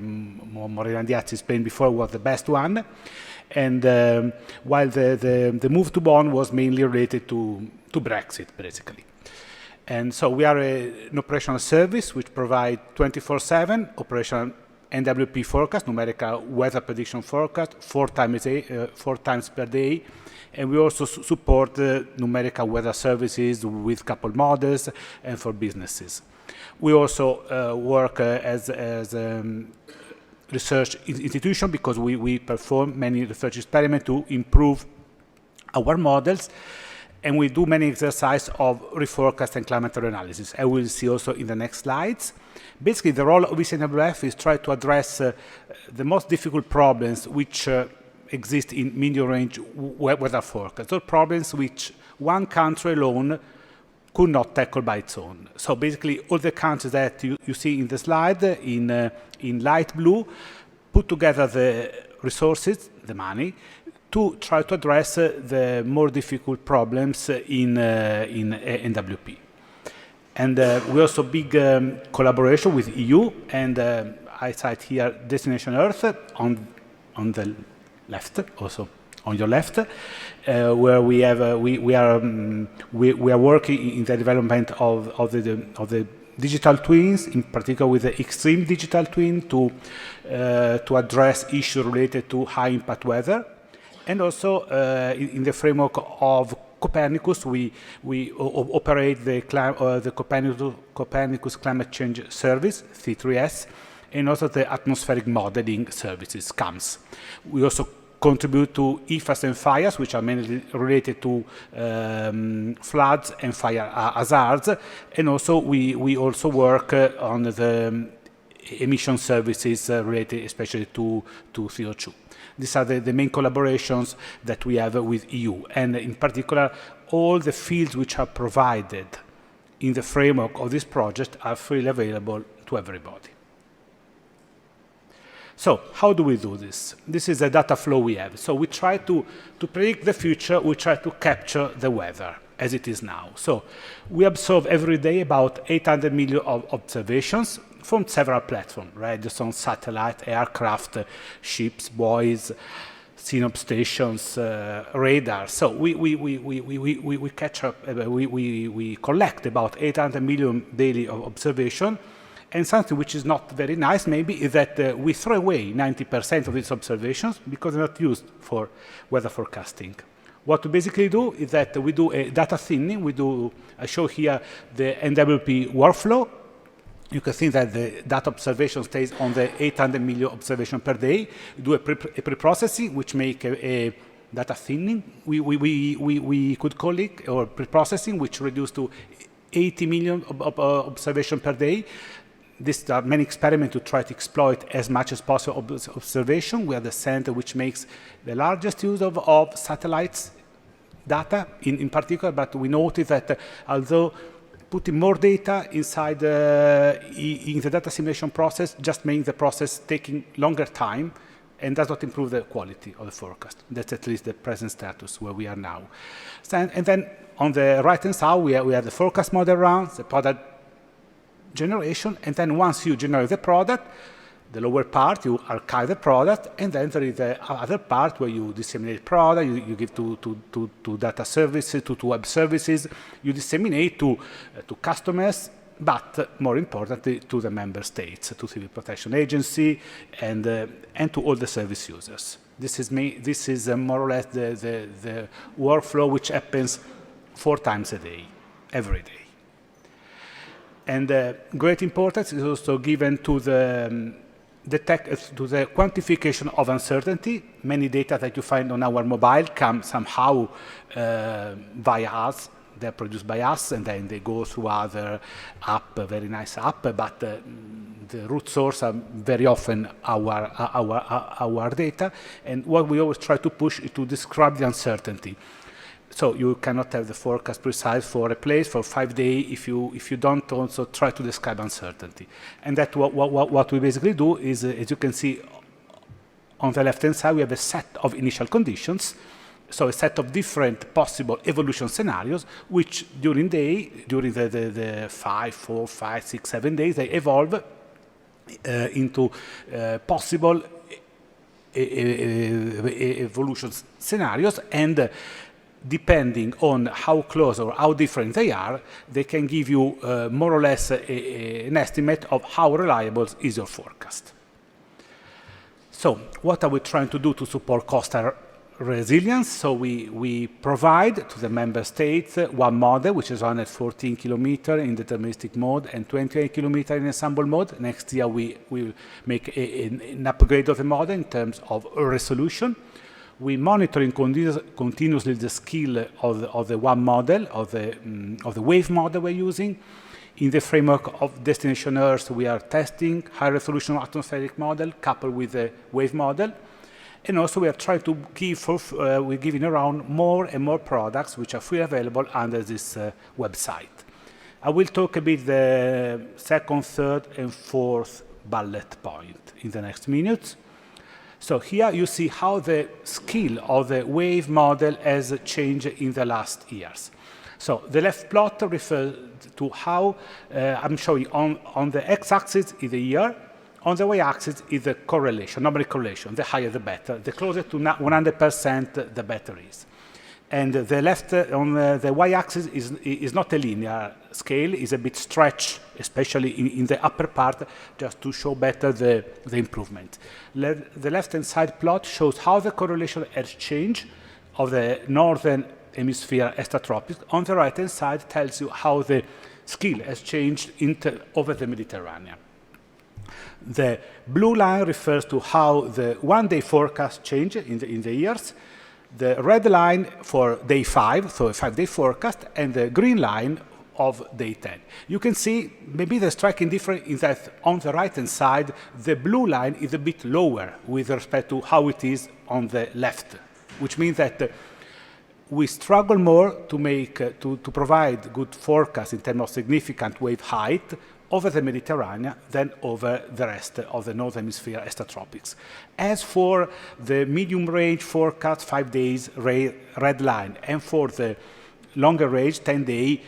Morena Diaz explained before, was the best one. And while the move to Bonn was mainly related to Brexit, basically. And so we are an operational service which provides 24/7 operational NWP forecast, numerical weather prediction forecast, 4 times per day. And we also support numerical weather services with coupled models and for businesses. We also work as a research institution because we perform many research experiments to improve our models. And we do many exercises of reforecast and climate analysis. I will see also in the next slides. Basically, the role of ECMLF is try to address the most difficult problems which exist in medium-range weather forecasts, or problems which one country alone could not tackle by its own. So basically, all the countries that you see in the slide in light blue put together the resources, the money, to try to address the more difficult problems in NWP. And we also big collaboration with EU, and I cite here Destination Earth on the left, also on your left, where we are working in the development of the digital twins, in particular with the extreme digital twin to address issues related to high impact weather. And also in the framework of Copernicus, we operate the Copernicus Climate Change Service, C3S, and also the Atmospheric Modeling Services, CAMS. We also contribute to EFAS and fires, which are mainly related to floods and fire hazards. And also we also work on the emission services related especially to CO2. These are the main collaborations that we have with EU, and in particular, all the fields which are provided in the framework of this project are freely available to everybody. So, how do we do this? This is the data flow we have. So we try to predict the future, we try to capture the weather as it is now. So we observe every day about 800 million of observations from several platforms, right? On satellite, aircraft, ships, buoys, synop stations, radar. So we catch up, we collect about 800 million daily of observation. And something which is not very nice maybe is that we throw away 90% of these observations because they're not used for weather forecasting. What we basically do is that we do a data thinning. I show here the NWP workflow. You can see that the data observation stays on the 800 million observation per day. We do a pre-processing, which make a data thinning, we could call it, or pre-processing, which reduce to 80 million observation per day. These are many experiments to try to exploit as much as possible observation. We are the center which makes the largest use of satellites data in particular, but we noticed that although putting more data inside in the data simulation process just makes the process taking longer time and does not improve the quality of the forecast. That's at least the present status where we are now. And then on the right-hand side, we have the forecast model runs, the product generation, and then once you generate the product, the lower part, you archive the product, and then there is the other part where you disseminate product, you give to data services, to web services, you disseminate to customers, but more importantly, to the member states, to Civil Protection Agency, and to all the service users. This is more or less the workflow which happens 4 times a day, every day. And great importance is also given to the to the quantification of uncertainty. Many data that you find on our mobile come somehow via us. They're produced by us, and then they go through other app, very nice app, but the root source are very often our data. And what we always try to push is to describe the uncertainty. So you cannot have the forecast precise for a place for 5 days if you don't also try to describe uncertainty. And that what we basically do is, as you can see on the left-hand side, we have a set of initial conditions. So a set of different possible evolution scenarios, which during the 5, 4, 5, 6, 7 days, they evolve into possible evolution scenarios, and depending on how close or how different they are, they can give you more or less an estimate of how reliable is your forecast. So what are we trying to do to support coastal resilience? So we provide to the member states one model, which is run at 14 kilometers in deterministic mode and 28 kilometers in ensemble mode. Next year we will make an upgrade of the model in terms of resolution. We monitoring continuously the skill of the one model, of the wave model we're using. In the framework of Destination Earth, we are testing high-resolution atmospheric model coupled with the wave model. And also we are trying to give, we're giving around more and more products which are free available under this website. I will talk a bit the second, third, and fourth bullet point in the next minutes. So here you see how the skill of the wave model has changed in the last years. So the left plot refers to how I'm showing on the x-axis is the year, on the y-axis is the correlation, numeric correlation. The higher the better. The closer to 100%, the better is. And the left on the y-axis is not a linear scale, is a bit stretched, especially in the upper part, just to show better the improvement. The left-hand side plot shows how the correlation has changed of the northern hemisphere extratropics. On the right-hand side tells you how the scale has changed over the Mediterranean. The blue line refers to how the one-day forecast changed in the years. The red line for day 5, so a 5-day forecast, and the green line of day 10. You can see maybe the striking difference is that on the right-hand side, the blue line is a bit lower with respect to how it is on the left, which means that we struggle more to make to provide good forecasts in terms of significant wave height over the Mediterranean than over the rest of the Northern Hemisphere extratropics. As for the medium range forecast, 5 days, red line, and for the longer range, 10-day,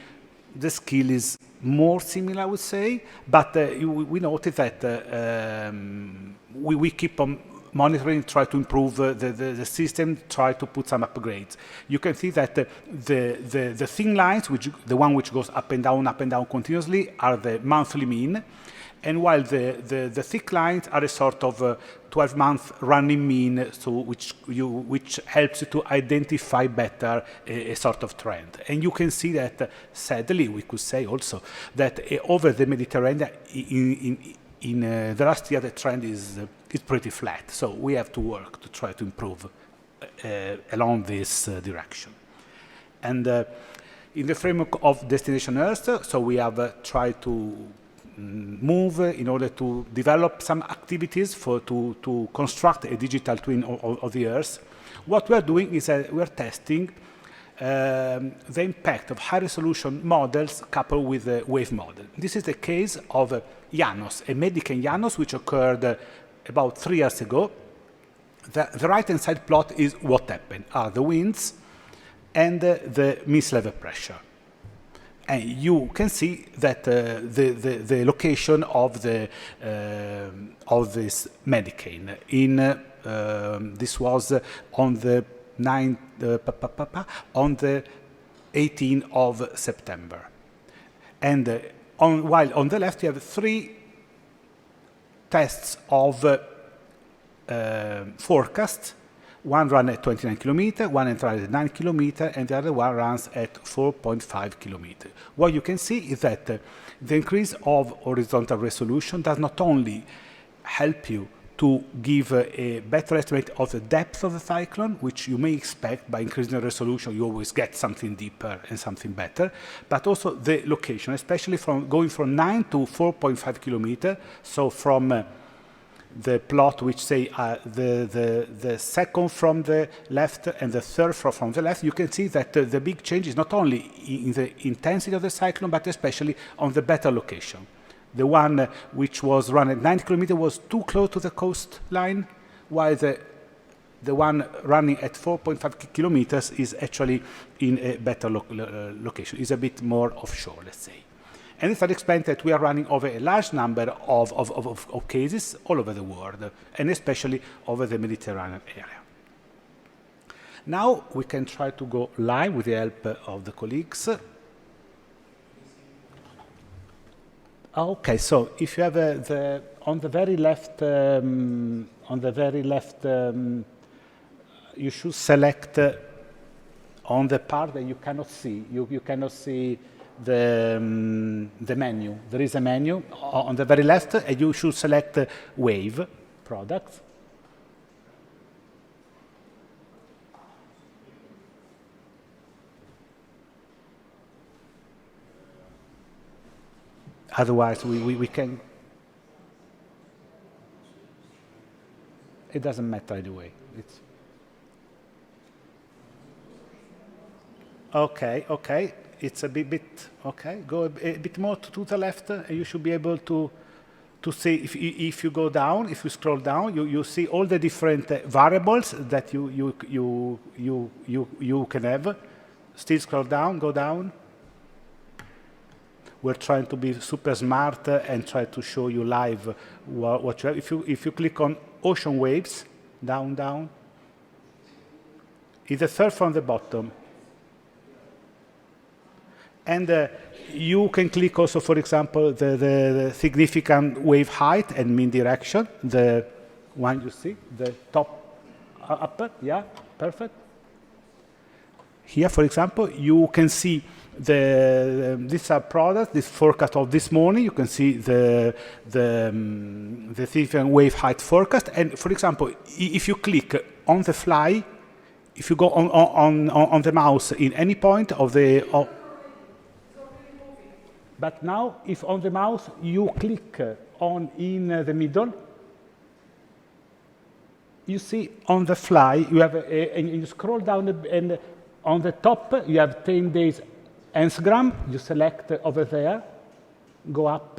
the scale is more similar, I would say, but we noticed that we keep on monitoring, try to improve the system, try to put some upgrades. You can see that the thin lines, the one which goes up and down continuously, are the monthly mean, and while the thick lines are a sort of 12-month running mean, so which helps you to identify better a sort of trend. And you can see that, sadly, we could say also that over the Mediterranean, in the last year, the trend is pretty flat. So we have to work to try to improve along this direction. And in the framework of Destination Earth, so we have tried to move in order to develop some activities to construct a digital twin of the Earth. What we are doing is we are testing the impact of high-resolution models coupled with the wave model. This is the case of Janos, a medic in Janos, which occurred about 3 years ago. The right-hand side plot is what happened, are the winds and the mean level pressure. And you can see that the location of this medicane this was on the 18th of September. And while on the left you have 3 tests of forecast. One runs at 29 kilometers, one runs at 9 kilometers, and the other one runs at 4.5 kilometers. What you can see is that the increase of horizontal resolution does not only help you to give a better estimate of the depth of the cyclone, which you may expect by increasing the resolution, you always get something deeper and something better, but also the location, especially from going from 9 to 4.5 kilometers, so from the plot which say the second from the left and the third from the left, you can see that the big change is not only in the intensity of the cyclone, but especially on the better location. The one which was run at 90 kilometers was too close to the coastline, while the one running at 4.5 kilometers is actually in a better location. It's a bit more offshore, let's say. And it's explained that we are running over a large number of cases all over the world, and especially over the Mediterranean area. Now we can try to go live with the help of the colleagues. Okay, so if you have on the very left, you should select on the part that you cannot see. You cannot see the menu. There is a menu on the very left, and you should select Wave products. Otherwise, we can. It doesn't matter anyway. It's okay. It's a bit okay. Go a bit more to the left, and you should be able to see. If you go down, if you scroll down, you see all the different variables that you can have. Still scroll down. Go down. We're trying to be super smart and try to show you live what you have. If you click on ocean waves, down, it's the third from the bottom. And you can click also, for example, the significant wave height and mean direction, the one you see, the top upper, yeah, perfect. Here, for example, you can see these are products, this forecast of this morning. You can see the significant wave height forecast. And for example, if you click on the fly, if you go on the mouse in any point of the... But now, if on the mouse you click on in the middle, you see on the fly, you have and you scroll down and on the top you have 10 days Instagram. You select over there, go up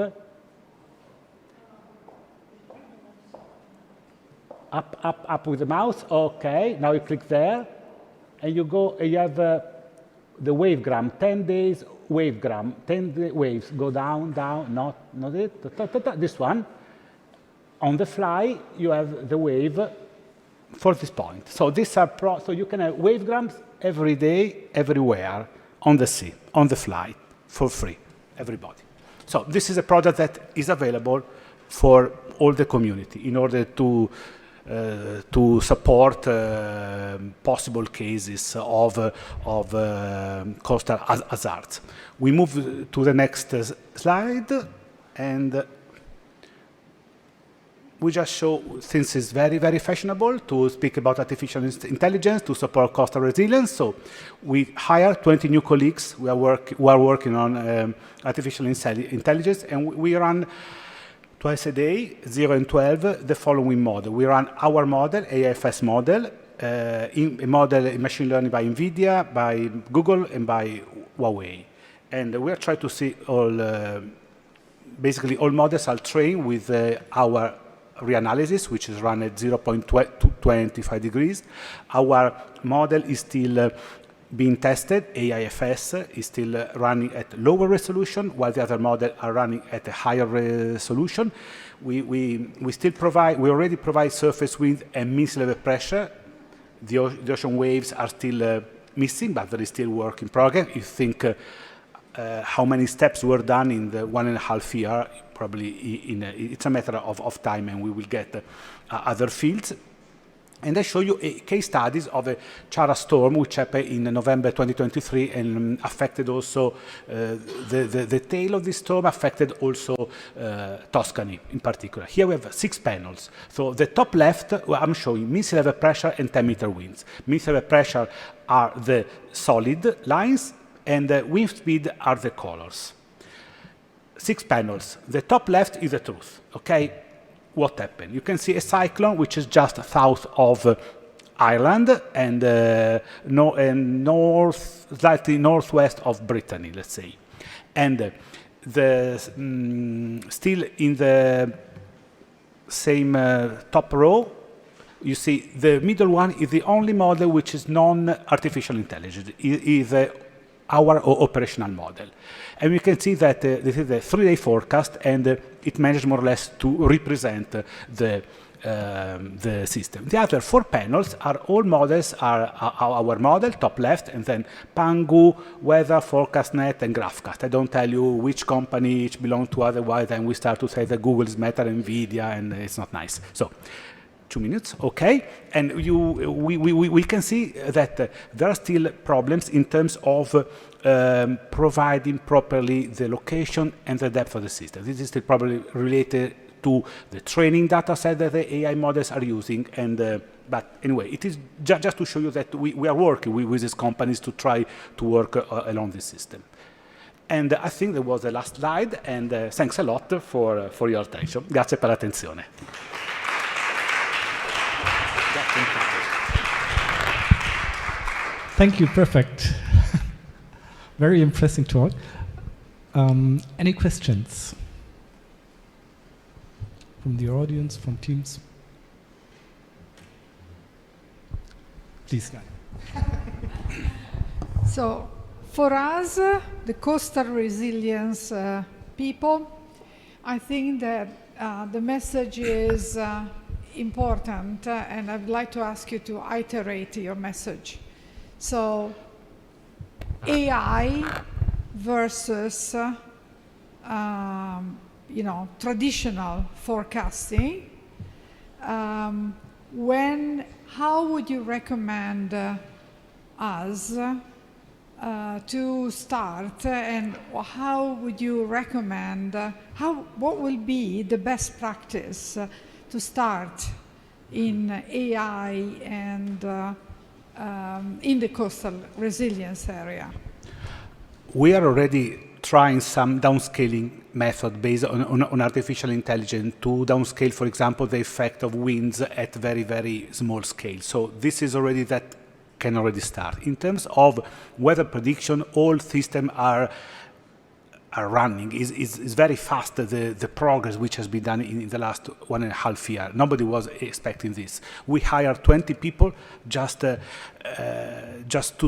with the mouse. Okay, now you click there, and you go. You have the wavegram, 10 days wavegram, 10 waves. Go down, not it. This one. On the fly, you have the wave for this point. So these are so you can have wavegrams every day, everywhere, on the sea, on the fly, for free, everybody. So this is a product that is available for all the community in order to support possible cases of coastal hazards. We move to the next slide, and we just show, since it's very, very fashionable to speak about artificial intelligence to support coastal resilience. So we hire 20 new colleagues who are working on artificial intelligence, and we run twice a day, 0 and 12, the following model. We run our model, AIFS model, a model in machine learning by NVIDIA, by Google, and by Huawei. And we are trying to see basically all models are trained with our reanalysis, which is run at 0.25 degrees. Our model is still being tested. AIFS is still running at lower resolution, while the other models are running at a higher resolution. We already provide surface wind and mean sea level pressure. The ocean waves are still missing, but there is still work in progress. You think how many steps were done in the 1.5 years, probably it's a matter of time, and we will get other fields. And I show you case studies of a Chara storm which happened in November 2023 and affected also the tail of this storm affected also Tuscany in particular. Here we have 6 panels. So the top left, well, I'm showing mean sea level pressure and 10-meter winds. Mean sea level pressure are the solid lines and the wind speed are the colors. 6 panels. The top left is the truth, okay? What happened? You can see a cyclone which is just south of Ireland and, slightly northwest of Brittany, let's say. And still in the same top row, you see the middle one is the only model which is non-artificial intelligence. It is our operational model. And we can see that this is a 3-day forecast and it manages more or less to represent the system. The other 4 panels are all models, are our model, top left, and then Pangu, Weather, ForecastNet, and GraphCast. I don't tell you which company each belongs to, otherwise then we start to say that Google is Meta, NVIDIA, and it's not nice. So, 2 minutes, okay. And we can see that there are still problems in terms of providing properly the location and the depth of the system. This is still probably related to the training data set that the AI models are using. And but anyway, it is just to show you that we are working with these companies to try to work along this system. And I think that was the last slide. And thanks a lot for your attention. Grazie per l'attenzione. Thank you, perfect. Very impressive talk. Any questions from the audience, from teams? Please, Guy. So, for us, the coastal resilience people, I think that the message is important, and I'd like to ask you to iterate your message. So, AI versus, traditional forecasting. How would you recommend us to start, and how would you recommend? What will be the best practice to start in AI and in the coastal resilience area? We are already trying some downscaling method based on artificial intelligence to downscale, for example, the effect of winds at very, very small scale. So this is already that can already start. In terms of weather prediction, all systems are running. Is very fast, the progress which has been done in the last 1.5 years. Nobody was expecting this. We hired 20 people just to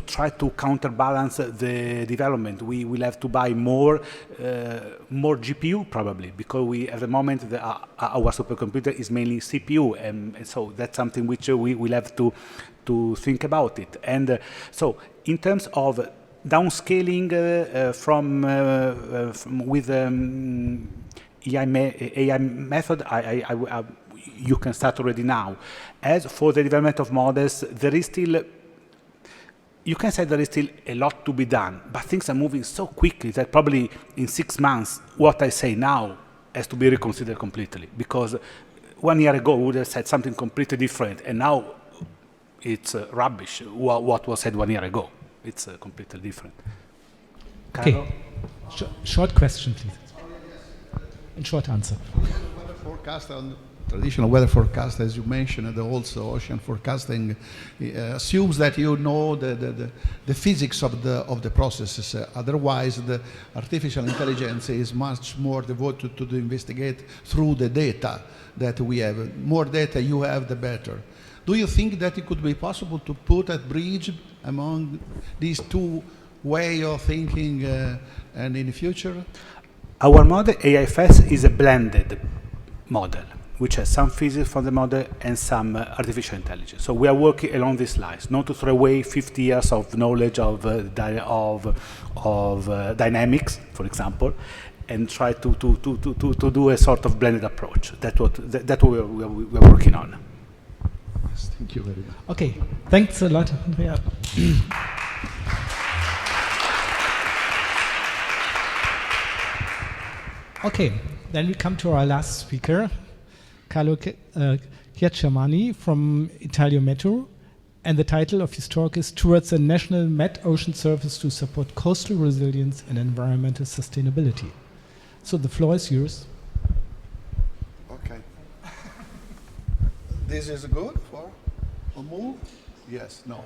try to counterbalance the development. We will have to buy more GPU probably, because we at the moment our supercomputer is mainly CPU, and so that's something which we will have to think about it. And so in terms of downscaling with AI method, you can start already now. As for the development of models, there is still, you can say there is still a lot to be done, but things are moving so quickly that probably in 6 months, what I say now has to be reconsidered completely, because 1 year ago we would have said something completely different, and now it's rubbish what was said 1 year ago. It's completely different. Okay. Short question, please. And short answer. Weather forecast, traditional weather forecast, as you mentioned, and also ocean forecasting assumes that you know the physics of the processes. Otherwise, the artificial intelligence is much more devoted to investigate through the data that we have. More data you have, the better. Do you think that it could be possible to put a bridge among these two ways of thinking and in the future? Our model, AIFS, is a blended model, which has some physics from the model and some artificial intelligence. So we are working along these lines, not to throw away 50 years of knowledge of dynamics, for example, and try to do a sort of blended approach. That's what we are working on. Yes, thank you very much. Okay, thanks a lot, Andrea. Okay, then we come to our last speaker, Carlo Chiacciamani from Emilia-Romagna, and the title of his talk is Towards a National Met Ocean Service to Support Coastal Resilience and Environmental Sustainability. So the floor is yours. Okay. This is good for a move? Yes, no.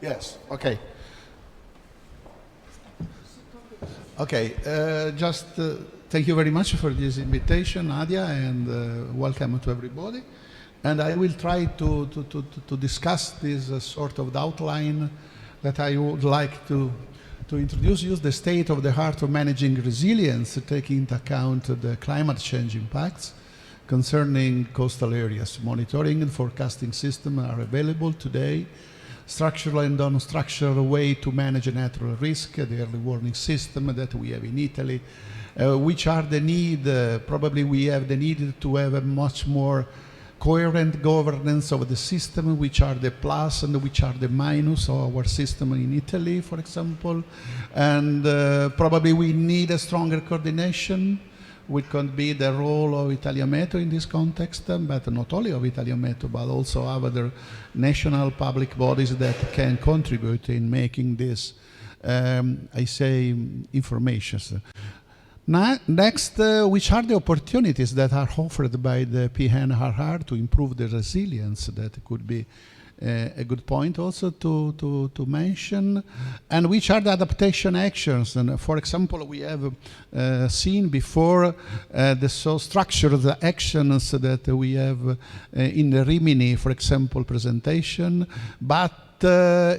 Yes, okay. Okay, thank you very much for this invitation, Nadia, and welcome to everybody. And I will try to discuss this sort of outline that I would like to introduce you, the state of the art of managing resilience, taking into account the climate change impacts concerning coastal areas. Monitoring and forecasting systems are available today. Structural and non-structural way to manage a natural risk, the early warning system that we have in Italy, which are the need, probably we have the need to have a much more coherent governance of the system, which are the plus and which are the minus of our system in Italy, for example. And probably we need a stronger coordination, which could be the role of Emilia-Romagna in this context, but not only of Emilia-Romagna, but also other national public bodies that can contribute in making this, I say, information. Next, which are the opportunities that are offered by the PNRR to improve the resilience? That could be a good point also to mention. And which are the adaptation actions? And for example, we have seen before the so structured actions that we have in the Rimini, for example, presentation. But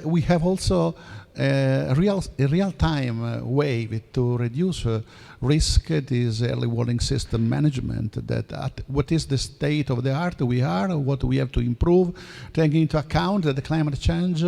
we have also a real-time way to reduce risk. It is early warning system management. That what is the state of the art we are, what we have to improve, taking into account that the climate change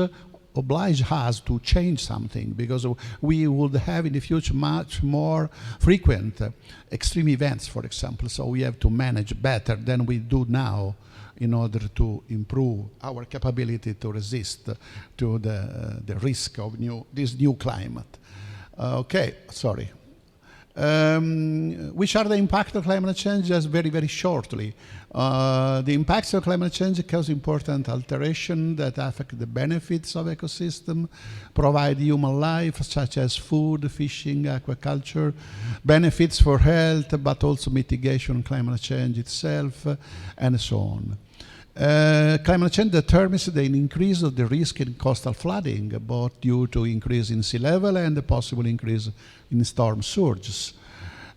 oblige us to change something, because we would have in the future much more frequent extreme events, for example. So we have to manage better than we do now in order to improve our capability to resist to the risk of this new climate. Okay, sorry. Which are the impacts of climate change? Just very, very shortly. The impacts of climate change cause important alteration that affect the benefits of ecosystem, provide human life, such as food, fishing, aquaculture, benefits for health, but also mitigation of climate change itself, and so on. Climate change determines the increase of the risk in coastal flooding, both due to increase in sea level and the possible increase in storm surges.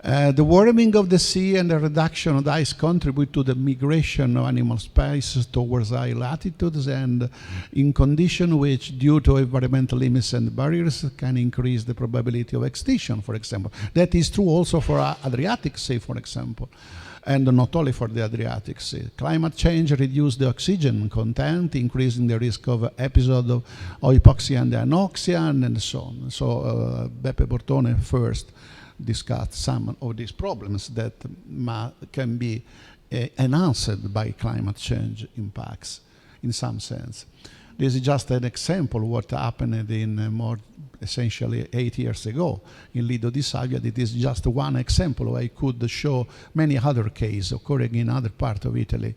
The warming of the sea and the reduction of the ice contribute to the migration of animal species towards high latitudes, and in conditions which, due to environmental limits and barriers, can increase the probability of extinction, for example. That is true also for Adriatic Sea, for example, and not only for the Adriatic Sea. Climate change reduces the oxygen content, increasing the risk of episodes of hypoxia and anoxia, and so on. So Beppe Bortone first discussed some of these problems that can be enhanced by climate change impacts in some sense. This is just an example of what happened in more essentially 8 years ago in Lido di Savia. It is just one example. I could show many other cases occurring in other parts of Italy.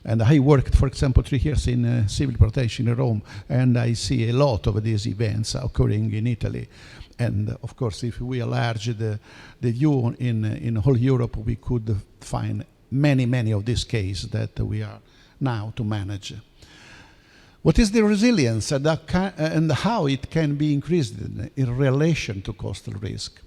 And I worked, for example, 3 years in civil protection in Rome, and I see a lot of these events occurring in Italy. And of course, if we enlarge the view in whole Europe, we could find many of these cases that we are now to manage. What is the resilience and how it can be increased in relation to coastal risk?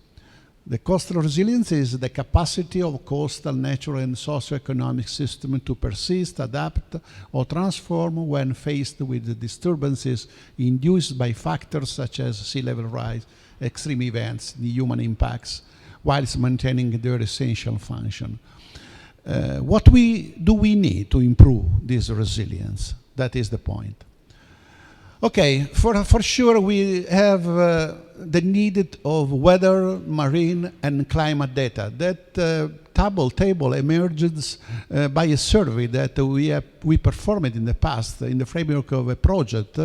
The coastal resilience is the capacity of coastal natural and socioeconomic system to persist, adapt, or transform when faced with disturbances induced by factors such as sea level rise, extreme events, the human impacts, whilst maintaining their essential function. What do we need to improve this resilience? That is the point. Okay, for sure we have the need of weather, marine, and climate data. That table emerges by a survey that we have we performed in the past in the framework of a project,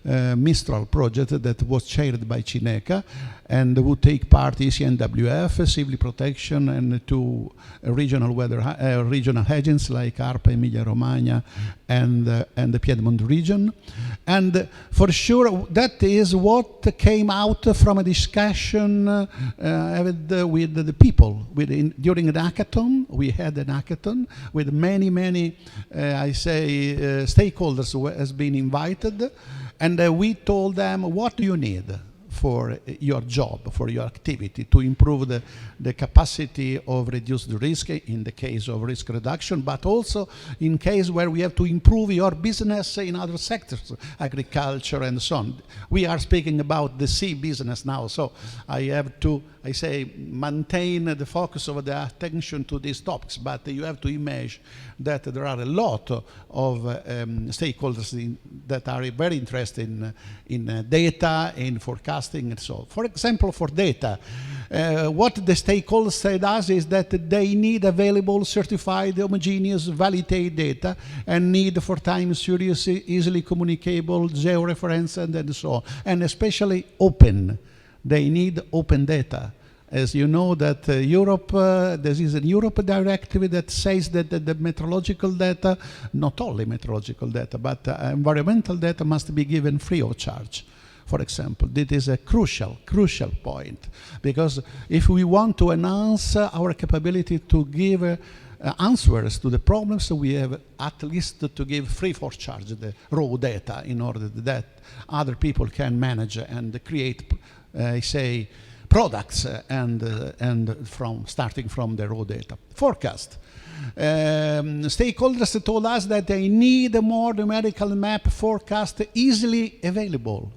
Mistral project, that was chaired by Cineca, and would take part ECNWF, Civil Protection, and two regional regional agents like ARPA, Emilia-Romagna, and the Piedmont region. And for sure, that is what came out from a discussion with the people. During an hackathon, we had an hackathon with many, stakeholders who has been invited, and we told them, what do you need for your job, for your activity, to improve the capacity of reduce the risk in the case of risk reduction, but also in case where we have to improve your business in other sectors, agriculture and so on. We are speaking about the sea business now, so I have to, maintain the focus of the attention to these topics, but you have to imagine that there are a lot of stakeholders that are very interested in data, in forecasting and so on. For example, for data, what the stakeholders said us is that they need available, certified, homogeneous, validated data, and need for time series, easily communicable, georeferenced, and so on, and especially open. They need open data. As you know that Europe, there is a Europe directive that says that the meteorological data, not only meteorological data, but environmental data must be given free of charge. For example, this is a crucial point, because if we want to enhance our capability to give answers to the problems, we have at least to give free for charge the raw data in order that other people can manage and create, products and starting from the raw data. Forecast. Stakeholders told us that they need a more numerical map forecast easily available.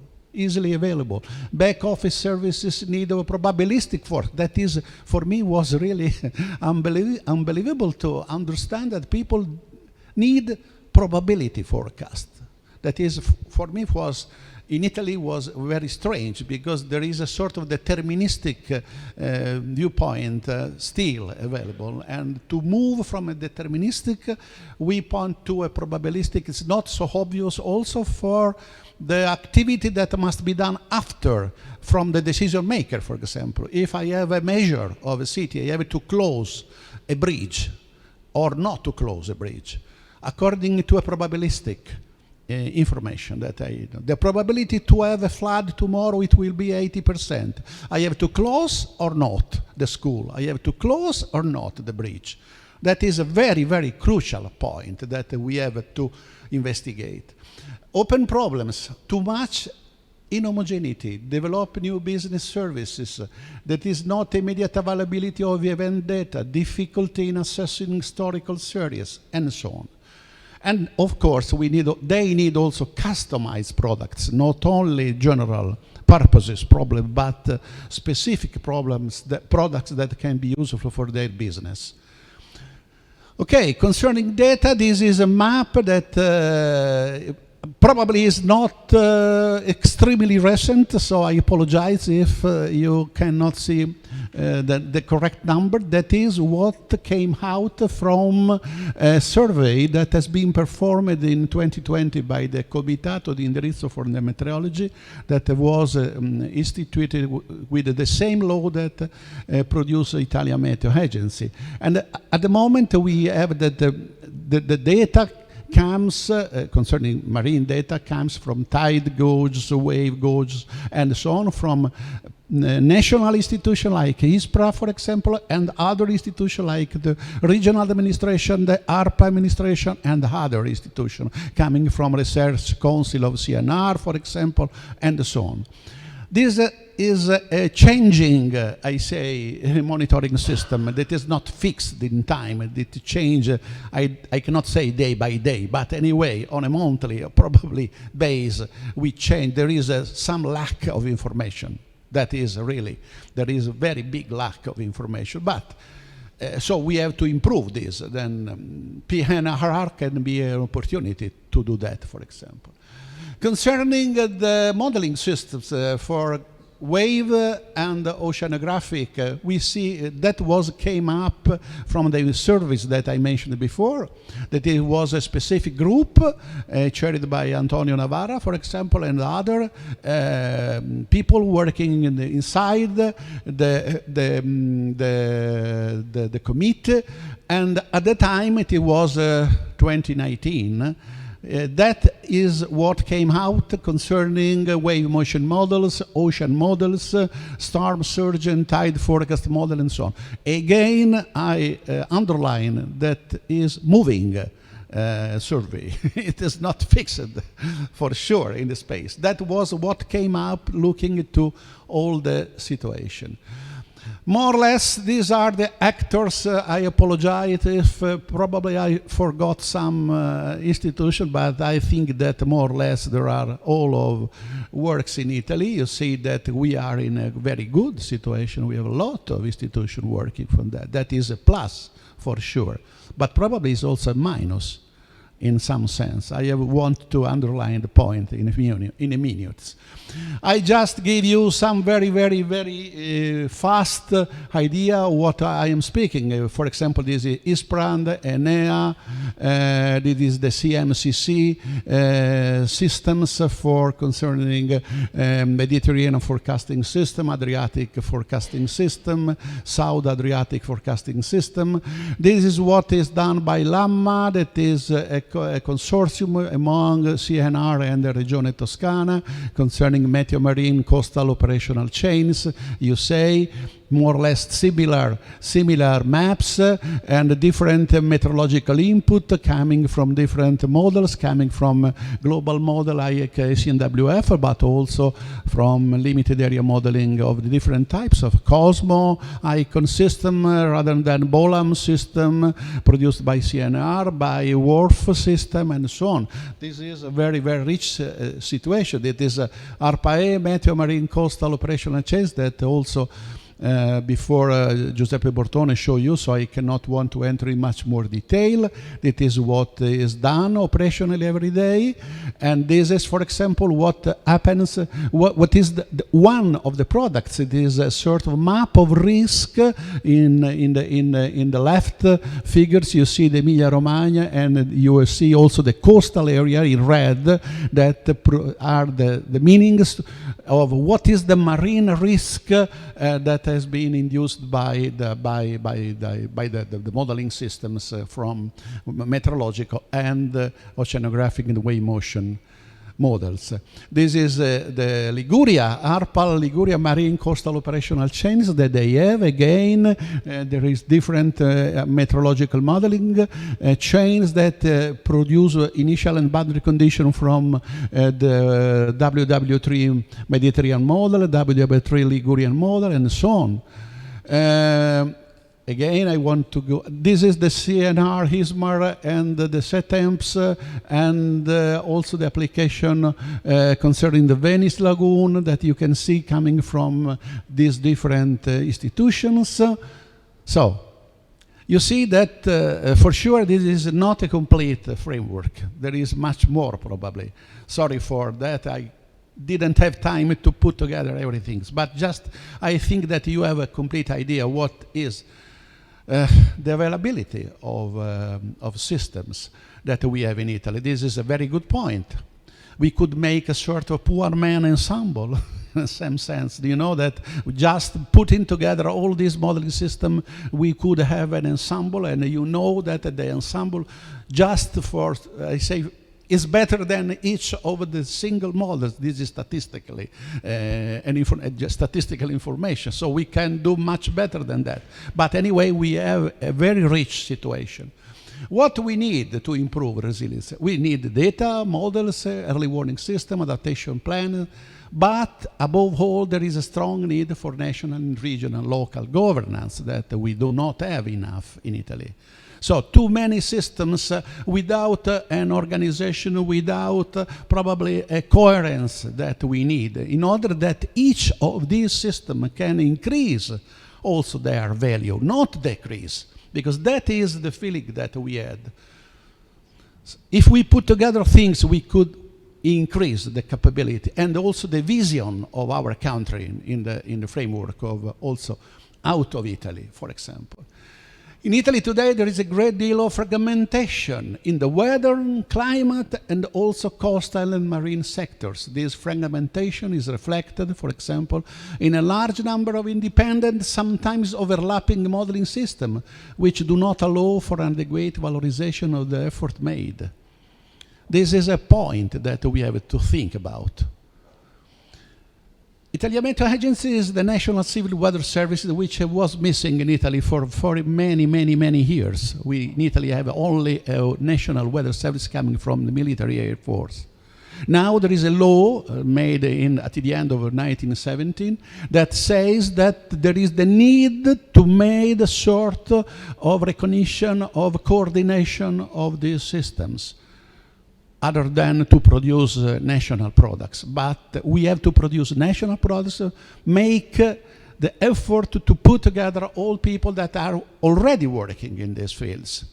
Back office services need a probabilistic forecast. That is, for me, was really unbelievable to understand that people need probability forecast. That is, for me, in Italy was very strange, because there is a sort of deterministic viewpoint still available, and to move from a deterministic viewpoint to a probabilistic is not so obvious also for the activity that must be done after from the decision maker. For example, if I have a measure of a city, I have to close a bridge or not to close a bridge according to a probabilistic information that the probability to have a flood tomorrow, it will be 80%. I have to close or not the school. I have to close or not the bridge. That is a very, very crucial point that we have to investigate. Open problems, too much inhomogeneity, develop new business services, that is not immediate availability of event data, difficulty in assessing historical series, and so on. And of course, they need also customized products, not only general purposes problem, but specific products that can be useful for their business. Okay, concerning data, this is a map that probably is not extremely recent, so I apologize if you cannot see the correct number. That is what came out from a survey that has been performed in 2020 by the Comitato di Indirizzo for the Meteorology, that was instituted with the same law that produced Italian Meteo Agency. And at the moment we have that the data comes, concerning marine data, comes from tide gauges, wave gauges, and so on, from national institutions like ISPRA, for example, and other institutions like the regional administration, the ARPA administration, and other institutions coming from Research Council of CNR, for example, and so on. This is a changing, monitoring system that is not fixed in time. It changes, I cannot say day by day, but anyway, on a monthly or probably base, we change. There is some lack of information. That is really, there is a very big lack of information. But so we have to improve this. Then PNRR can be an opportunity to do that, for example. Concerning the modeling systems for wave and oceanographic, we see that came up from the service that I mentioned before, that it was a specific group chaired by Antonio Navarra, for example, and other people working inside the committee. And at the time, it was 2019. That is what came out concerning wave motion models, ocean models, storm surge and tide forecast model, and so on. Again, I underline that is moving survey. It is not fixed for sure in the space. That was what came up looking into all the situation. More or less, these are the actors. I apologize if probably I forgot some institution, but I think that more or less there are all of works in Italy. You see that we are in a very good situation. We have a lot of institutions working from that. That is a plus for sure, but probably is also a minus in some sense. I want to underline the point in a minute. I just gave you some very, very, very fast idea of what I am speaking. For example, this is ISPRAND, ENEA, this is the CMCC systems for concerning Mediterranean forecasting system, Adriatic forecasting system, South Adriatic forecasting system. This is what is done by LAMMA, that is a consortium among CNR and the Regione Toscana concerning meteo marine coastal operational chains. You say more or less similar maps and different meteorological input coming from different models, coming from global model IAK CNWF, but also from limited area modeling of the different types of Cosmo, ICON system rather than BOLAM system produced by CNR, by WRF system, and so on. This is a very, very rich situation. It is ARPA-E, Meteo Marine Coastal Operational Chains, that also before Giuseppe Bortone show you, so I cannot want to enter in much more detail. That is what is done operationally every day, and this is, for example, what happens. What is one of the products? It is a sort of map of risk. In the left figures, you see the Emilia-Romagna, and you will see also the coastal area in red. That are the meanings of what is the marine risk that has been induced by the modeling systems from meteorological and oceanographic and wave motion models. This is the Liguria, ARPAL Liguria Marine Coastal Operational Chains that they have. Again, there is different meteorological modeling chains that produce initial and boundary condition from the WW3 Mediterranean model, WW3 Ligurian model, and so on. Again, I want to go. This is the CNR, HISMAR, and the SETEMPS, and also the application concerning the Venice Lagoon that you can see coming from these different institutions. So, you see that for sure this is not a complete framework. There is much more probably. Sorry for that. I didn't have time to put together everything, but just I think that you have a complete idea what is the availability of systems that we have in Italy. This is a very good point. We could make a sort of poor man ensemble in the same sense. Do you know that just putting together all this modeling system, we could have an ensemble, and you know that the ensemble just for, I say, is better than each of the single models. This is statistically statistical information, so we can do much better than that. But anyway, we have a very rich situation. What we need to improve resilience? We need data, models, early warning system, adaptation plan, but above all, there is a strong need for national and regional local governance that we do not have enough in Italy. So too many systems without an organization, without probably a coherence that we need in order that each of these systems can increase also their value, not decrease, because that is the feeling that we had. If we put together things, we could increase the capability and also the vision of our country in the framework of also out of Italy, for example. In Italy today, there is a great deal of fragmentation in the weather, climate, and also coastal and marine sectors. This fragmentation is reflected, for example, in a large number of independent, sometimes overlapping modeling systems, which do not allow for adequate valorization of the effort made. This is a point that we have to think about. Italian Meteo Agency is the national civil weather service which was missing in Italy for many years. We in Italy have only a national weather service coming from the military air force. Now there is a law made at the end of 1917 that says that there is the need to make a sort of recognition of coordination of these systems, other than to produce national products. But we have to produce national products, make the effort to put together all people that are already working in these fields,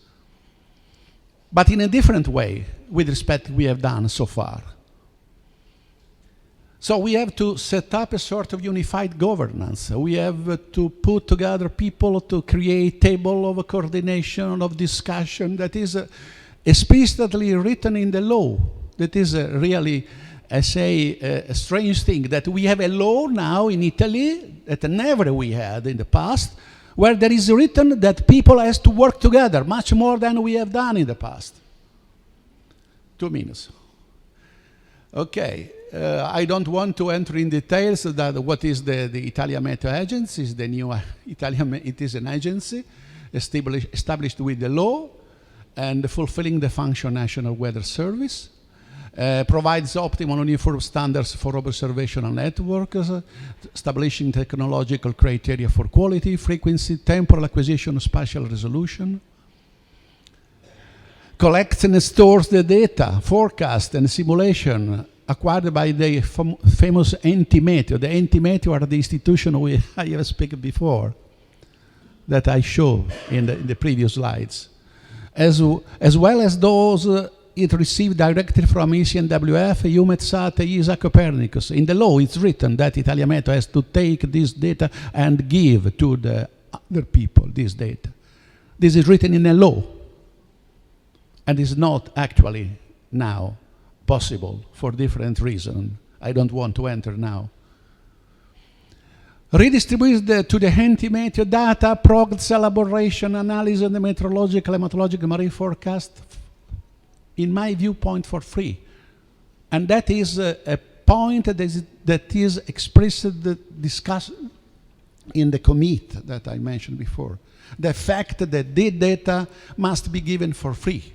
but in a different way with respect we have done so far. So we have to set up a sort of unified governance. We have to put together people to create table of coordination, of discussion that is explicitly written in the law. That is really, I say, a strange thing, that we have a law now in Italy that never we had in the past, where there is written that people has to work together much more than we have done in the past. 2 minutes. Okay, I don't want to enter in details that what is the Italian Meteo Agency. Is the new it is an agency established with the law and fulfilling the function National Weather Service, provides optimal uniform standards for observational networks, establishing technological criteria for quality, frequency, temporal acquisition, spatial resolution, collects and stores the data, forecast and simulation acquired by the famous enti meteo. The enti meteo are the institution I have spoken before, that I showed in the previous slides. As well as those it received directly from ECNWF, EUMETSAT, ESA, Copernicus. In the law, it's written that Italian Meteo has to take this data and give to the other people this data. This is written in a law, and is not actually now possible for different reasons. I don't want to enter now. Redistributes to the enti meteo data, progress, elaboration, analysis, and the meteorological, climatological, marine forecast, in my viewpoint, for free. And that is a point that is expressed, discussed in the commit that I mentioned before. The fact that the data must be given for free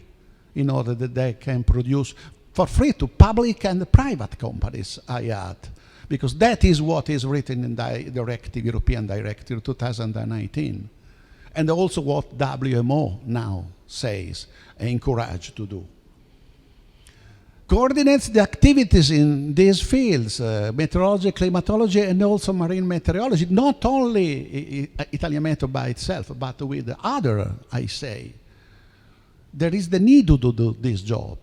in order that they can produce for free to public and private companies, I add. Because that is what is written in the directive, European Directive 2019. And also what WMO now says and encourages to do. Coordinates the activities in these fields, meteorology, climatology, and also marine meteorology, not only Italian Meteo by itself, but with other, I say. There is the need to do this job.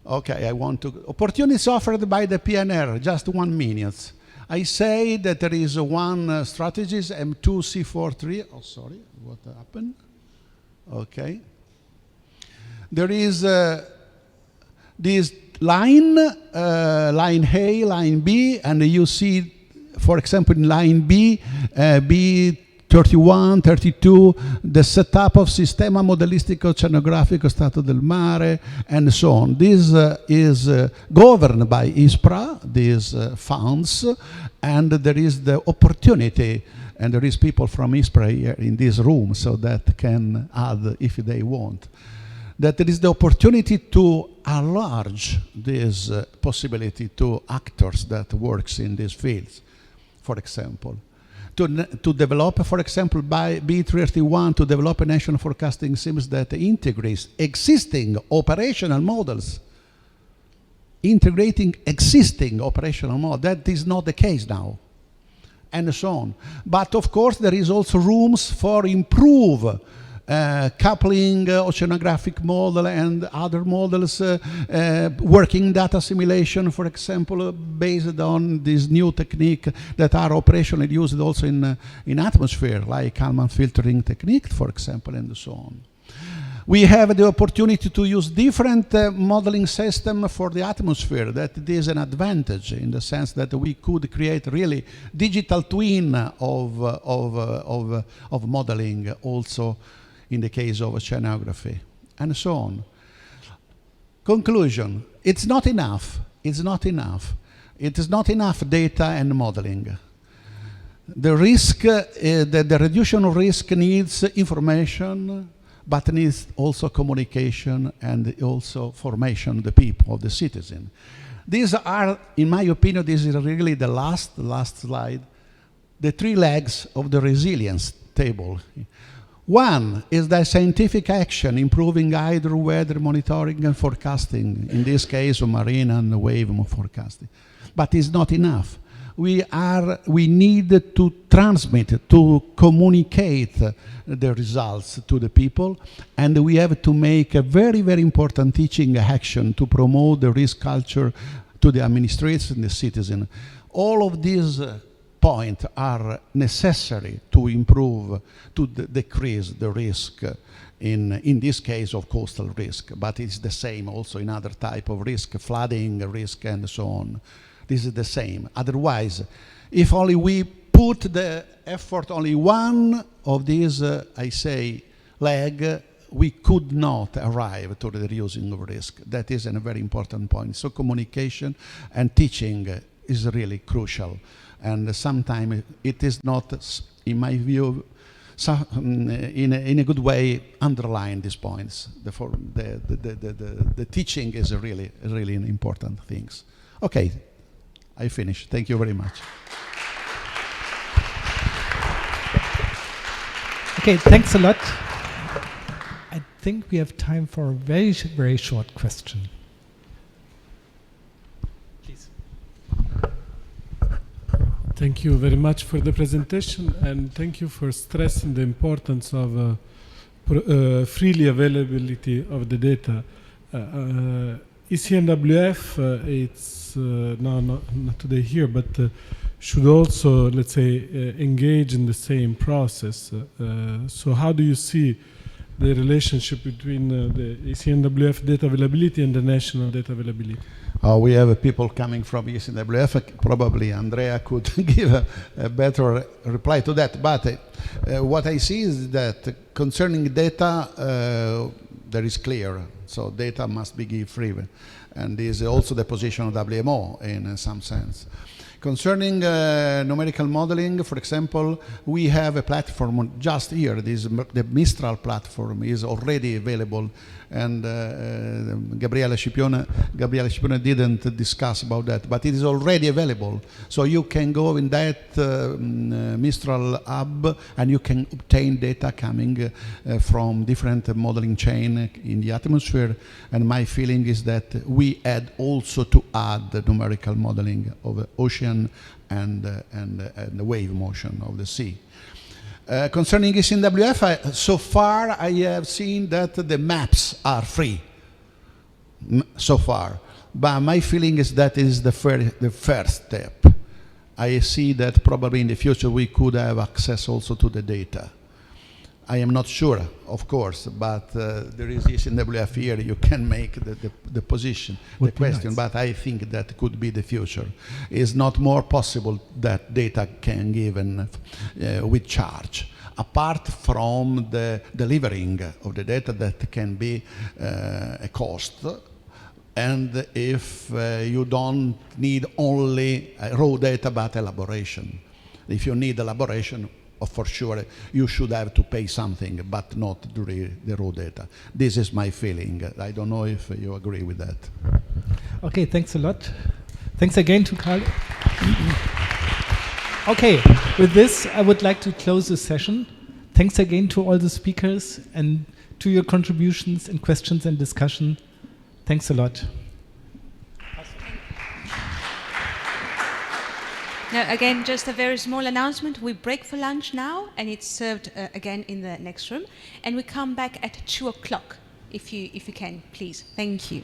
Okay, I want to... Opportunities offered by the PNR, just 1 minute. I say that there is one strategy, M2C43. Oh, sorry, what happened? Okay. There is this line, line A, line B, and you see, for example, in line B, B31, 32, the setup of Sistema Modellistico Oceanografico Stato del Mare, and so on. This is governed by ISPRA, these funds, and there is the opportunity, and there is people from ISPRA here in this room, so that can add if they want, that there is the opportunity to enlarge this possibility to actors that works in these fields, for example. To develop, for example, by B31, to develop a national forecasting systems that integrates existing operational models, integrating existing operational models. That is not the case now, and so on. But of course, there is also rooms for improve coupling oceanographic model and other models, working data simulation, for example, based on this new technique that are operationally used also in atmosphere, like Kalman filtering technique, for example, and so on. We have the opportunity to use different modeling system for the atmosphere. That is an advantage in the sense that we could create really digital twin of modeling also in the case of oceanography, and so on. Conclusion, it's not enough. It's not enough. It is not enough data and modeling. The risk, the reduction of risk needs information, but needs also communication and also formation of the people, of the citizen. These are, in my opinion, this is really the last slide, the 3 legs of the resilience table. One is the scientific action, improving hydro weather monitoring and forecasting, in this case of marine and wave forecasting. But it's not enough. We need to transmit, to communicate the results to the people, and we have to make a very, very important teaching action to promote the risk culture to the administration and the citizen. All of these points are necessary to improve, to decrease the risk in this case of coastal risk, but it's the same also in other type of risk, flooding risk and so on. This is the same. Otherwise, if only we put the effort only one of these, I say, leg, we could not arrive to the reducing of risk. That is a very important point. So communication and teaching is really crucial. And sometimes it is not, in my view, in a good way underline these points. The teaching is really an important thing. Okay. I finish. Thank you very much. Okay, thanks a lot. I think we have time for a very, very short question. Please. Thank you very much for the presentation, and thank you for stressing the importance of freely availability of the data. ECNWF, it's not today here, but should also, let's say, engage in the same process. So how do you see the relationship between the ECNWF data availability and the national data availability? We have people coming from ECNWF. Probably Andrea could give a better reply to that. But what I see is that concerning data, there is clear. So data must be given free. And this is also the position of WMO in some sense. Concerning numerical modeling, for example, we have a platform just here. The Mistral platform is already available, and Gabriele Scipione didn't discuss about that, but it is already available. So you can go in that Mistral hub, and you can obtain data coming from different modeling chain in the atmosphere. And my feeling is that we had also to add the numerical modeling of the ocean and the wave motion of the sea. Concerning ECNWF, so far I have seen that the maps are free, so far. But my feeling is that is the first step. I see that probably in the future we could have access also to the data. I am not sure, of course, but there is ECNWF here. You can make the position, the question, nice. But I think that could be the future. It's not more possible that data can given with charge, apart from the delivering of the data that can be a cost. And if you don't need only raw data, but elaboration. If you need elaboration, for sure, you should have to pay something, but not the raw data. This is my feeling. I don't know if you agree with that. Okay, thanks a lot. Thanks again to Carl. Okay, with this, I would like to close the session. Thanks again to all the speakers and to your contributions and questions and discussion. Thanks a lot. Now, again, just a very small announcement. We break for lunch now, and it's served again in the next room. And we come back at 2 o'clock, if you can, please. Thank you.